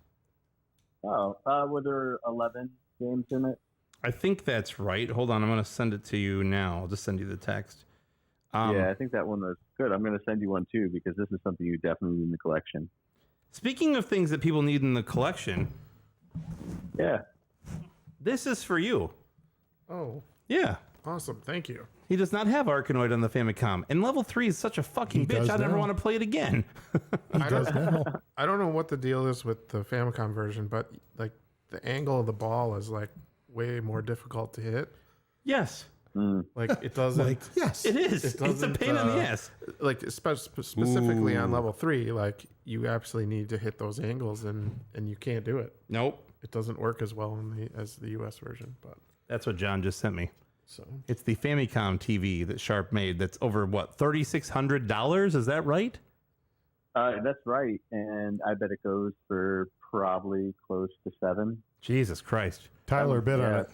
Oh, were there 11 games in it? I think that's right. Hold on. I'm going to send it to you now. I'll just send you the text. Yeah, I think that one was good. I'm going to send you one too because this is something you definitely need in the collection. Speaking of things that people need in the collection, Yeah. this is for you. Oh, Yeah. awesome. Thank you. He does not have Arkanoid on the Famicom. And level 3 is such a fucking He bitch, does I never now. want to play it again. He does now. I don't know what the deal is with the Famicom version, but like the angle of the ball is like way more difficult to hit. Yes, Like it doesn't. Like, yes. it is. It It's a doesn't, pain in the ass. Like specifically on Ooh. level 3, like you absolutely need to hit those angles, and you can't do it. Nope. It doesn't work as well as the US version, but That's what John just sent me. so It's the Famicom TV that Sharp made that's over, what, $3,600? Is that right? That's right. And I bet it goes for probably close to $7. Jesus Christ. Tyler bid on Yeah. it.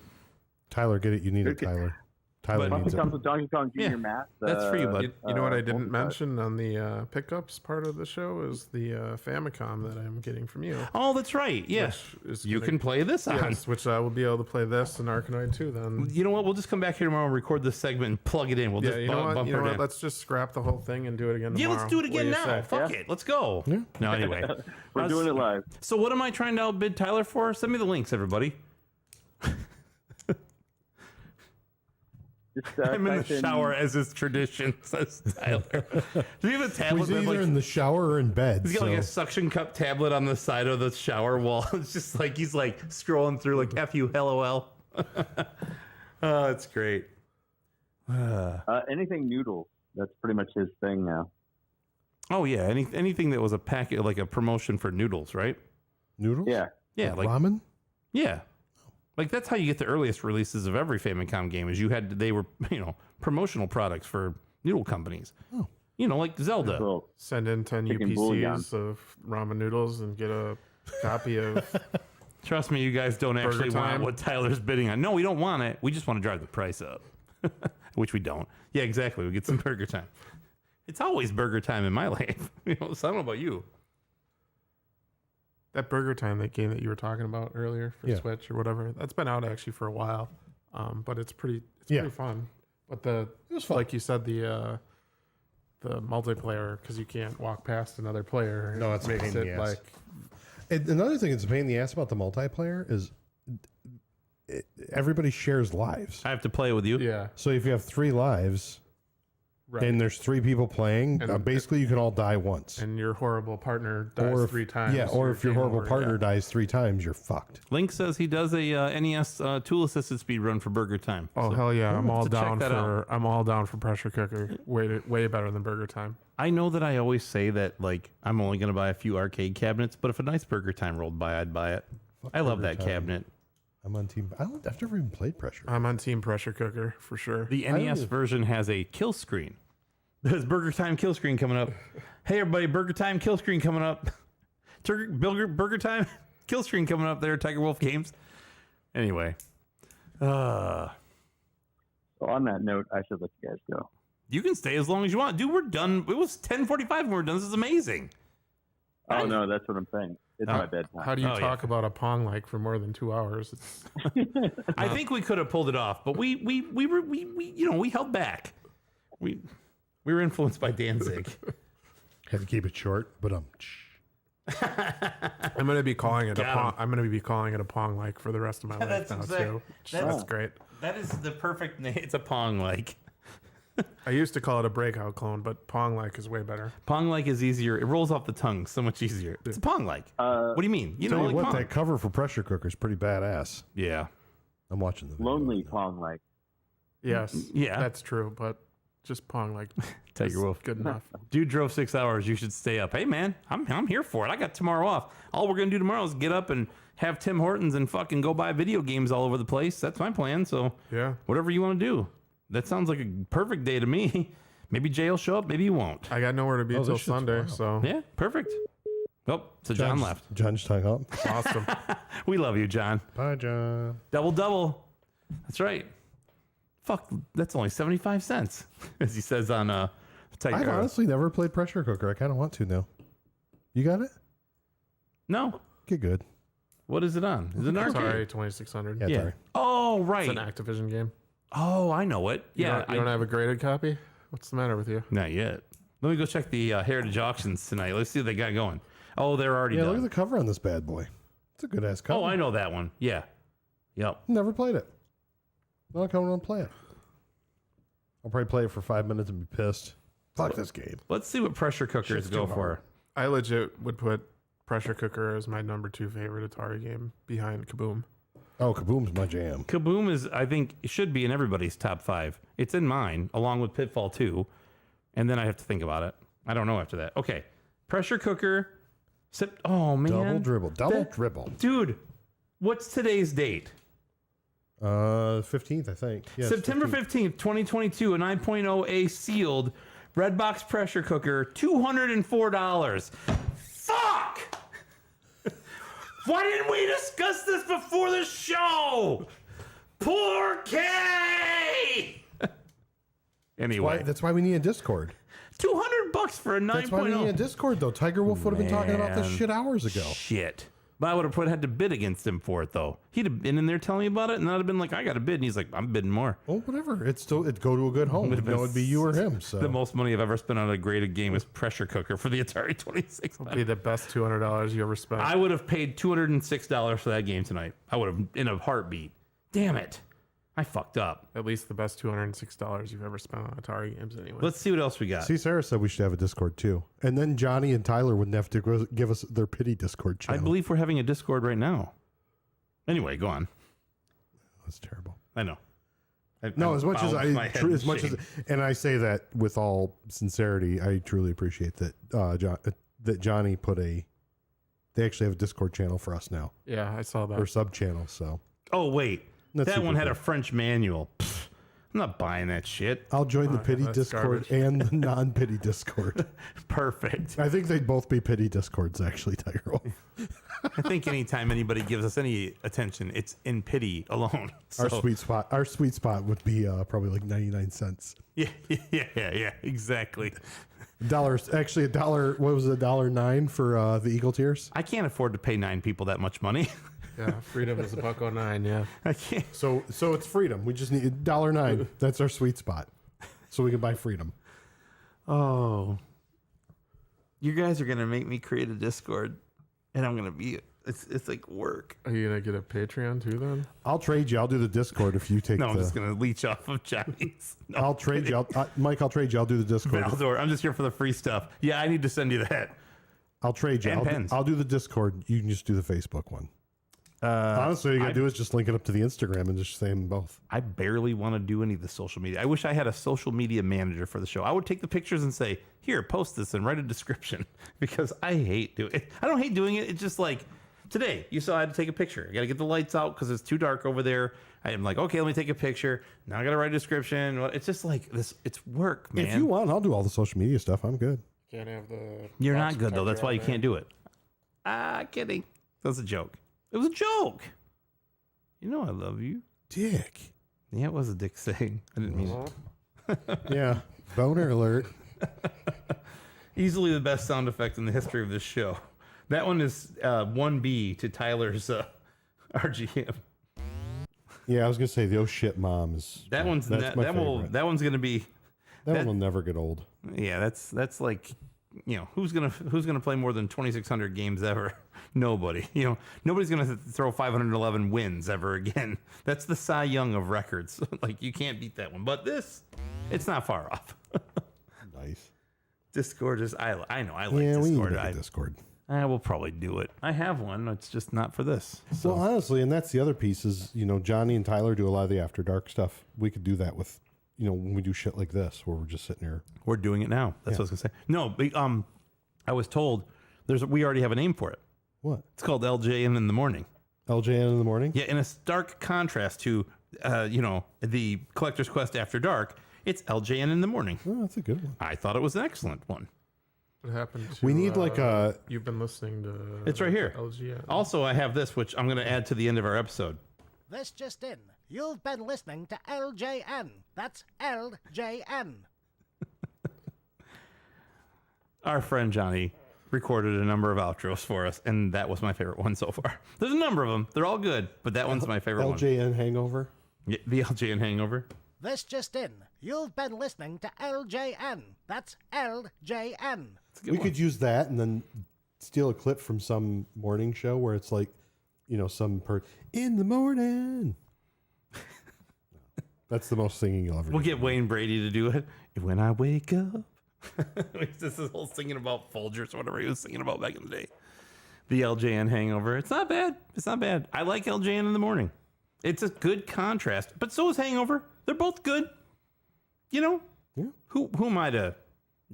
Tyler, get it. You need it, Okay. Tyler. Tyler But- Plus needs it it. comes with Donkey Kong Jr. Yeah, Math. that's for you, bud. you know what I didn't multi-part. mention on the pickups part of the show is the Famicom that I'm getting from you. Oh, that's right. Yes. Which is You gonna- can play this on. Yes, which I will be able to play this in Arkanoid too. Then You know what? We'll just come back here tomorrow and record this segment and plug it in. We'll yeah, just you know what? bump You know it what? in. Let's just scrap the whole thing and do it again Yeah, tomorrow. let's do it What again you now. say? Fuck Yeah. it. Let's go. Yeah. No, anyway. We're doing it live. So what am I trying to outbid Tyler for? Send me the links, everybody. Just, I'm in type the shower as is tradition, says Tyler. Do you have a tablet? He's that, either like, in the shower or in bed. he's got like so- a suction cup tablet on the side of the shower wall. It's just like he's like scrolling through like F you LOL. Oh, it's great. anything noodles. That's pretty much his thing now. Oh yeah, anything that was a packet like a promotion for noodles, right? Noodles? Yeah. Yeah, like Ramen? yeah. Like that's how you get the earliest releases of every Famicom game is they were, promotional products for noodle companies. Oh. Like Zelda. Cool. Send in 10 Chicken bouillon. UPCs of ramen noodles and get a copy of. Trust me, you guys don't actually want Time. what Tyler's bidding on. No, we don't want it. We just want to drive the price up, which we don't. Yeah, exactly. We get some burger time. It's always burger time in my life. So I don't know about you. That Burger Time, that game that you were talking about earlier for Yeah. Switch or whatever, that's been out actually for a while. But it's pretty fun. But it was fun. Like you said, the multiplayer, because you can't walk past another player. No, it's a makes pain in it the ass. like And another thing that's a pain in the ass about the multiplayer is everybody shares lives. I have to play it with you. yeah, So if you have 3 lives right. and there's 3 people playing, And- basically you can all die once. And your horrible partner dies Or if, 3 times. Yeah, or you're if your game horrible over. partner Yeah. dies 3 times, you're fucked. Link says he does a NES tool assisted speed run for burger time. Oh So hell yeah! I'm we'll all have to check down that out. I'm all down for pressure cooker. Way better than Burger Time. I know that I always say that like I'm only going to buy a few arcade cabinets, but if a nice burger time rolled by, I'd buy it. I love Burger that Time. cabinet. I'm on team. I've never even played Pressure. I'm on Team Pressure Cooker for sure. The NES version has a kill screen. There's Burger Time kill screen coming up. Hey everybody, Burger Time kill screen coming up. Burger Time kill screen coming up there. Tiger Wolf Games. Anyway, So on that note, I should let you guys go. you can stay as long as you want, dude. We're done. It was 10:45 when we're done. This is amazing. Oh, no, that's what I'm saying. It's my bedtime. How do you Oh, talk about a Pong like for more than 2 hours? It's, I think we could have pulled it off, but we held back. We were influenced by Danzig. Had to keep it short, but I'm gonna be calling it a Got Pong. him. I'm gonna be calling it a Pong like for the rest of my life That's now exact- too. that's- That's great. That is the perfect name. It's a Pong like. I used to call it a breakout clone, but Pong like is way better. Pong like is easier. It rolls off the tongue so much easier. It's a Pong like. What do you mean? You tell know, you like what, Pong. that cover for Pressure Cooker is pretty badass. Yeah. I'm watching the video Lonely right now. Pong like. Yes, Yeah. that's true. But just Pong like Tiger is Wolf. good enough. Dude drove 6 hours. You should stay up. Hey man, I'm here for it. I got tomorrow off. All we're gonna do tomorrow is get up and have Tim Hortons and fucking go buy video games all over the place. That's my plan. So Yeah, whatever you want to do. That sounds like a perfect day to me. Maybe Jay will show up. Maybe he won't. I got nowhere to be Oh, this till shit's Sunday, wild. so Yeah, perfect. Oh, so John left. John just hung up. awesome. We love you, John. Bye, John. Double. That's right. Fuck, that's only 75 cents, as he says on Tiger. I've honestly never played Pressure Cooker. I kind of want to now. You got it? No. Get good. What is it on? Is it an arcade? Sorry, 2600. Yeah, Yeah. sorry. Oh, right. It's an Activision game. Oh, I know it. You Yeah. don't, you don't have a graded copy. What's the matter with you? Not yet. Let me go check the Heritage Auctions tonight. Let's see what they got going. Oh, they're already done. Look at the cover on this bad boy. It's a good ass cover. Oh, I know that one. Yeah. Yep. Never played it. I'll come and play it. I'll probably play it for 5 minutes and be pissed. Fuck this game. Let's see what pressure cookers go for. I legit would put Pressure Cooker as my number 2 favorite Atari game behind Kaboom. Oh, Kaboom's my jam. Kaboom is, I think, it should be in everybody's top 5. It's in mine, along with Pitfall 2. And then I have to think about it. I don't know after that. Okay. Pressure cooker. Oh, man. Double dribble. Dude, what's today's date? 15th, I think. Yeah, September 15th, 2022. A 9.0A sealed Redbox pressure cooker. $204. Fuck! Why didn't we discuss this before the show? Poor K! Anyway. That's why we need a Discord. $200 for a 9.0. That's why we need a Discord, though. Tiger Wolf would have been talking about this shit hours ago. Shit. But I would have had to bid against him for it, though. He'd have been in there telling me about it, and I'd have been like, I got a bid. And he's like, I'm bidding more. Well, whatever. It'd go to a good home. It'd be you or him. So the most money I've ever spent on a graded game is pressure cooker for the Atari 26. It'll be the best $200 you ever spent. I would have paid $206 for that game tonight. I would have in a heartbeat. Damn it. I fucked up. At least the best $206 you've ever spent on Atari games anyway. Let's see what else we got. See, Sarah said we should have a Discord too. And then Johnny and Tyler wouldn't have to give us their pity Discord channel. I believe we're having a Discord right now. Anyway, go on. That's terrible. I know. As much as and I say that with all sincerity, I truly appreciate that that Johnny they actually have a Discord channel for us now. Yeah, I saw that. Or sub channel, so. Oh, wait. That one had a French manual. Pfft, I'm not buying that shit. I'll join the pity Discord and the non-pity Discord. Perfect. I think they'd both be pity Discords, actually, Tiger Wolf. I think anytime anybody gives us any attention, it's in pity alone. So, Our sweet spot would be probably like 99 cents. Yeah, exactly. Actually $1. What was it? $1.09 for the Eagle Tears? I can't afford to pay 9 people that much money. Yeah, freedom is $1.09. Yeah, I can't. So it's freedom. We just need $1.09. That's our sweet spot, so we can buy freedom. Oh, you guys are gonna make me create a Discord, and I'm gonna be. It's like work. Are you gonna get a Patreon too then? I'll trade you. I'll do the Discord if you take. No, I'm just gonna leech off of Johnny's. No, I'll trade you. Mike, I'll trade you. I'll do the Discord. Valdor, I'm just here for the free stuff. Yeah, I need to send you that. I'll trade you. I'll do the Discord. You can just do the Facebook one. Honestly, all you gotta do is just link it up to the Instagram and just say them both. I barely want to do any of the social media. I wish I had a social media manager for the show. I would take the pictures and say, here, post this and write a description, because I hate doing it. I don't hate doing it. It's just like today, you saw I had to take a picture. I got to get the lights out because it's too dark over there. I am like, okay, let me take a picture. Now I got to write a description. It's just like this. It's work, man. If you want, I'll do all the social media stuff. I'm good. Can't have the. You're not good though. That's why you can't do it. Kidding. That's a joke. It was a joke. You know I love you. Dick. Yeah, it was a dick thing. I didn't mean it. Yeah. Boner alert. Easily the best sound effect in the history of this show. That one is 1B to Tyler's RGM. Yeah, I was gonna say the oh shit mom is. That one's my favorite. That one's gonna be. That one will never get old. Yeah, that's like, who's gonna play more than 2,600 games ever? Nobody. Nobody's gonna throw 511 wins ever again. That's the Cy Young of records. Like, you can't beat that one. But it's not far off. Nice. Discord is. I know. I like Discord. Discord. We need to make a Discord. I will probably do it. I have one. It's just not for this. So. Well, honestly, and that's the other piece is, Johnny and Tyler do a lot of the After Dark stuff. We could do that with, when we do shit like this, where we're just sitting here. We're doing it now. That's what I was gonna say. No, but, I was told we already have a name for it. What? It's called LJN in the morning. LJN in the morning? Yeah, in a stark contrast to, the Collector's Quest After Dark, it's LJN in the morning. Oh, that's a good one. I thought it was an excellent one. What happened to, we need like a... You've been listening to... It's right here. LGN. Also, I have this, which I'm going to add to the end of our episode. This just in. You've been listening to LJN. That's LJN. Our friend Johnny recorded a number of outros for us, and that was my favorite one so far. There's a number of them. They're all good, but that one's my favorite one. LJN Hangover? Yeah, the LJN Hangover. this just in. You've been listening to LJN. That's LJN. We could use that and then steal a clip from some morning show where it's like, in the morning. That's the most singing you'll ever We'll do. get Wayne Brady to do it. When I wake up. This is whole singing about Folgers or whatever he was singing about back in the day. The LJN hangover. It's not bad. It's not bad. I like LJN in the morning. It's a good contrast. But so is hangover. They're both good. Yeah. Who am I to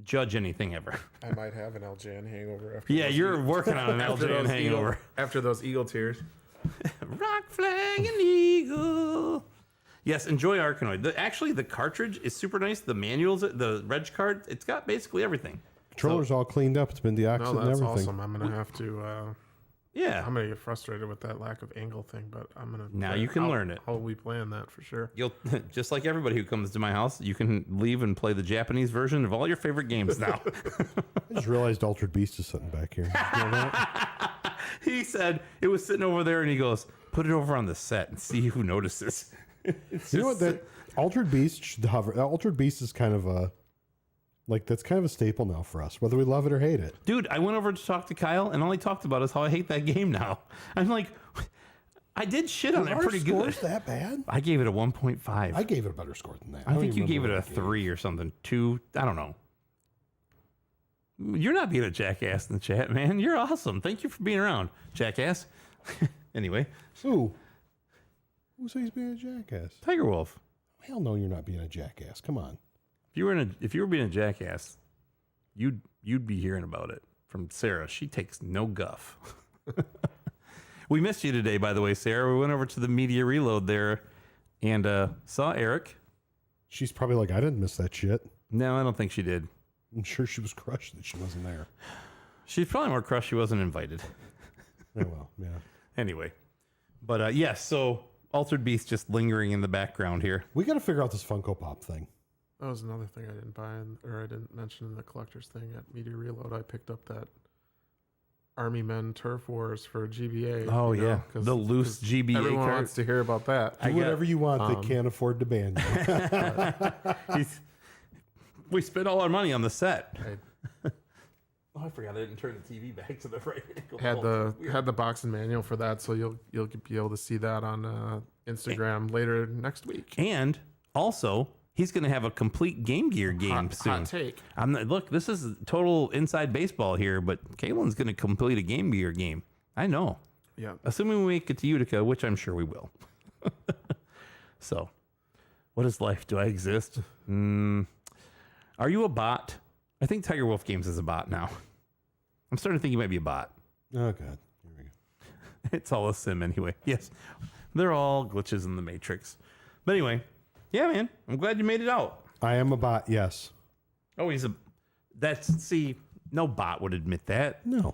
judge anything ever? I might have an LJN hangover after. Yeah, you're working on an LJN hangover. After those Eagle tears. Rock flag and eagle. Yes, enjoy Arkanoid. Actually, the cartridge is super nice. The manuals, the reg card, it's got basically everything. Controller's all cleaned up. It's been deoxed and that's everything. awesome. I'm gonna have to. I'm gonna get frustrated with that lack of angle thing, but I'm gonna. Now you can learn it. I'll be playing that for sure. You'll just like everybody who comes to my house, you can leave and play the Japanese version of all your favorite games now. I just realized Altered Beast is sitting back here. You know that? He said it was sitting over there, and he goes, "Put it over on the set and see who notices." You know what? That Altered Beast should hover. Altered Beast is kind of that's kind of a staple now for us, whether we love it or hate it. Dude, I went over to talk to Kyle, and all he talked about is how I hate that game now. I'm like, I did shit on it pretty good. Is that bad? I gave it a 1.5. I gave it a better score than that. I think you gave it a 3 or something. 2. I don't know. You're not being a jackass in the chat, man. You're awesome. Thank you for being around, jackass. Anyway. Who says he's being a jackass? Tiger Wolf. Hell no, you're not being a jackass. Come on. If you were being a jackass, you'd be hearing about it from Sarah. She takes no guff. We missed you today, by the way, Sarah. We went over to the Media Reload there and saw Eric. She's probably like, I didn't miss that shit. No, I don't think she did. I'm sure she was crushed that she wasn't there. She's probably more crushed she wasn't invited. Oh, well, yeah. Anyway. But yes, so Altered Beast just lingering in the background here. We got to figure out this Funko Pop thing. That was another thing I didn't buy, or I didn't mention in the collector's thing at Media Reload. I picked up that Army Men Turf Wars for GBA. Oh, yeah. The loose GBA everyone card. wants to hear about that. Do whatever you want. They can't afford to ban you. We spent all our money on the set. Oh, I forgot I didn't turn the TV back to the right angle. Had the box and manual for that, so you'll be able to see that on Instagram later next week. And also, he's going to have a complete Game Gear game soon. Hot take. Look, this is total inside baseball here, but Kalen's going to complete a Game Gear game. I know. Yeah. Assuming we make it to Utica, which I'm sure we will. So, what is life? Do I exist? Are you a bot? I think Tiger Wolf Games is a bot now. I'm starting to think he might be a bot. Oh, God. Here we go. It's all a sim anyway. Yes. They're all glitches in the Matrix. But anyway, yeah, man. I'm glad you made it out. I am a bot, yes. Oh, no bot would admit that. No.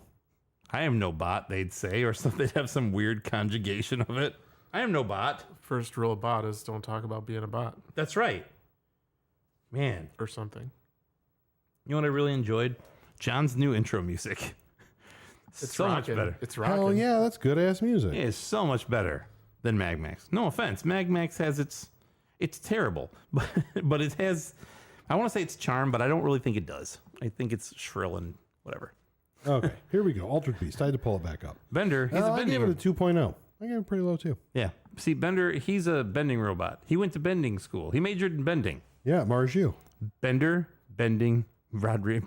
I am no bot, they'd say, or they'd have some weird conjugation of it. I am no bot. First rule of bot is don't talk about being a bot. That's right. Man. Or something. You know what I really enjoyed? John's new intro music. It's so rocking. much better. It's rocking. Hell yeah, that's good ass music. It is so much better than Mag Max. No offense. Mag Max has it's terrible, but it has, I want to say it's charm, but I don't really think it does. I think it's shrill and whatever. Okay, here we go. Altered Beast. I had to pull it back up. Bender, he's a I bending gave it a 2.0. I gave it pretty low too. Yeah. See, Bender, he's a bending robot. He went to bending school. He majored in bending. Yeah, Mars U. Bender Bending Rodriguez,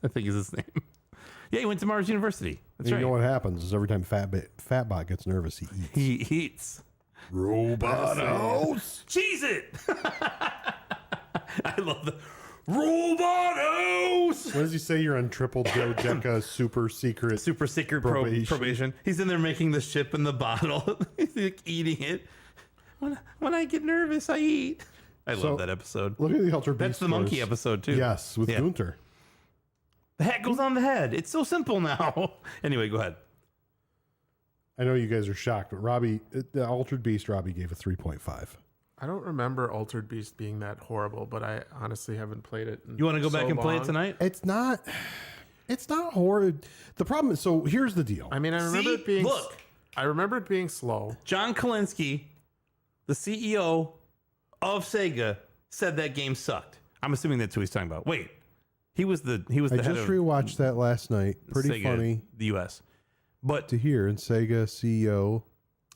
I think is his name. Yeah, he went to Mars University. That's right. You know what happens is every time Fatbot gets nervous, he eats. He eats. Robotos! Cheese it! I love the Robotos! What does he say? You're on triple dodeca super secret probation. He's in there making the ship in the bottle. He's like eating it. When I get nervous, I eat. I love that episode. Look at the Altered Beast. That's the monkey episode too. Yes, with Gunter. The hat goes on the head. It's so simple now. Anyway, go ahead. I know you guys are shocked, but Robbie, the Altered Beast, Robbie gave a 3.5. I don't remember Altered Beast being that horrible, but I honestly haven't played it. You want to go back and play it tonight? It's not horrid. The problem is, so here's the deal. I mean, I remember it being slow. John Kalinske, the CEO of Sega said that game sucked. I'm assuming that's who he's talking about. Wait, he was the I head just of rewatched that last night. Pretty Sega, funny the U.S. But to hear. And Sega CEO.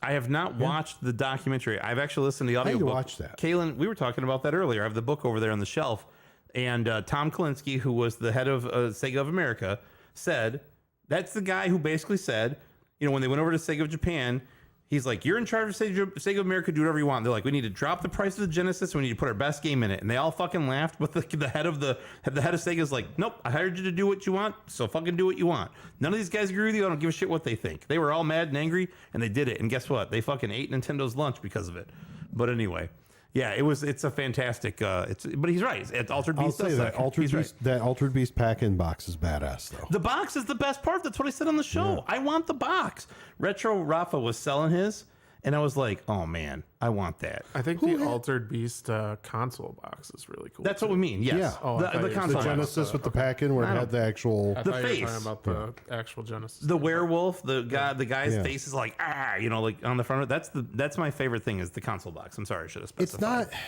I have not watched the documentary. I've actually listened to the I need audio. to watch that. Kalen, we were talking about that earlier. I have the book over there on the shelf. And Tom Kalinske, who was the head of Sega of America, said, that's the guy who basically said, you know, when they went over to Sega of Japan, he's like, you're in charge of Sega of America, do whatever you want. They're like, we need to drop the price of the Genesis and we need to put our best game in it. And they all fucking laughed. But the head of Sega's like, nope, I hired you to do what you want, so fucking do what you want. None of these guys agree with you. I don't give a shit what they think. They were all mad and angry, and they did it. And guess what? They fucking ate Nintendo's lunch because of it. But anyway, yeah, it's a fantastic. But he's right. Altered Beast. I'll say that Altered Beast. Right. That Altered Beast pack-in box is badass, though. The box is the best part. That's what I said on the show. Yeah. I want the box. Retro Rafa was selling his, and I was like, oh man, I want that. I think the Altered Beast console box is really cool. That's what we mean. Yes. Yeah. Oh, I thought the you console. The said Genesis with the pack-in where it had the actual. I the thought you were face. talking about the actual Genesis. The werewolf, the guy's Yeah. face is like like on the front of it. That's my favorite thing is the console box. I'm sorry, I should have specified. It's not.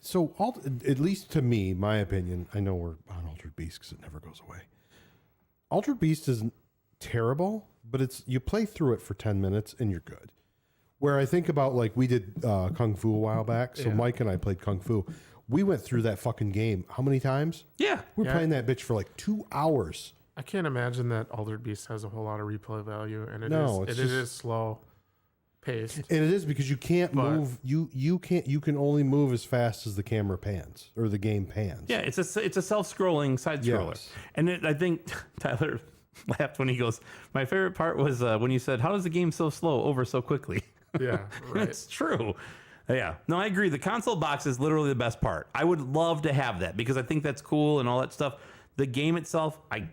So, at least to me, my opinion, I know we're on Altered Beast because it never goes away. Altered Beast isn't terrible, but you play through it for 10 minutes and you're good. Where I think about, like, we did Kung Fu a while back. So Mike and I played Kung Fu. We went through that fucking game how many times? Yeah. We were playing that bitch for like 2 hours. I can't imagine that Altered Beast has a whole lot of replay value, and it it's is slow paced. And it is because you can't move. You can only move as fast as the camera pans or the game pans. Yeah, it's a self-scrolling side scroller, Yes. and I think Tyler laughed when he goes, my favorite part was when you said, how does the game so slow over so quickly? Yeah, right. It's true. Yeah. No, I agree. The console box is literally the best part. I would love to have that because I think that's cool and all that stuff. The game itself, I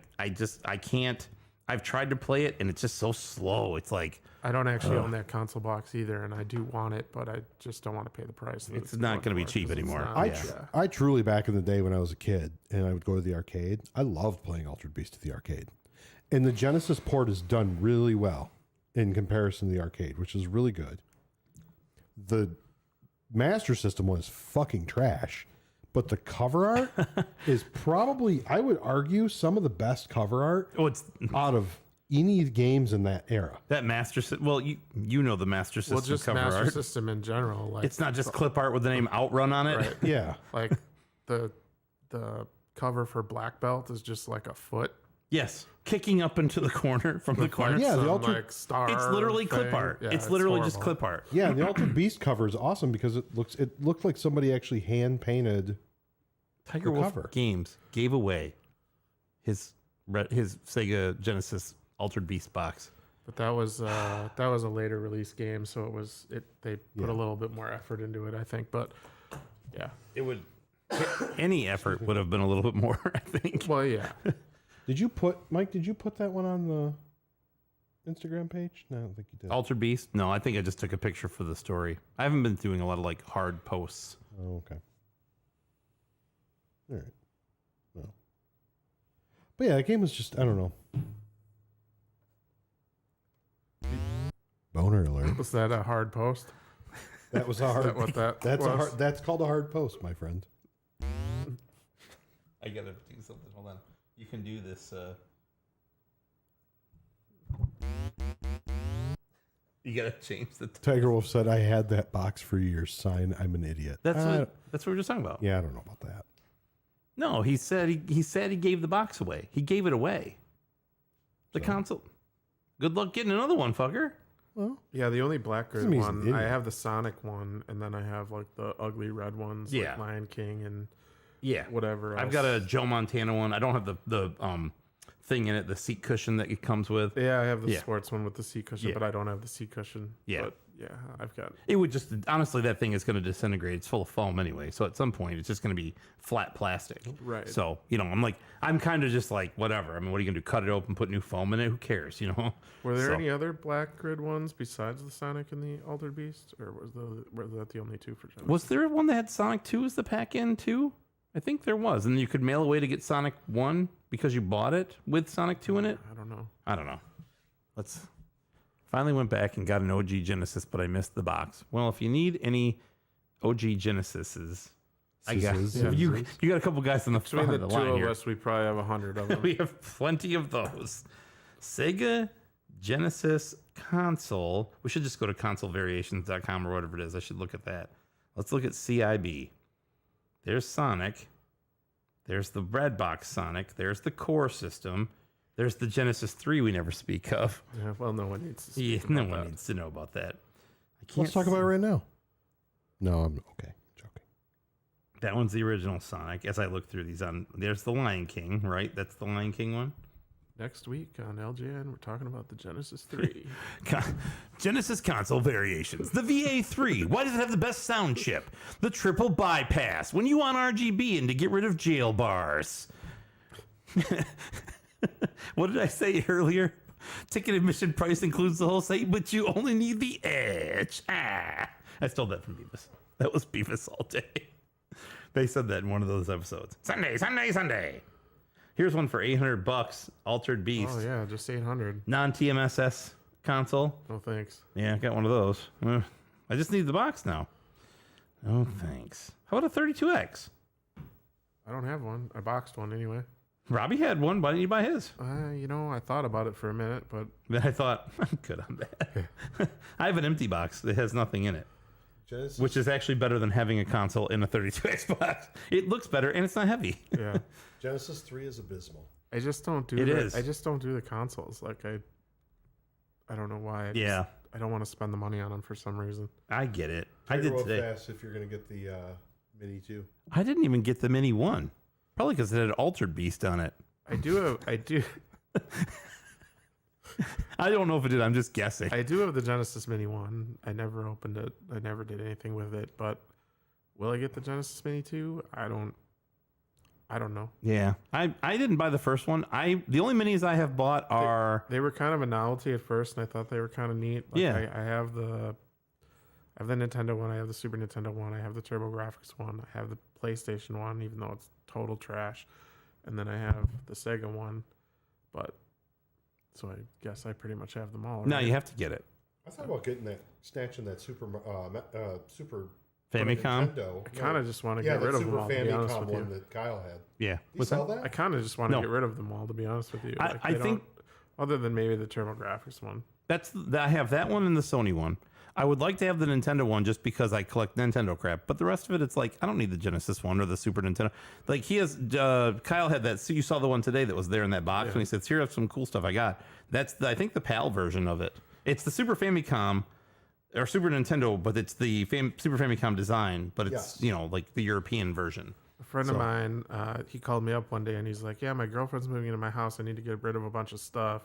can't. I've tried to play it and it's just so slow. It's like I don't actually own that console box either, and I do want it, but I just don't want to pay the price. that It's not going to be cheap because it's anymore. not- I truly, back in the day when I was a kid and I would go to the arcade, I loved playing Altered Beast at the arcade. And the Genesis port is done really well in comparison to the arcade, which is really good. The Master System was fucking trash, but the cover art is probably, I would argue, some of the best cover art out of any games in that era. That Master System. Well, you know the Master System Well, just cover Master art. System in general. Like It's not just clip art with the name Outrun on it. Right. Yeah. Like the cover for Black Belt is just like a foot. Yes, kicking up into the corner from the corner. Yeah, the Some, Altered- like star. It's literally clip thing. art. Yeah, it's literally just horrible. clip art. Yeah, and the Altered Beast cover is awesome because it looked like somebody actually hand painted. Tiger the Wolf cover. Games gave away his Sega Genesis Altered Beast box. But that was a later release game, so they put a little bit more effort into it, I think. But yeah, It would any effort would have been a little bit more, I think. well, yeah. Did you put that one on the Instagram page? No, I don't think you did. Altered Beast? No, I think I just took a picture for the story. I haven't been doing a lot of like hard posts. Oh, okay. All right. No. But yeah, that game was just, I don't know. Boner alert. Was that a hard post? That was a hard. that what that that's was? a hard. That's called a hard post, my friend. I gotta do something. Hold on. You can do this. You gotta change the. Tiger Wolf said, "I had that box for years. Sign, I'm an idiot." That's what we were just talking about. Yeah, I don't know about that. No, he said he gave the box away. He gave it away. The console. Good luck getting another one, fucker. Well, Yeah, the only black grid Doesn't mean he's an one. idiot. I have the Sonic one, and then I have like the ugly red ones, Yeah. like Lion King and Yeah. whatever. I've else. got a Joe Montana one. I don't have the thing in it, the seat cushion that it comes with. Yeah, I have the Yeah. sports one with the seat cushion, Yeah. but I don't have the seat cushion. Yeah. But yeah, I've got. It would just honestly, that thing is going to disintegrate. It's full of foam anyway, so at some point it's just going to be flat plastic. Right. So I'm kind of just like whatever. I mean, what are you going to do? Cut it open, put new foam in it? Who cares? You know. Were there So- any other black grid ones besides the Sonic and the Altered Beast, or was that the only two for Genesis? Was there one that had Sonic 2 as the pack-in too? I think there was, and you could mail away to get Sonic 1 because you bought it with Sonic 2 in it. I don't know. I don't know. Finally went back and got an OG Genesis, but I missed the box. Well, if you need any OG Genesises. I guess Scissors. you got a couple guys on the Between front the of the two line of here. us, we probably have 100 of them. We have plenty of those. Sega Genesis console. We should just go to consolevariations.com or whatever it is. I should look at that. Let's look at CIB. There's Sonic. There's the red box Sonic. There's the core system. There's the Genesis 3 we never speak of. Yeah, well, no one needs to Yeah, speak no about one that. needs to know about that. I can't Let's talk about it see- right now. No, I'm okay. Joking. That one's the original Sonic. As I look through these, there's the Lion King, right? That's the Lion King one. Next week on LJN, we're talking about the Genesis 3. Genesis console variations. The VA3. Why does it have the best sound chip? The triple bypass. When you want RGB and to get rid of jail bars. What did I say earlier? Ticket admission price includes the whole site, but you only need the edge. I stole that from Beavis. That was Beavis all day. They said that in one of those episodes. Sunday, Sunday, Sunday. Here's one for $800. Altered Beast. Oh, yeah, just 800. Non-TMSS console. No thanks. Yeah, I got one of those. I just need the box now. Oh, thanks. How about a 32X? I don't have one. I boxed one anyway. Robbie had one. Why didn't you buy his? I thought about it for a minute, but Then I thought, I'm good on that. I have an empty box that has nothing in it, Genesis. which is actually better than having a console in a 32X box. It looks better and it's not heavy. yeah. Genesis 3 is abysmal. I just don't do It the, is. I just don't do the consoles. Like I don't know why. Yeah. I don't want to spend the money on them for some reason. I get it. Tell I you did real today. fast if you're going to get the Mini 2. I didn't even get the Mini 1. Probably because it had Altered Beast on it. I do. I don't know if it did. I'm just guessing. I do have the Genesis Mini 1. I never opened it. I never did anything with it. But will I get the Genesis Mini 2? I don't know. Yeah. I didn't buy the first one. The only minis I have bought are... They were kind of a novelty at first, and I thought they were kind of neat. Like Yeah. I have the Nintendo one. I have the Super Nintendo one. I have the TurboGrafx one. I have the PlayStation one, even though it's total trash. And then I have the Sega one. But so I guess I pretty much have them all. No, right? you have to get it. I thought about snatching that Super Famicom? Nintendo. I kind of just want to Yeah, get that rid of Super them all, to be honest Famicom with one you. that Kyle had. Yeah. You What's sell that? that? I kind of just want to No. get rid of them all, to be honest with you. I Like, they think... don't- other than maybe the TurboGrafx one. I have that one and the Sony one. I would like to have the Nintendo one just because I collect Nintendo crap. But the rest of it, it's like, I don't need the Genesis one or the Super Nintendo. Like he has, Kyle had that. So you saw the one today that was there in that box. And he said, here, some cool stuff I got. That's, I think, the PAL version of it. It's the Super Famicom or Super Nintendo, but it's the Super Famicom design. But it's, Yes. like the European version. A friend of mine, he called me up one day and he's like, yeah, my girlfriend's moving into my house. I need to get rid of a bunch of stuff.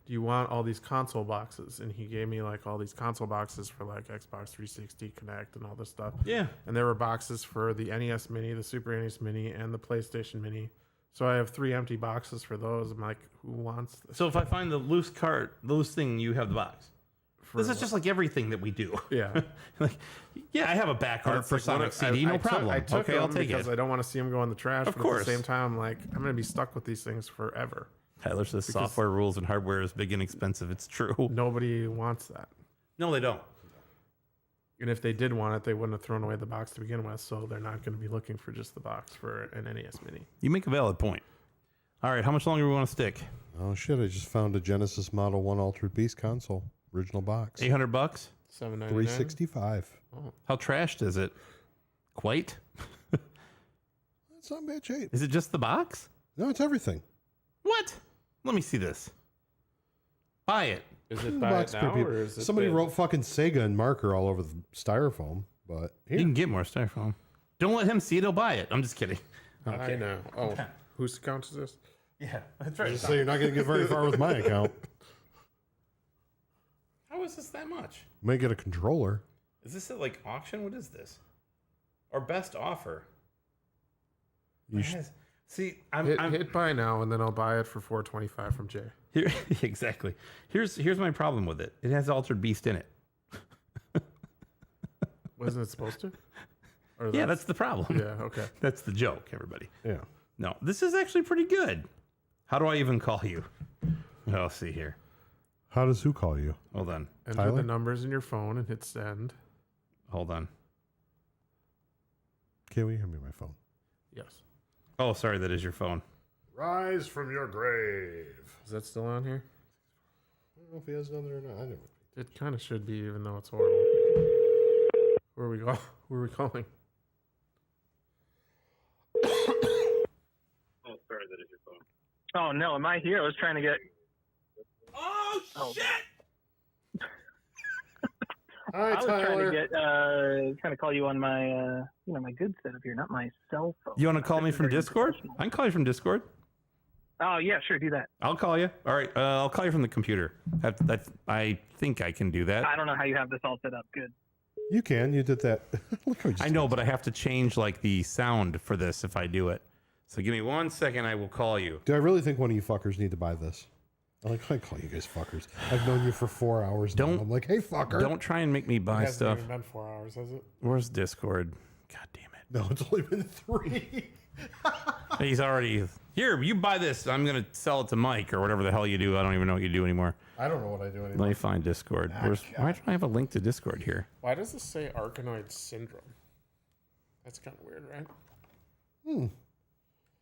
Do you want all these console boxes? And he gave me like all these console boxes for like Xbox 360, Connect, and all this stuff. Yeah. And there were boxes for the NES Mini, the Super NES Mini, and the PlayStation Mini. So I have 3 empty boxes for those. I'm like, who wants this? So if I find the loose thing, you have the box. This is what? just like everything that we do. Yeah. Like, yeah, I have a back art It's for like Sonic what CD, no took- problem. I took Okay, I'll them take because it. I don't want to see them go in the trash. Of but course. At the same time, I'm like, I'm going to be stuck with these things forever. Tyler says software rules and hardware is big and expensive. It's true. Nobody wants that. No, they don't. And if they did want it, they wouldn't have thrown away the box to begin with. So they're not going to be looking for just the box for an NES Mini. You make a valid point. All right, how much longer do we want to stick? Oh shit! I just found a Genesis Model 1 Altered Beast console, original box, $800? $7.99. 365. How trashed is it? Quite? It's not in bad shape. Is it just the box? No, it's everything. What? Let me see this. Buy it. Is The it by box it per now, people. or is it Somebody been- wrote fucking Sega in marker all over the styrofoam, but You here. can get more styrofoam. Don't let him see it. He'll buy it. I'm just kidding. I know. Oh, whose account is this? Yeah, that's right. Just so you're not going to get very far with my account. How is this that much? May get a controller. Is this at like auction? What is this? Or best offer? You should, See, Hit buy now, and then I'll buy it for $4.25 from Jay. Here, exactly. Here's my problem with it. It has Altered Beast in it. Wasn't it supposed to? Or Yeah, that's the problem. Yeah, okay. That's the joke, everybody. yeah. No, this is actually pretty good. How do I even call you? Oh, see here. How does who call you? Hold on. Enter Tyler? the numbers in your phone and hit send. Hold on. Can we hand me my phone? Yes. Oh, sorry, that is your phone. Rise from your grave. Is that still on here? I don't know if he has another or not. I never. It kind of should be, even though it's horrible. Where are we go? Where are we calling? Oh, sorry, that is your phone. Oh no, am I here? I was trying to get. Oh, shit! Hi, I was Tyler. trying to call you on my, my good setup here, not my cell phone. You want to call me This is from very Discord? unprofessional. I can call you from Discord. Oh yeah, sure, do that. I'll call you. All right, I'll call you from the computer. I think I can do that. I don't know how you have this all set up. Good. You can. You did that. Look how you just I know, but I have to change like the sound for this if I do it. So give me 1 second. I will call you. Do I really think one of you fuckers need to buy this? I call you guys fuckers. I've known you for 4 hours now. I'm like, hey, fucker. Don't try and make me buy It hasn't stuff. even been 4 hours, has it? Where's Discord? God damn it. No, it's only been 3. He's already here. You buy this. I'm gonna sell it to Mike or whatever the hell you do. I don't even know what you do anymore. I don't know what I do anymore. Let me find Discord. Why don't I have a link to Discord here? Why does this say Arkanoid syndrome? That's kind of weird, right?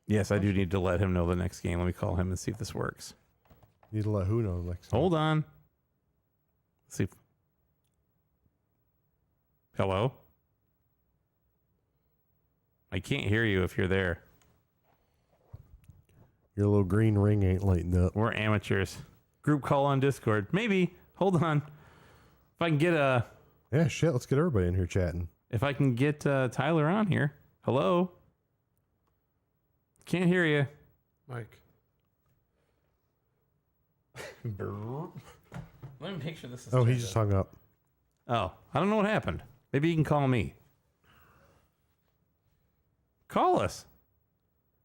Yes, I do need to let him know the next game. Let me call him and see if this works. Need to let who know next time? Hold on. Let's see. Hello? I can't hear you if you're there. Your little green ring ain't lighting up. We're amateurs. Group call on Discord. Maybe. Hold on. If I can get Yeah, shit. Let's get everybody in here chatting. Tyler on here. Hello? Can't hear you. Mike. Let me make sure this is. Oh, he just hung up. Oh, I don't know what happened. Maybe you can call me. Call us.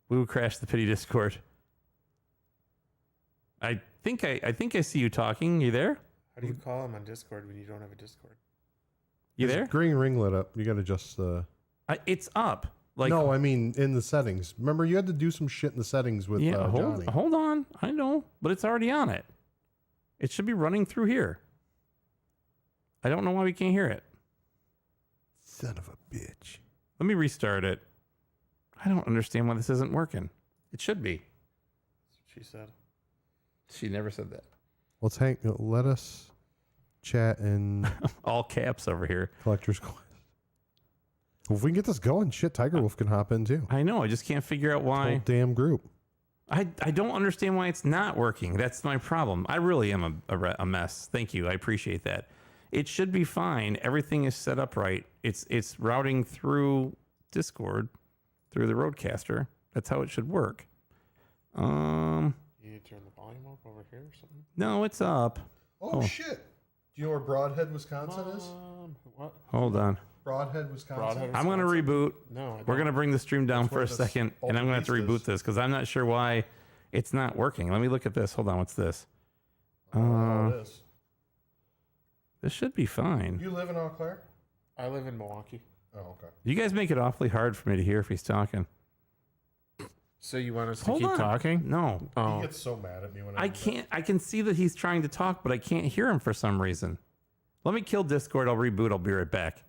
We will crash the pity Discord. I think I see you talking. You there? How do you call him on Discord when you don't have a Discord? You His there? green ring lit up. You got to adjust the. It's up. Like No, I mean in the settings. Remember, you had to do some shit in the settings with Johnny. hold on. I know, but it's already on it. It should be running through here. I don't know why we can't hear it. Son of a bitch. Let me restart it. I don't understand why this isn't working. It should be. She said. She never said that. Let's let us chat in All caps over here. Collector's Quest. Well, if we can get this going, shit, Tiger Wolf can hop in too. I know. I just can't figure out why. Whole damn group. I don't understand why it's not working. That's my problem. I really am a mess. Thank you. I appreciate that. It should be fine. Everything is set up right. It's routing through Discord, through the Roadcaster. That's how it should work. You need to turn the volume up over here or something? No, it's up. Oh, shit. Do you know where Broadhead, Wisconsin is? What? Hold on. Broadhead, Wisconsin. Broadhead, I'm going to reboot. No, I We're don't. going to bring the stream down That's for where a this second, and I'm going to have to Ultra reboot Beast this because I'm not sure why it's not working. Let me look at this. Hold on. What's this? Oh, it is. This should be fine. You live in Eau Claire? I live in Milwaukee. Oh, okay. You guys make it awfully hard for me to hear if he's talking. So you want us to Hold keep on. talking? No. Oh. He gets so mad at me when I can't. I can see that he's trying to talk, but I can't hear him for some reason. Let me kill Discord. I'll reboot. I'll be right back.